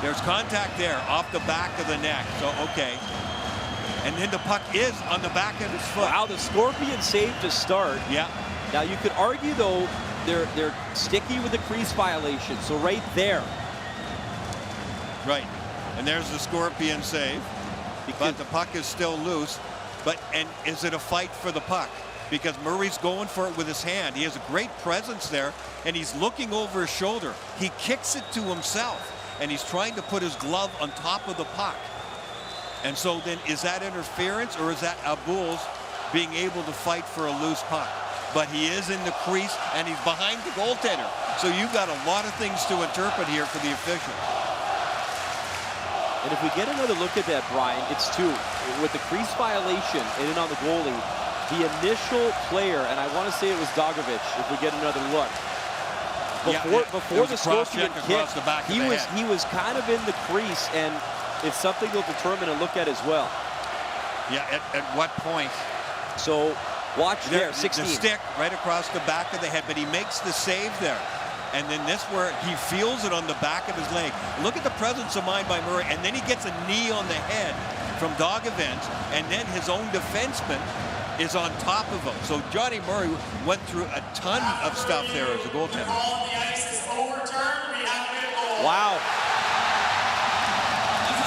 There's contact there off the back of the neck, so okay. And then the puck is on the back of his foot. Wow, the Scorpion save to start. Yeah. Now you could argue though, they're sticky with the crease violation, so right there. Right, and there's the Scorpion save, but the puck is still loose. And is it a fight for the puck? Because Murray's going for it with his hand. He has a great presence there, and he's looking over his shoulder. He kicks it to himself, and he's trying to put his glove on top of the puck. And so then, is that interference, or is that Abuls being able to fight for a loose puck? But he is in the crease, and he's behind the goaltender. So you've got a lot of things to interpret here for the officials. And if we get another look at that, Brian, it's two. With the crease violation in and on the goalie, the initial player, and I want to say it was Dagovic, if we get another look. Before the Scorpion kick, he was kind of in the crease, and it's something they'll determine and look at as well. Yeah, at what point? So watch there, 16. The stick right across the back of the head, but he makes the save there. and then this where he feels it on the back of his leg. Look at the presence of mind by Murray, and then he gets a knee on the head from Dogevens, and then his own defenseman is on top of him. So Johnny Murray went through a ton of stuff there as a goaltender. Wow.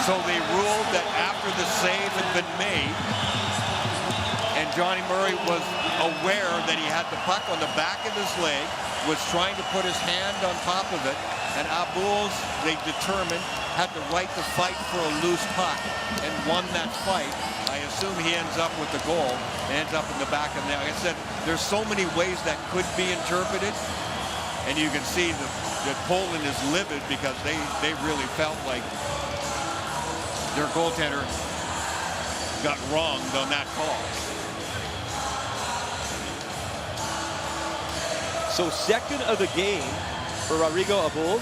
So they ruled that after the save had been made, and Johnny Murray was aware that he had the puck on the back of his leg, was trying to put his hand on top of it, and Abuls, they determined, had the right to fight for a loose puck and won that fight. I assume he ends up with the goal and ends up in the back of the net. Like I said, there's so many ways that could be interpreted, and you can see that Poland is livid because they really felt like their goaltender got wronged on that call. So second of the game for Rodrigo Abuls.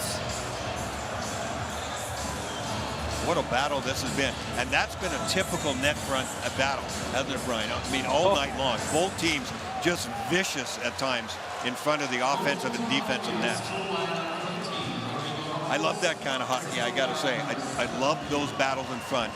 What a battle this has been. And that's been a typical net front battle, hasn't it, Brian? I mean, all night long. Both teams just vicious at times in front of the offensive and defensive nets. I love that kind of hockey, I got to say. I love those battles in front.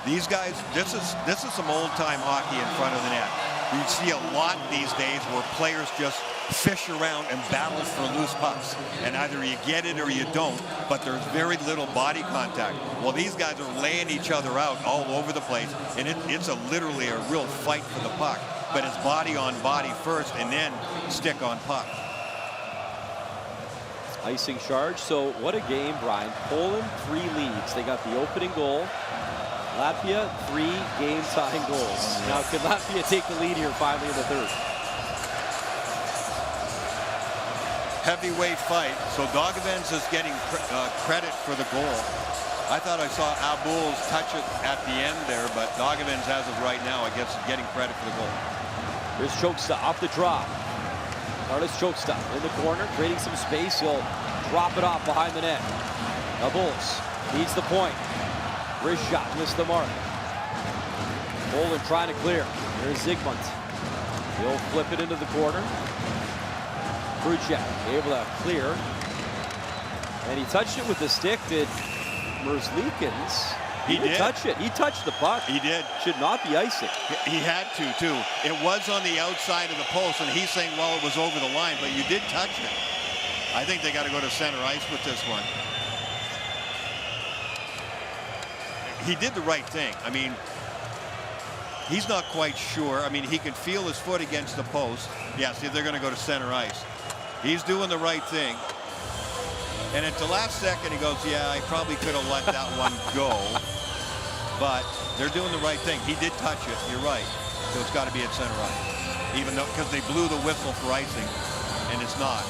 These guys, this is some old-time hockey in front of the net. You see a lot these days where players just fish around and battle for loose pucks, and either you get it or you don't, but there's very little body contact. Well, these guys are laying each other out all over the place, and it's literally a real fight for the puck, but it's body on body first and then stick on puck. Icing charge. So what a game, Brian. Poland 3 leads. They got the opening goal. Latvia 3 game-tying goals. Now, could Latvia take the lead here finally in the third? Heavyweight fight. So Dogevens is getting credit for the goal. I thought I saw Abuls touch it at the end there, but Dogevens has it right now. I guess getting credit for the goal. Here's Choksta off the drop. Carlos Choksta in the corner, creating some space. He'll drop it off behind the net. Abuls needs the point. Wrist shot, missed the mark. Poland trying to clear. There's Zygmunt. He'll flip it into the corner. Kruchek able to clear. And he touched it with the stick. Did Merzlikins? He did touch it. He touched the puck. He did. Should not be icing. He had to, too. It was on the outside of the post, and he's saying, well, it was over the line, but you did touch it. I think they got to go to center ice with this one. He did the right thing. I mean, he's not quite sure. I mean, he can feel his foot against the post. Yeah, see, they're going to go to center ice. He's doing the right thing. And at the last second, he goes, yeah, I probably could have let that one go. But they're doing the right thing. He did touch it. You're right. So it's got to be at center ice. Even though, because they blew the whistle for icing, and it's not.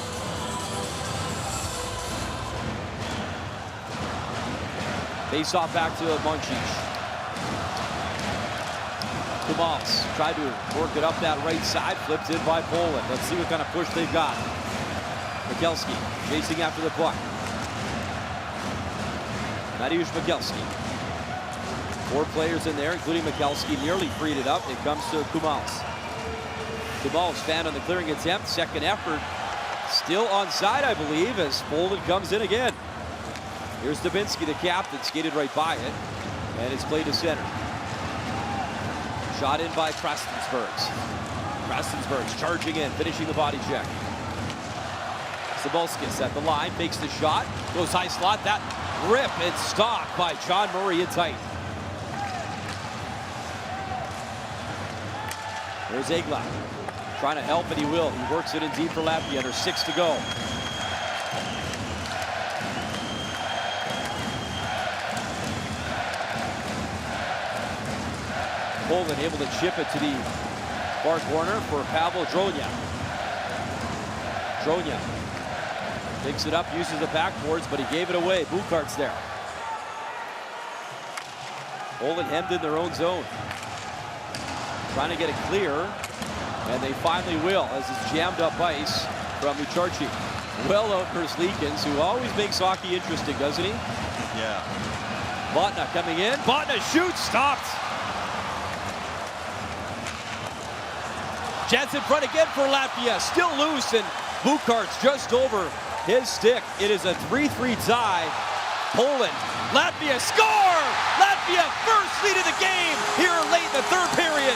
Face off back to Munchich. Kumals tried to work it up that right side, flipped in by Poland. Let's see what kind of push they've got. Mikelski chasing after the puck. Mariusz Mikelski. 4 players in there, including Mikelski, nearly freed it up. It comes to Kumals. Kumals found on the clearing attempt. Second effort. Still onside, I believe, as Poland comes in again. Here's Dubinsky, the captain, skated right by it, and it's played to center. Shot in by Krastensbergs. Krastensbergs charging in, finishing the body check. Cybulskis at the line, makes the shot, goes high slot, that rip and stopped by John Murray in tight. There's Eglat, trying to help, and he will. He works it in deep for Latvia, under 6 to go. Poland able to chip it to the far corner for Pavel Dronia. Dronia picks it up, uses the backboards, but he gave it away. Bukart's there. Poland hemmed in their own zone. Trying to get it clear, and they finally will, as it's jammed up ice from Ucharchi. Well out Merzlikins, who always makes hockey interesting, doesn't he? Yeah. Botna coming in. Botna shoots, stopped. Chance in front again for Latvia, still loose, and Bukart's just over his stick. It is a 3-3 tie. Poland, Latvia score! Latvia first lead of the game here late in the third period.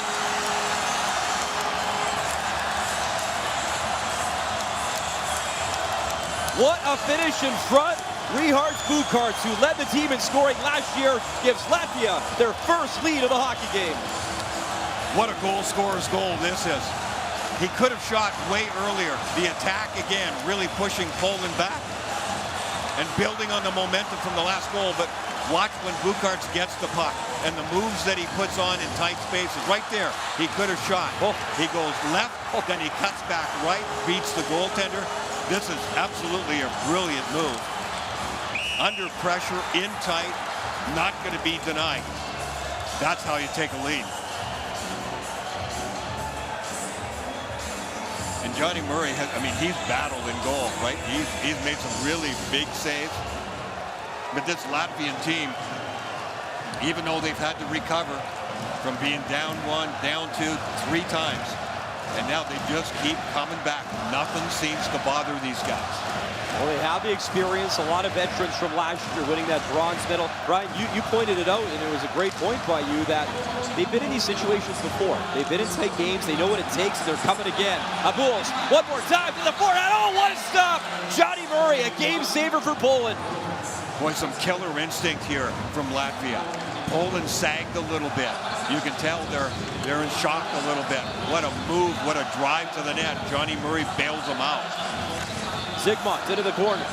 What a finish in front. Richards Bukarts, who led the team in scoring last year, gives Latvia their first lead of the hockey game. What a goal scorer's goal this is. He could have shot way earlier. The attack again, really pushing Poland back and building on the momentum from the last goal. But watch when Bukarts gets the puck and the moves that he puts on in tight spaces. Right there, he could have shot. He goes left, then he cuts back right, beats the goaltender. This is absolutely a brilliant move. Under pressure, in tight, not going to be denied. That's how you take a lead. And Johnny Murray has, I mean, he's battled in goal, right? He's made some really big saves. But this Latvian team, even though they've had to recover from being down 1, down 2, 3 times, and now they just keep coming back. Nothing seems to bother these guys. Well, they have the experience. A lot of veterans from last year winning that bronze medal. Ryan, you pointed it out, and it was a great point by you that they've been in these situations before. They've been in tight games. They know what it takes, and they're coming again. Abuls, one more time to the forehand. Oh, what a stop! Johnny Murray, a game saver for Poland. Boy, some killer instinct here from Latvia. Poland sagged a little bit. You can tell they're in shock a little bit. What a move, what a drive to the net. Johnny Murray bails them out. Zygmunt into the corner.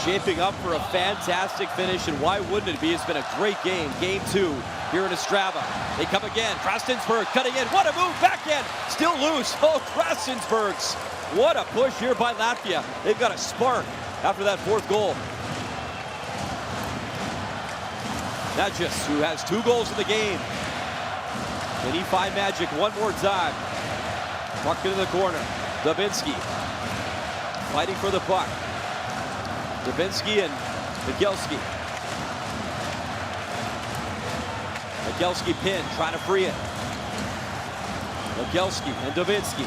Shaping up for a fantastic finish, and why wouldn't it be? It's been a great game. Game 2 here in Ostrava. They come again. Krastensberg cutting in. What a move, backhand. Still loose. Oh, Krastensbergs. What a push here by Latvia. They've got a spark after that 4th goal. Natchez, who has 2 goals in the game. Can he find magic one more time? Puck into the corner. Dubinsky fighting for the puck. Dubinsky and Mikelski. Mikelski pinned, trying to free it. Mikelski and Dubinsky.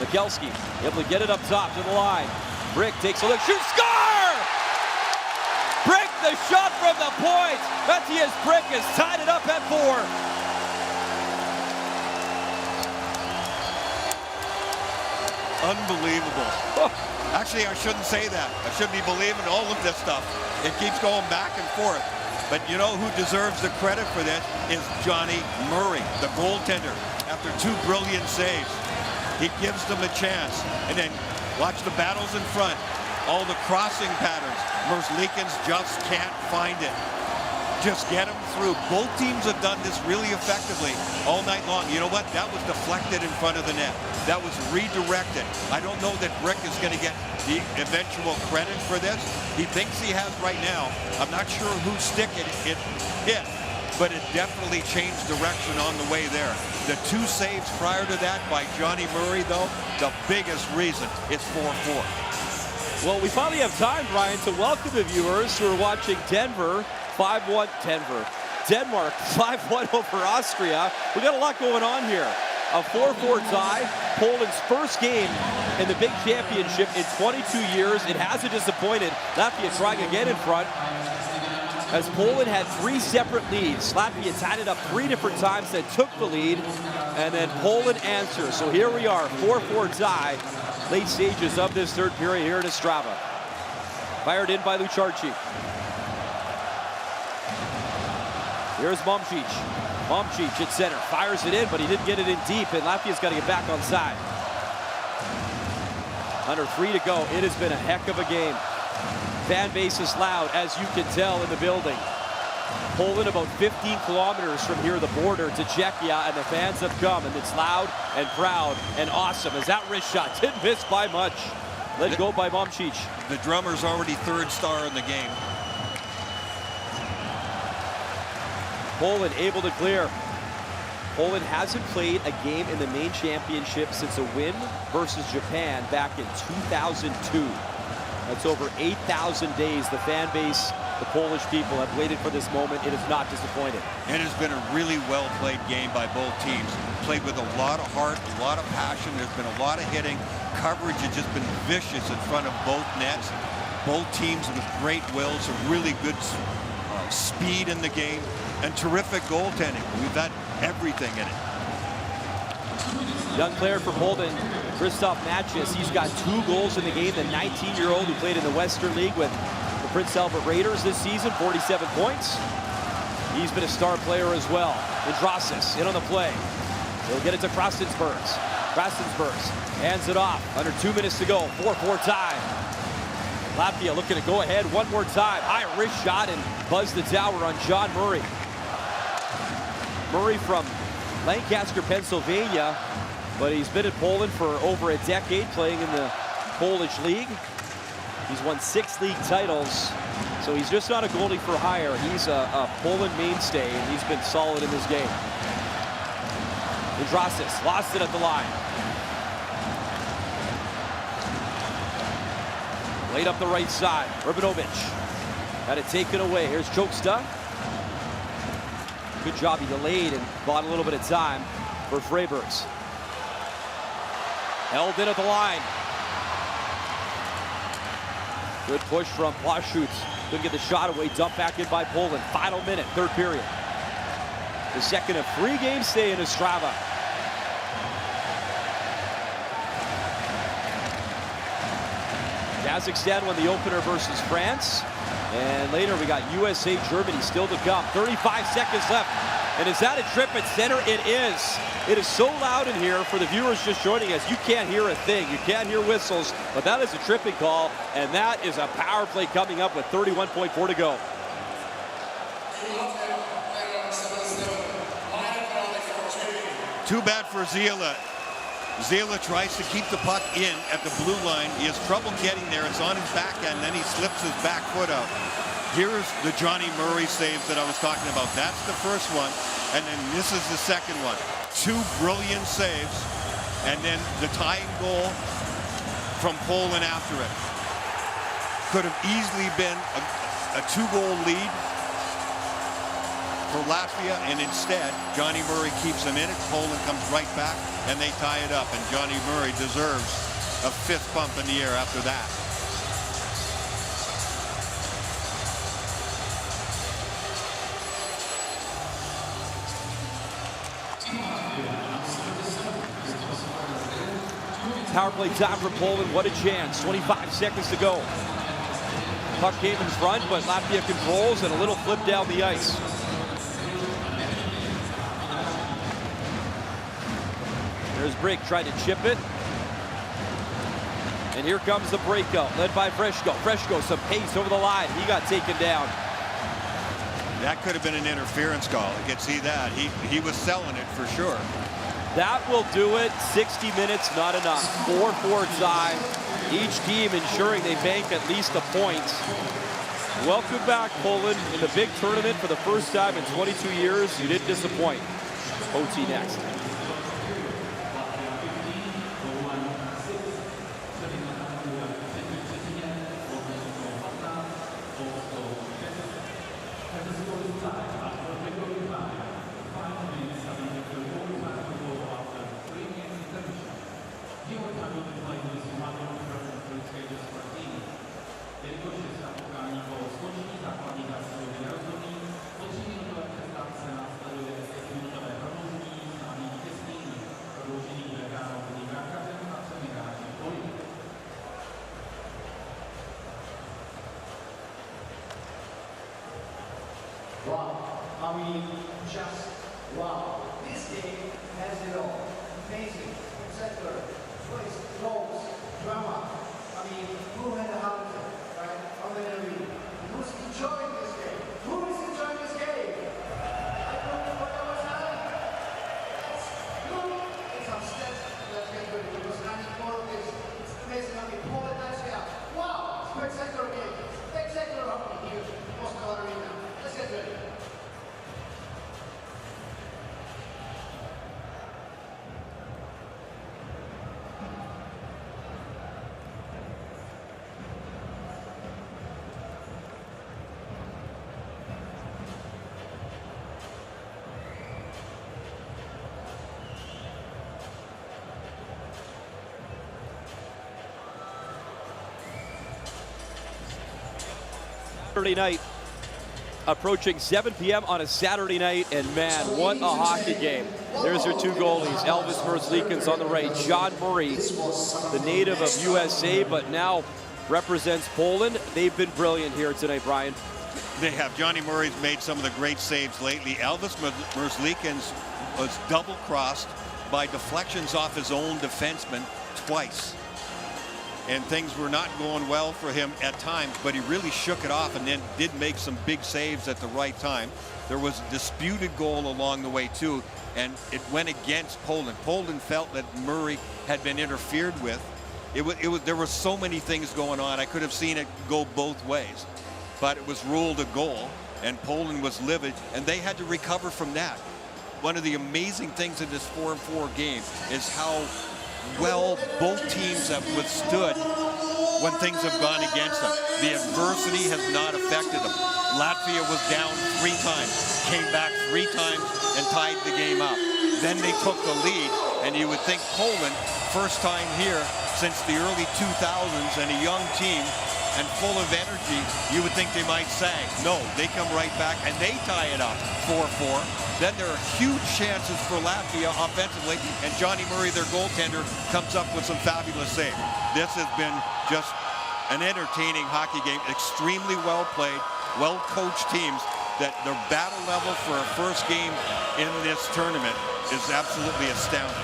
Mikelski able to get it up top to the line. Brick takes a look, shoots, score! Brick, the shot from the point. Matthias Brick has tied it up at 4. Unbelievable. Actually, I shouldn't say that. I shouldn't be believing all of this stuff. It keeps going back and forth. But you know who deserves the credit for this is Johnny Murray, the goaltender. After 2 brilliant saves, he gives them a chance. And then watch the battles in front. All the crossing patterns. Merzlikins just can't find it. Just get him through. Both teams have done this really effectively all night long. You know what? That was deflected in front of the net. That was redirected. I don't know that Brick is going to get the eventual credit for this. He thinks he has right now. I'm not sure whose stick it hit, but it definitely changed direction on the way there. The 2 saves prior to that by Johnny Murray, though, the biggest reason it's 4-4. Well, we finally have time, Brian, to welcome the viewers who are watching Denmark 5-1 over Austria. We got a lot going on here. A 4-4 tie, Poland's first game in the big championship in 22 years. It hasn't disappointed. Latvia trying again in front, as Poland had 3 separate leads. Latvia tied it up 3 different times, then took the lead, and then Poland answers. So here we are, 4-4 tie, late stages of this third period here in Ostrava. Fired in by Lucharczyk. Here's Momcic. Momcic at center, fires it in, but he didn't get it in deep, and Latvia's got to get back on side. Under 3 to go. It has been a heck of a game. Fan base is loud, as you can tell in the building. Poland about 15 kilometers from here, the border to Czechia, and the fans have come, and it's loud and proud and awesome, as that wrist shot didn't miss by much. Let go by Momcic. The drummer's already 3rd star in the game. Poland able to clear. Poland hasn't played a game in the main championship since a win versus Japan back in 2002. That's over 8,000 days. The fan base The Polish people have waited for this moment. It is not disappointed. And it's been a really well-played game by both teams. Played with a lot of heart, a lot of passion. There's been a lot of hitting. Coverage has just been vicious in front of both nets. Both teams with great wills, a really good speed in the game, and terrific goaltending. We've had everything in it. Young player for Poland, Krzysztof Matches. He's got 2 goals in the game. The 19-year-old who played in the Western League with the Prince Albert Raiders this season, 47 points. He's been a star player as well. Indrasis in on the play. He'll get it to Krasensbergs. Krasensbergs hands it off. Under 2 minutes to go. 4-4 tie. Latvia looking to go ahead one more time. High wrist shot and buzz the tower on John Murray. Murray from Lancaster, Pennsylvania, but he's been in Poland for over a decade, playing in the Polish league. He's won 6 league titles, so he's just not a goalie for hire. He's a Poland mainstay, and he's been solid in this game. Indrasis lost it at the line. Laid up the right side. Urbanovic had it taken away. Here's Choksta. Good job. He delayed and bought a little bit of time for Freibergs. Held in at the line. Good push from Plaszczuk. Couldn't get the shot away. Dumped back in by Poland. Final minute, 3rd period. The second of 3 games stay in Ostrava. Kazakhstan won the opener versus France. And later we got USA, Germany still to come. 35 seconds left. And is that a trip at center? It is. It is so loud in here for the viewers just joining us. You can't hear a thing. You can't hear whistles. But that is a tripping call. And that is a power play coming up with 31.4 to go. Too bad for Zila. Zila tries to keep the puck in at the blue line. He has trouble getting there. It's on his backhand, then he slips his back foot out. Here's the Johnny Murray saves that I was talking about. That's the first one, and then this is the second one. 2 brilliant saves, and then the tying goal from Poland after it. Could have easily been a 2-goal lead for Latvia, and instead, Johnny Murray keeps them in it. Poland comes right back, and they tie it up, and Johnny Murray deserves a 5th bump in the air after that. Power play time for Poland. What a chance. 25 seconds to go. Puck came in front, but Latvia controls, and a little flip down the ice. There's Brick trying to chip it. And here comes the breakout, led by Freshko. Freshko, some pace over the line. He got taken down. That could have been an interference call. I could see that. He was selling it for sure. That will do it. 60 minutes, not enough. 4-4 tie. Each team ensuring they bank at least a point. Welcome back, Poland, in the big tournament for the first time in 22 years. You didn't disappoint. OT next. Wow. I mean, just wow. This game has it all. Amazing. Center, twist, goals, drama. I mean, who had the heart attack, right? On the arena. Who's enjoying this game? Who is enjoying this game? I don't know what that was on. That's good. It's upset. Let's get good. It was 94 of this. It's amazing. I mean, Poland, Latvia. Wow. Spectacular game. Spectacular hockey here. Ostrava arena. Let's get ready. Saturday night, approaching 7 p.m. on a Saturday night, and man, what a hockey game. There's your two goalies, Elvis Merzlikins on the right, John Murray, the native of USA, but now represents Poland. They've been brilliant here tonight, Brian. They have. Johnny Murray's made some of the great saves lately. Elvis Merzlikins was double-crossed by deflections off his own defenseman twice. And things were not going well for him at times, but he really shook it off and then did make some big saves at the right time. There was a disputed goal along the way too, and it went against Poland. Poland felt that Murray had been interfered with. There were so many things going on. I could have seen it go both ways, but it was ruled a goal, and Poland was livid, and they had to recover from that. One of the amazing things in this 4-4 game is how well both teams have withstood when things have gone against them. The adversity has not affected them. Latvia was down 3 times, came back 3 times, and tied the game up. Then they took the lead, and you would think Poland, first time here since the early 2000s, and a young team and full of energy, you would think they might sag. No, they come right back and they tie it up 4-4. Then there are huge chances for Latvia offensively, and Johnny Murray, their goaltender, comes up with some fabulous saves. This has been just an entertaining hockey game, extremely well played, well-coached teams. That their battle level for a first game in this tournament is absolutely astounding.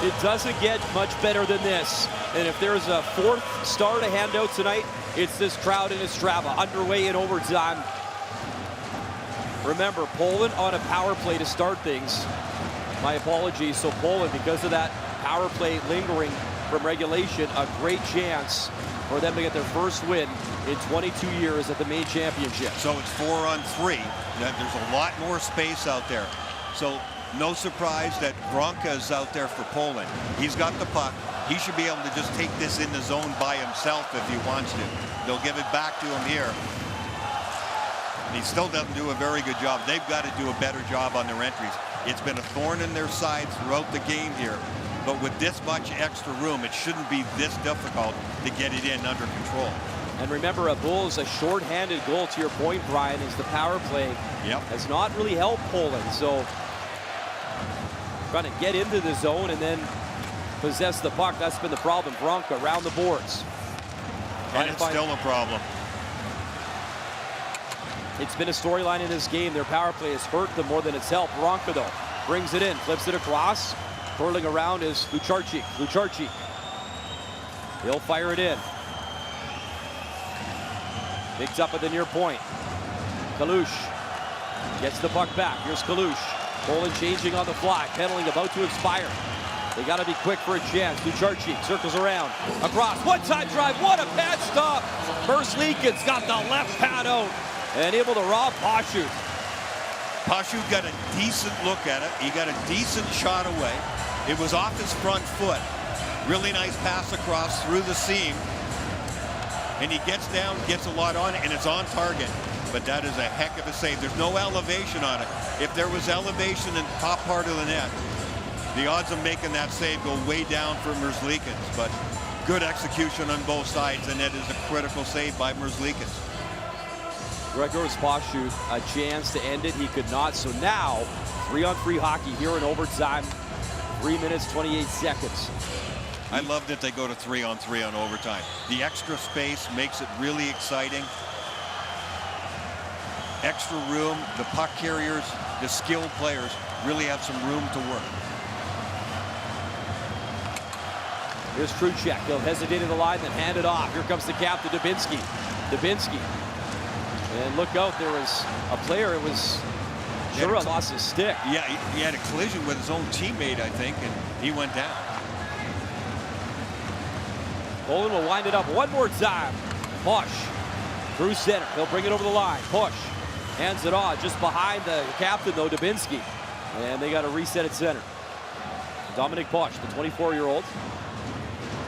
It doesn't get much better than this. And if there's a 4th star to hand out tonight, it's this crowd in Ostrava, underway in overtime. Remember, Poland on a power play to start things. My apologies. So Poland, because of that power play lingering from regulation, a great chance for them to get their first win in 22 years at the main championship. So it's 4-on-3. There's a lot more space out there. So no surprise that Bronka is out there for Poland. He's got the puck. He should be able to just take this in the zone by himself if he wants to. They'll give it back to him here. And he still doesn't do a very good job. They've got to do a better job on their entries. It's been a thorn in their side throughout the game here. But with this much extra room, it shouldn't be this difficult to get it in under control. And remember, a goal is a short-handed goal, to your point, Brian, is the power play has not really helped Poland. So trying to get into the zone and then possess the puck, that's been the problem. Bronka around the boards. And it's still a problem. It's been a storyline in this game. Their power play has hurt them more than it's helped. Bronka, though, brings it in, flips it across. Twirling around is Lucharczyk. Lucharczyk. He'll fire it in. Picks up at the near point. Kalush gets the puck back. Here's Kalush. Poland changing on the fly. Penalty about to expire. They got to be quick for a chance. Lucharczyk circles around. Across. One-time drive. What a pad stop. Merzlikins got the left pad out and able to rob Pashut. Pashut got a decent look at it. He got a decent shot away. It was off his front foot. Really nice pass across through the seam. And he gets down, gets a lot on it, and it's on target. But that is a heck of a save. There's no elevation on it. If there was elevation in the top part of the net, the odds of making that save go way down for Merzlikins. But good execution on both sides, and that is a critical save by Merzlikins. Grzegorz Pashut, a chance to end it. He could not. So now, 3-on-3 hockey here in overtime. 3 minutes, 28 seconds. I love that they go to 3-on-3 on overtime. The extra space makes it really exciting. Extra room, the puck carriers, the skilled players really have some room to work. Here's Truchek. He'll hesitate at the line, then hand it off. Here comes the captain, Dubinsky. Dubinsky. And look out, there was a player, it was Jura lost his stick. Yeah, he had a collision with his own teammate, I think, and he went down. Poland will wind it up one more time. Push through center. He'll bring it over the line. Push. Hands it on just behind the captain, though, Dubinsky. And they got to reset at center. Dominic Push, the 24-year-old.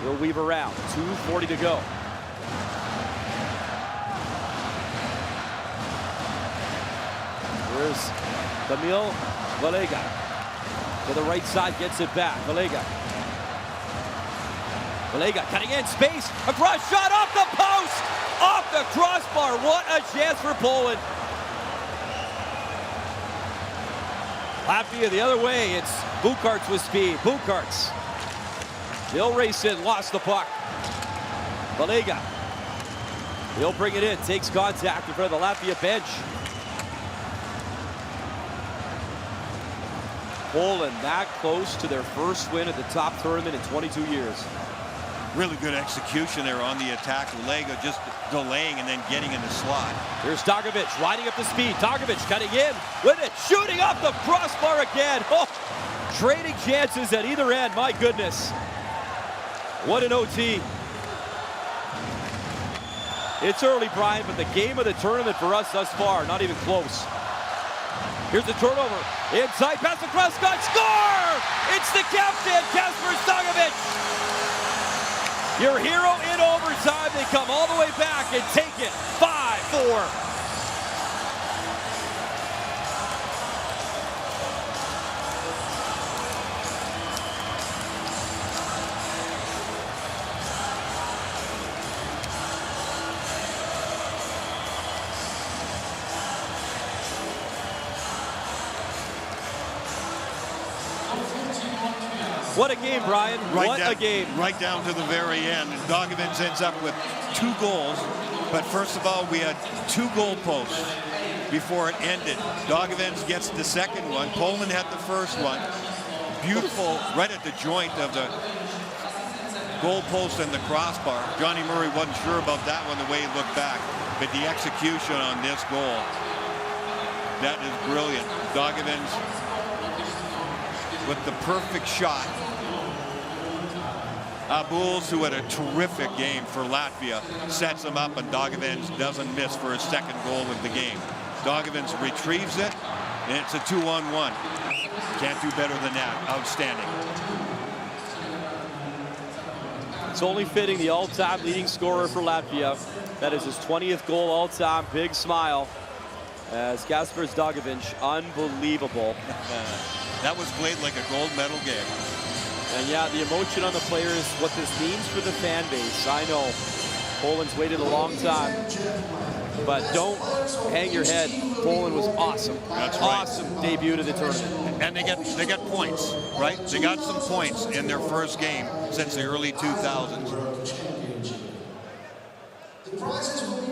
He'll weave around. 2:40 to go. Here's Kamil Valega. To the right side, gets it back. Valega. Valega cutting in space, across shot off the post, off the crossbar. What a chance for Poland. Latvia the other way. It's Bukarts with speed. Bukarts. They'll race in, lost the puck. Valega. He'll bring it in, takes contact in front of the Latvia bench. Poland that close to their first win at the top tournament in 22 years. Really good execution there on the attack. Valega just delaying and then getting in the slot. Here's Dogovic riding up the speed. Dogovic cutting in with it, shooting off the crossbar again. Oh, trading chances at either end, my goodness. What an OT. It's early, Brian, but the game of the tournament for us thus far, not even close. Here's the turnover. Inside, pass across, got score! It's the captain, Kasper Dogovic. Your hero in overtime. They come all the way back and take it 5-4. What a game, Brian. What a game. Right down to the very end. And Dogovic ends up with 2 goals. But first of all, we had 2 goal posts before it ended. Dogovic gets the second one. Poland had the first one. Beautiful, right at the joint of the goal post and the crossbar. Johnny Murray wasn't sure about that one the way he looked back. But the execution on this goal, that is brilliant. Dogovic with the perfect shot. Abuls, who had a terrific game for Latvia, sets him up, and Dogovic doesn't miss for his second goal of the game. Dogovic retrieves it, and it's a 2-on-1. Can't do better than that. Outstanding. It's only fitting the all-time leading scorer for Latvia. That is his 20th goal all-time. Big smile as Kasper Dogovic, unbelievable. That was played like a gold medal game. And yeah, the emotion on the players, what this means for the fan base. I know Poland's waited a long time, but don't hang your head. Poland was awesome. That's right. Awesome debut to the tournament. And they got points, right? They got some points in their first game since the early 2000s.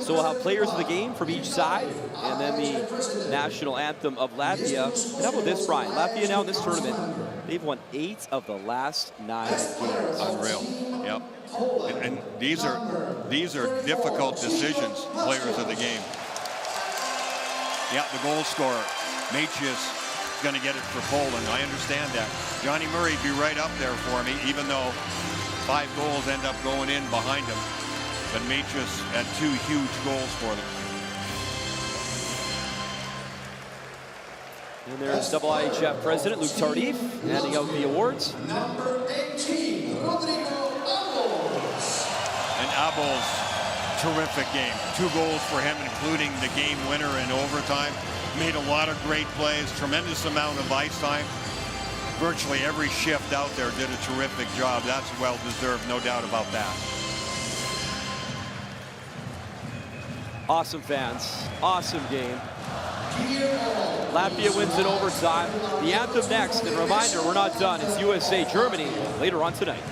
So we'll have players of the game from each side, and then the national anthem of Latvia. And how about this, Brian? Latvia now in this tournament, they've won 8 of the last 9 games. Unreal. Yep. And these are difficult decisions, players of the game. Yeah, the goal scorer, Macias, going to get it for Poland. I understand that. Johnny Murray would be right up there for me, even though 5 goals end up going in behind him. But Macias had 2 huge goals for them. And there's IIHF President Luke Tardif handing out the awards. Number 18, Rodrigo Abuls. And Abuls, terrific game. 2 goals for him, including the game winner in overtime. Made a lot of great plays, tremendous amount of ice time. Virtually every shift out there did a terrific job. That's well-deserved, no doubt about that. Awesome fans, awesome game. Latvia wins in overtime. The anthem next, and reminder, we're not done. It's USA Germany later on tonight.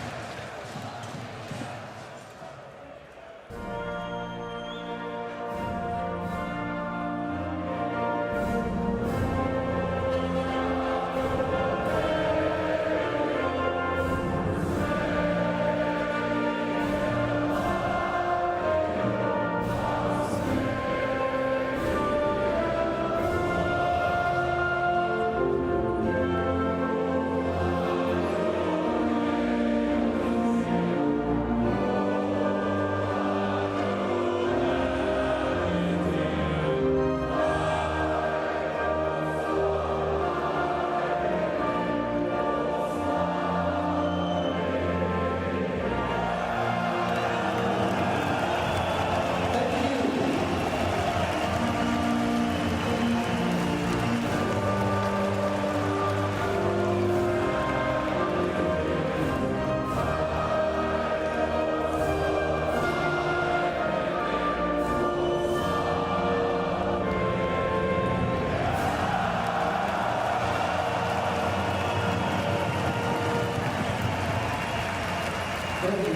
thank you.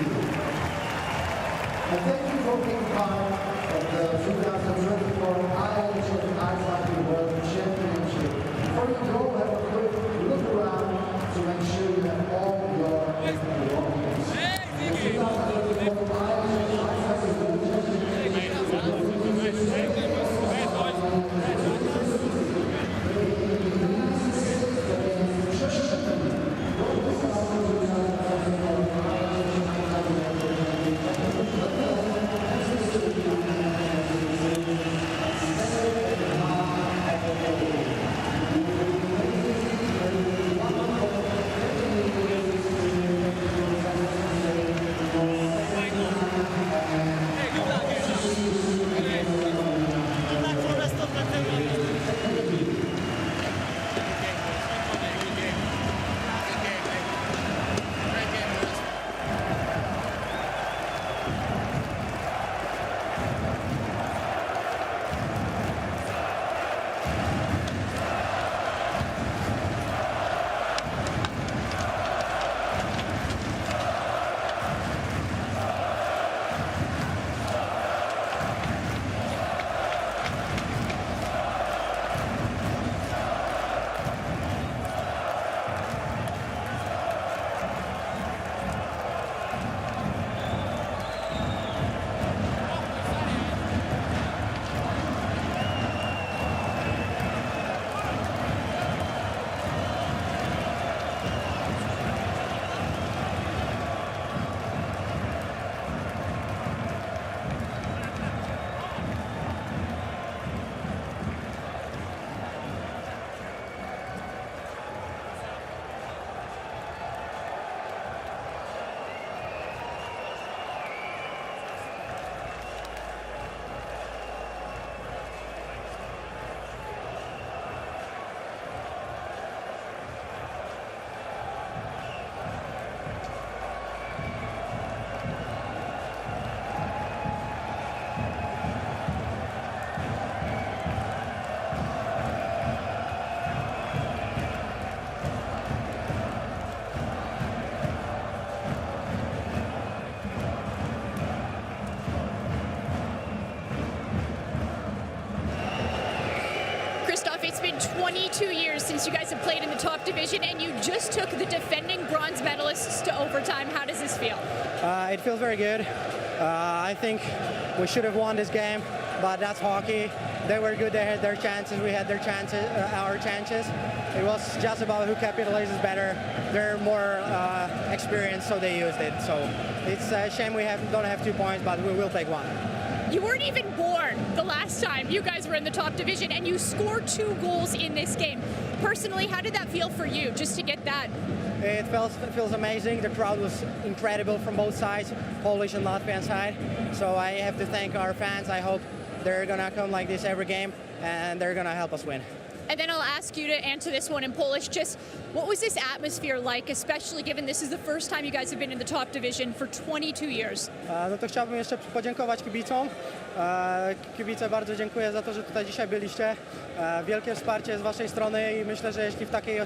And thank you for being part of the 2024 IIHF Ice Hockey World Championship. Before you go, have a quick look around to make sure you have all your belongings. The 2024 IIHF Ice Hockey World It's been 22 years since you guys have played in the top division, and you just took the defending bronze medalists to overtime. How does this feel? It feels very good. I think we should have won this game, but that's hockey. They were good. They had their chances. We had their chances, our chances. It was just about who capitalizes better. They're more experienced, so they used it. So it's a shame we don't have 2 points, but we will take one. You weren't even born the last time you guys were in the top division, and you scored 2 goals in this game. Personally, how did that feel for you, just to get that? It feels amazing. The crowd was incredible from both sides, Polish and Latvian side. So I have to thank our fans. I hope they're going to come like this every game, and they're going to help us win. And then I'll ask you to answer this one in Polish. Just what was this atmosphere like, especially given this is the first time you guys have been in the top division for 22 years? No to chciałbym jeszcze podziękować kibicom. Kibice, bardzo dziękuję za to, że tutaj dzisiaj byliście. Wielkie wsparcie z waszej strony i myślę, że jeśli w takiej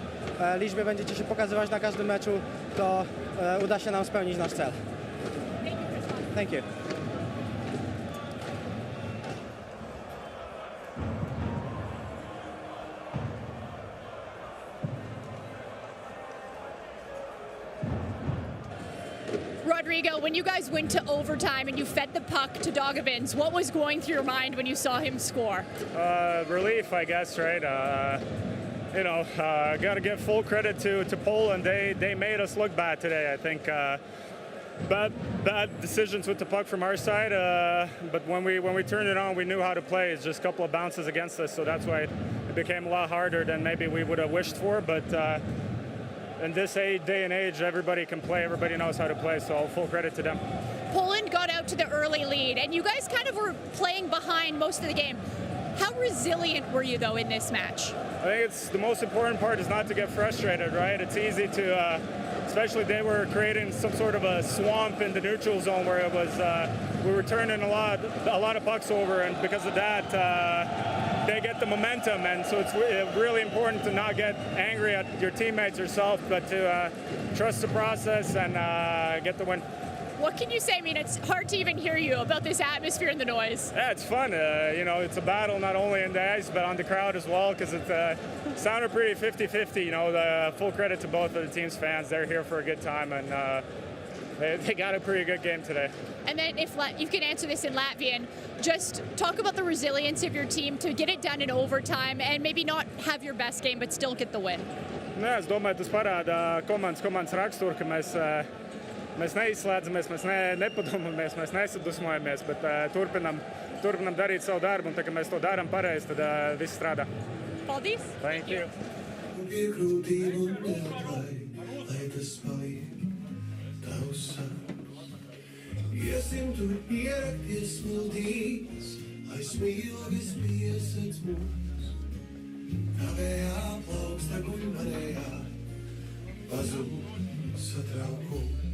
liczbie będziecie się pokazywać na każdym meczu, to uda się nam spełnić nasz cel. Thank you. Rodrigo, when you guys went to overtime and you fed the puck to Dogovins, what was going through your mind when you saw him score? Relief, I guess, right? Got to give full credit to Poland. They made us look bad today. I think bad decisions with the puck from our side. But when we turned it on, we knew how to play. It's just a couple of bounces against us, so that's why it became a lot harder than maybe we would have wished for. But in this day and age, everybody can play. Everybody knows how to play. So full credit to them. Poland got out to the early lead, and you guys kind of were playing behind most of the game. How resilient were you, though, in this match? I think it's the most important part is not to get frustrated, right? It's easy to, especially they were creating some sort of a swamp in the neutral zone where it was, we were turning a lot of pucks over, and because of that, they get the momentum, and so it's really important to not get angry at your teammates yourself, but to trust the process and get the win. What can you say? I mean, it's hard to even hear you about this atmosphere and the noise. Yeah, it's fun. You know, it's a battle not only in the ice, but on the crowd as well, because it sounded pretty 50-50. You know, the full credit to both of the team's fans. They're here for a good time, and they got a pretty good game today. And then if you can answer this in Latvian, just talk about the resilience of your team to get it done in overtime and maybe not have your best game, but still get the win. Nē, es domāju, tas parāda komandas raksturu, ka mēs neizslēdzamies, mēs nepadomamies, mēs nesadusmojamies, bet turpinam darīt savu darbu, un tā, ka mēs to darām pareizi, tad viss strādā. Paldies. Thank you. Iesim tur pierakties smildīs, aizsmīlgas piesēc mūs. Tavējā plauksta guļvarējā, pazūd satraukums.